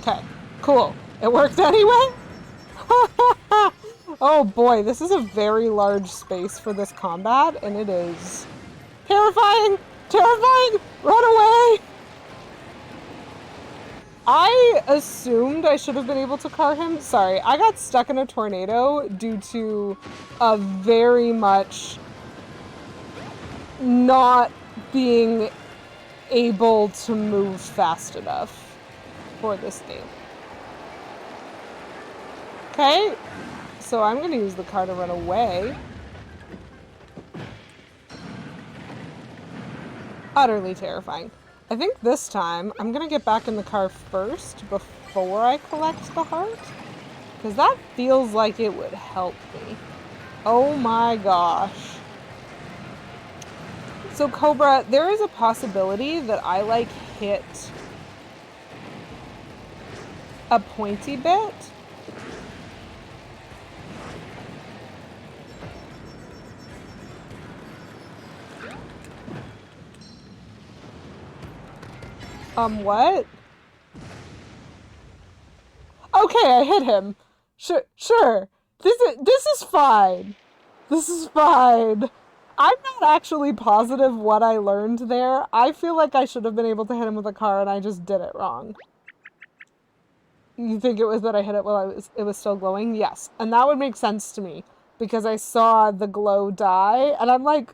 Speaker 1: Okay, cool. It worked anyway? Oh boy, this is a very large space for this combat, and it is terrifying! Terrifying! Run away! I assumed I should have been able to car him. Sorry, I got stuck in a tornado due to a very much not being able to move fast enough for this game. Okay, so I'm gonna use the car to run away. Utterly terrifying. I think this time I'm gonna get back in the car first before I collect the heart, because that feels like it would help me. Oh my gosh. So Cobra, there is a possibility that I like hit a pointy bit. What? Okay, I hit him. Sure. This is fine. This is fine. I'm not actually positive what I learned there. I feel like I should have been able to hit him with a car and I just did it wrong. You think it was that I hit it while it was still glowing? Yes. And that would make sense to me because I saw the glow die and I'm like,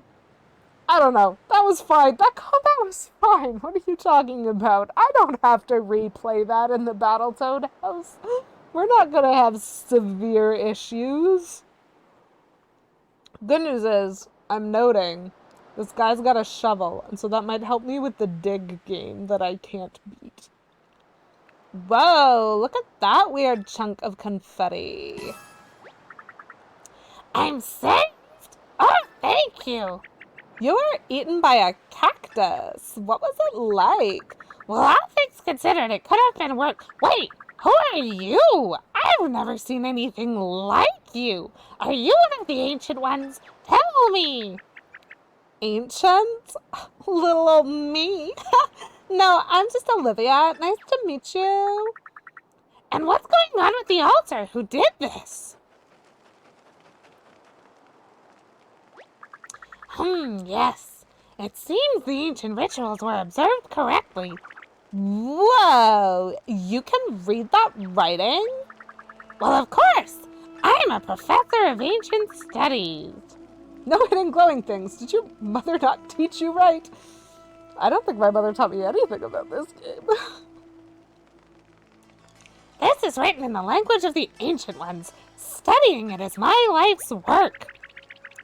Speaker 1: I don't know. That was fine. That combat was fine. What are you talking about? I don't have to replay that in the Battletoad house. We're not gonna have severe issues. Good news is, I'm noting, this guy's got a shovel, and so that might help me with the dig game that I can't beat. Whoa, look at that weird chunk of confetti.
Speaker 3: I'm saved! Oh, thank you!
Speaker 1: You were eaten by a cactus. What was it like?
Speaker 3: Well, all things considered, it could have been worse. Wait, who are you? I've never seen anything like you. Are you one of the ancient ones? Tell me.
Speaker 1: Ancient? Little old me. No, I'm just Olivia. Nice to meet you.
Speaker 3: And what's going on with the altar? Who did this? Yes. It seems the ancient rituals were observed correctly.
Speaker 1: Whoa! You can read that writing?
Speaker 3: Well, of course. I'm a professor of ancient studies.
Speaker 1: No hidden glowing things. Did your mother not teach you right? I don't think my mother taught me anything about this game.
Speaker 3: This is written in the language of the Ancient Ones. Studying it is my life's work.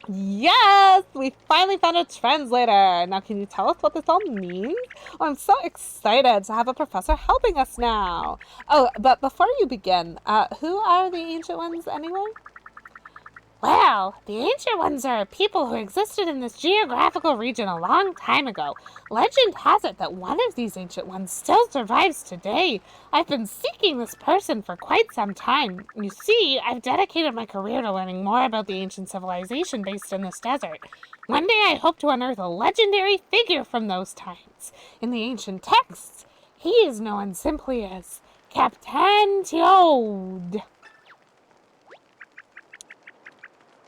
Speaker 1: Yes! We finally found a translator! Now can you tell us what this all means? Oh, I'm so excited to have a professor helping us now. Oh, but before you begin, who are the Ancient Ones anyway?
Speaker 3: Well, the Ancient Ones are people who existed in this geographical region a long time ago. Legend has it that one of these Ancient Ones still survives today. I've been seeking this person for quite some time. You see, I've dedicated my career to learning more about the ancient civilization based in this desert. One day I hope to unearth a legendary figure from those times. In the ancient texts, he is known simply as Captain Teod.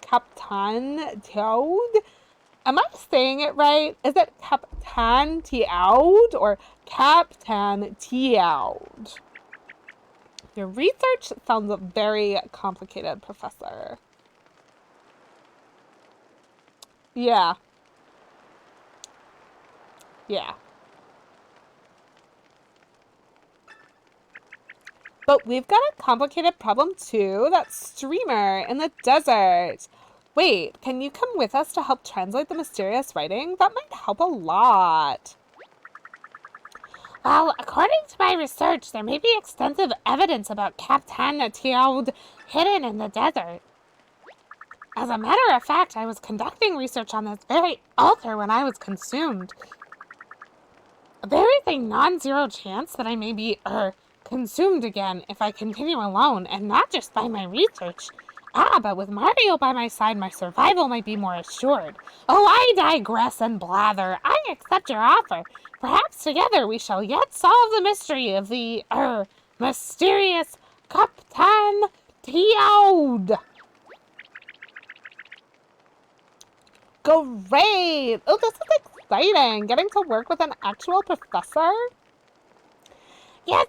Speaker 1: Captain Teod? Am I saying it right? Is it Captain Teod or Captain Teod? Your research sounds very complicated, Professor. Yeah. Yeah. But we've got a complicated problem too. That streamer in the desert. Wait, can you come with us to help translate the mysterious writing? That might help a lot.
Speaker 3: Well, according to my research, there may be extensive evidence about Captain Teod hidden in the desert. As a matter of fact, I was conducting research on this very altar when I was consumed. There is a non-zero chance that I may be, consumed again if I continue alone, and not just by my research. But with Mario by my side, my survival might be more assured. Oh, I digress and blather. I accept your offer. Perhaps together we shall yet solve the mystery of the, mysterious Captain Teod.
Speaker 1: Great! Oh, this is exciting! Getting to work with an actual professor?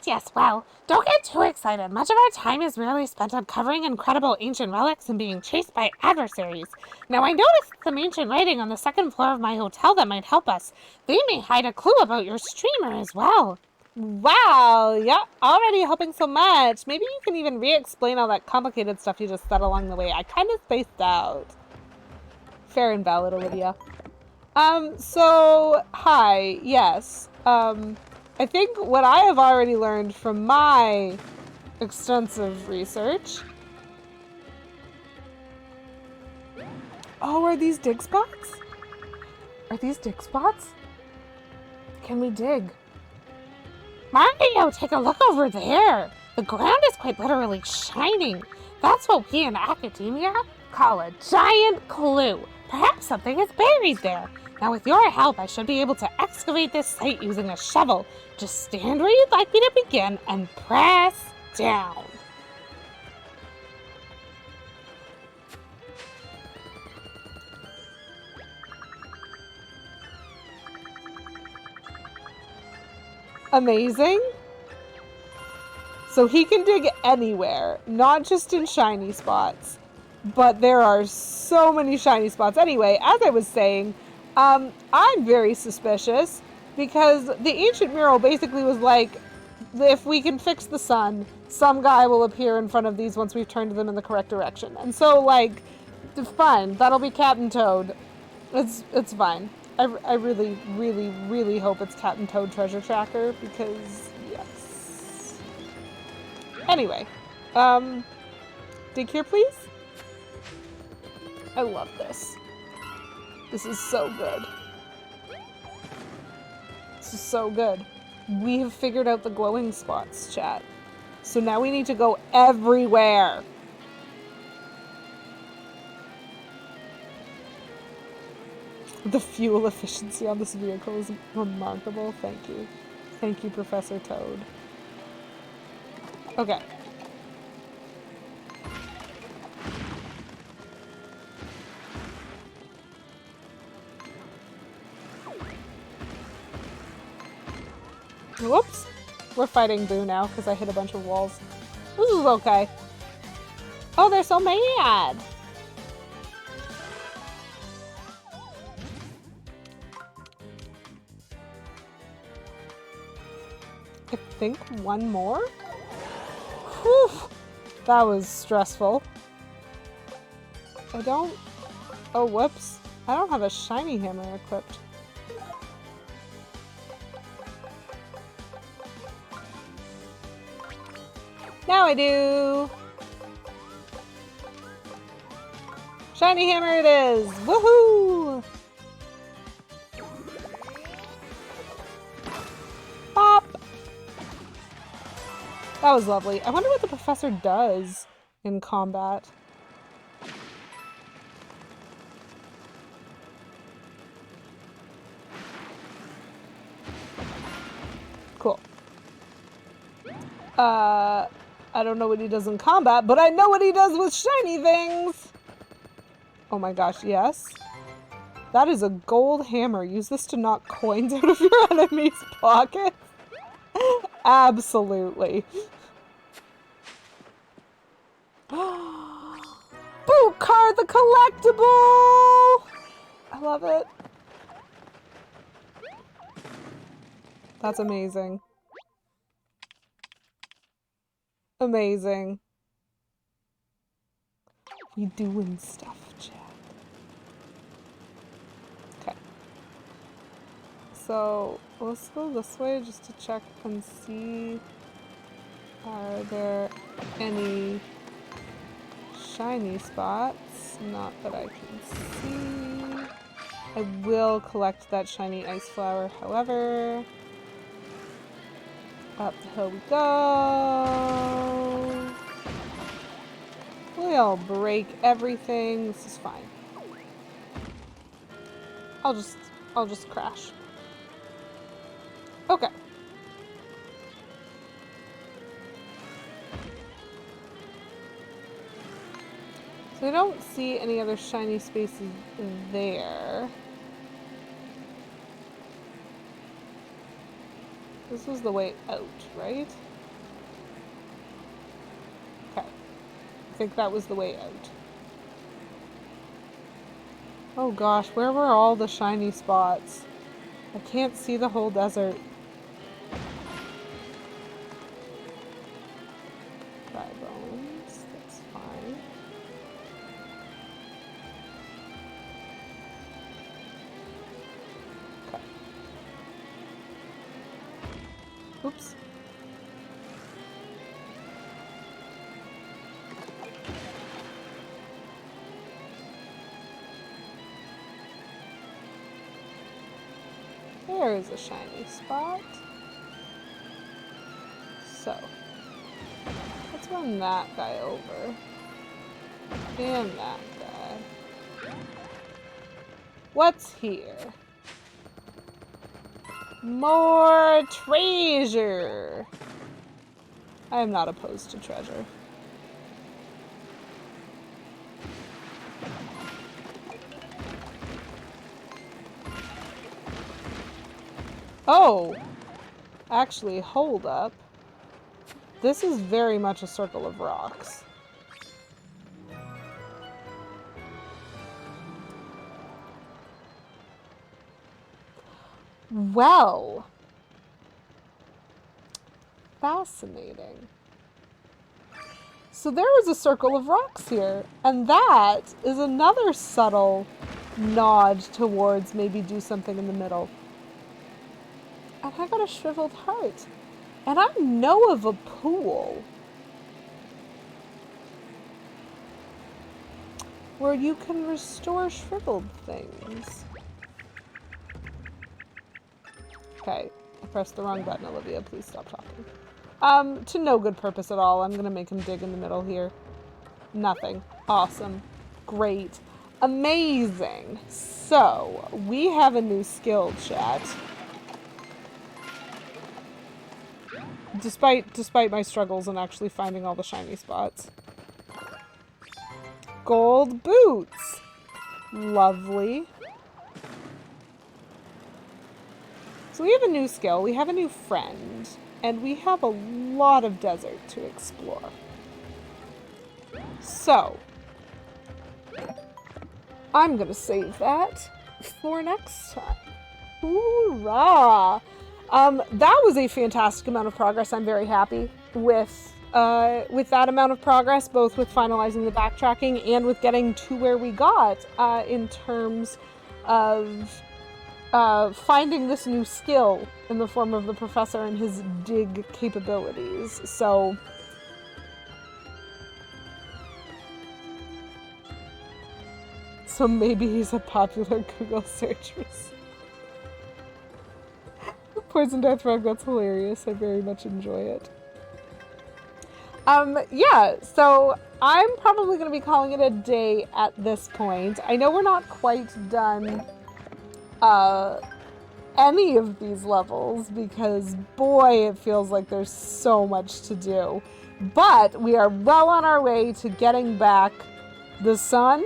Speaker 3: Yes, well, don't get too excited. Much of our time is really spent uncovering incredible ancient relics and being chased by adversaries. Now, I noticed some ancient writing on the second floor of my hotel that might help us. They may hide a clue about your streamer as well.
Speaker 1: Wow, yeah, already helping so much. Maybe you can even re-explain all that complicated stuff you just said along the way. I kind of spaced out. Fair and valid, Olivia. Hi, yes. I think what I have already learned from my extensive research. Oh, are these dig spots? Are these dig spots? Can we dig?
Speaker 3: Mario, take a look over there. The ground is quite literally shining. That's what we in academia call a giant clue. Perhaps something is buried there. Now, with your help, I should be able to excavate this site using a shovel. Just stand where you'd like me to begin and press down.
Speaker 1: Amazing. So he can dig anywhere, not just in shiny spots. But there are so many shiny spots. Anyway, as I was saying, I'm very suspicious because the ancient mural basically was like, if we can fix the sun, some guy will appear in front of these once we've turned them in the correct direction. And so, like, fine. That'll be Captain Toad. It's fine. I really, really, really hope it's Captain Toad Treasure Tracker because, yes. Anyway, dig here, please. I love this. This is so good. This is so good. We have figured out the glowing spots, chat. So now we need to go everywhere. The fuel efficiency on this vehicle is remarkable. Thank you. Thank you, Professor Toad. Okay. Whoops. We're fighting Boo now because I hit a bunch of walls. This is okay. Oh, they're so mad. I think one more? Whew! That was stressful. I don't... Oh, whoops. I don't have a shiny hammer equipped. Now I do! Shiny hammer it is! Woohoo! Pop! That was lovely. I wonder what the professor does in combat. Cool. I don't know what he does in combat, but I know what he does with shiny things! Oh my gosh, yes. That is a gold hammer. Use this to knock coins out of your enemy's pockets. Absolutely. Boot card the collectible! I love it. That's amazing. Amazing. We doing stuff, chat. Okay. So, let's go this way just to check and see. Are there any shiny spots? Not that I can see. I will collect that shiny ice flower, however. Up the hill we go. We'll break everything. This is fine. I'll just crash. Okay. So I don't see any other shiny spaces there. This was the way out, right? Okay. I think that was the way out. Oh gosh, where were all the shiny spots? I can't see the whole desert. Dry bones, that's fine. Okay. Oops. There is a shiny spot. So, let's run that guy over. And that guy. What's here? More treasure! I am not opposed to treasure. Oh! Actually, hold up. This is very much a circle of rocks. Well. Fascinating. So there is a circle of rocks here, and that is another subtle nod towards maybe do something in the middle. And I got a shriveled heart. And I know of a pool where you can restore shriveled things. Okay, I pressed the wrong button, Olivia. Please stop talking. To no good purpose at all. I'm gonna make him dig in the middle here. Nothing. Awesome. Great. Amazing. So, we have a new skill, chat. Despite my struggles in actually finding all the shiny spots. Gold boots. Lovely. So we have a new skill, we have a new friend, and we have a lot of desert to explore. So, I'm gonna save that for next time. Hoorah! That was a fantastic amount of progress. I'm very happy with that amount of progress, both with finalizing the backtracking and with getting to where we got in terms of finding this new skill in the form of the professor and his dig capabilities. So maybe he's a popular Google search result. Poison Death Rug, that's hilarious. I very much enjoy it. Yeah, so I'm probably going to be calling it a day at this point. I know we're not quite done any of these levels because, boy, it feels like there's so much to do. But we are well on our way to getting back the sun,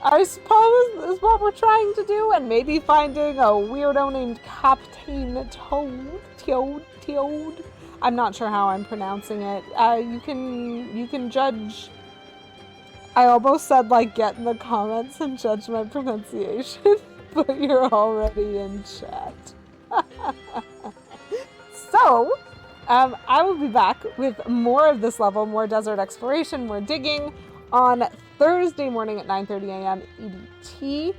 Speaker 1: I suppose, is what we're trying to do, and maybe finding a weirdo named Captain Toad. I'm not sure how I'm pronouncing it. You can judge. I almost said, like, get in the comments and judge my pronunciation, but you're already in chat. So, I will be back with more of this level, more desert exploration, more digging, on Thursday morning at 9:30 a.m. EDT.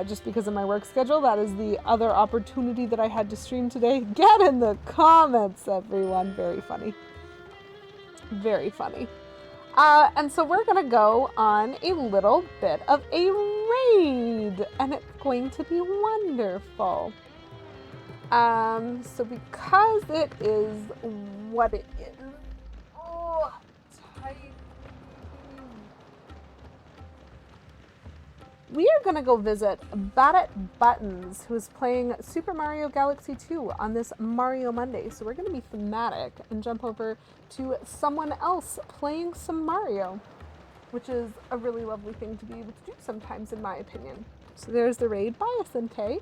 Speaker 1: Just because of my work schedule, that is the other opportunity that I had to stream today. Get in the comments, everyone. Very funny. Very funny. And so we're going to go on a little bit of a raid, and it's going to be wonderful. So because it is what it is. Oh, tight. We are going to go visit Badit Buttons, who is playing Super Mario Galaxy 2 on this Mario Monday. So we're going to be thematic and jump over to someone else playing some Mario, which is a really lovely thing to be able to do sometimes, in my opinion. So there's the raid. Bye, Asante.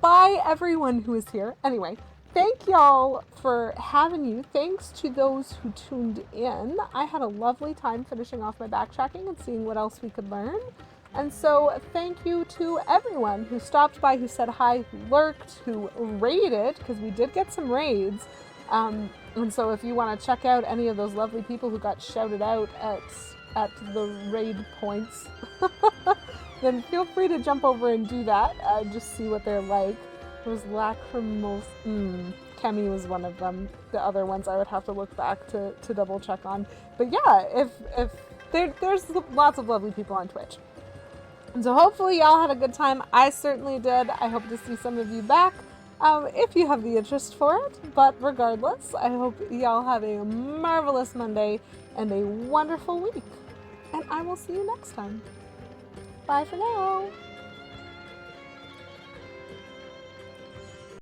Speaker 1: Bye, everyone who is here. Anyway, thank y'all for having you. Thanks to those who tuned in. I had a lovely time finishing off my backtracking and seeing what else we could learn. And so thank you to everyone who stopped by, who said hi, who lurked, who raided, because we did get some raids. And so if you want to check out any of those lovely people who got shouted out at the raid points, then feel free to jump over and do that. Just see what they're like. There was Lacrimose. Kemi was one of them. The other ones I would have to look back to double check on. But yeah, if there's lots of lovely people on Twitch. And so hopefully y'all had a good time. I certainly did. I hope to see some of you back if you have the interest for it. But regardless, I hope y'all have a marvelous Monday and a wonderful week. And I will see you next time. Bye for now.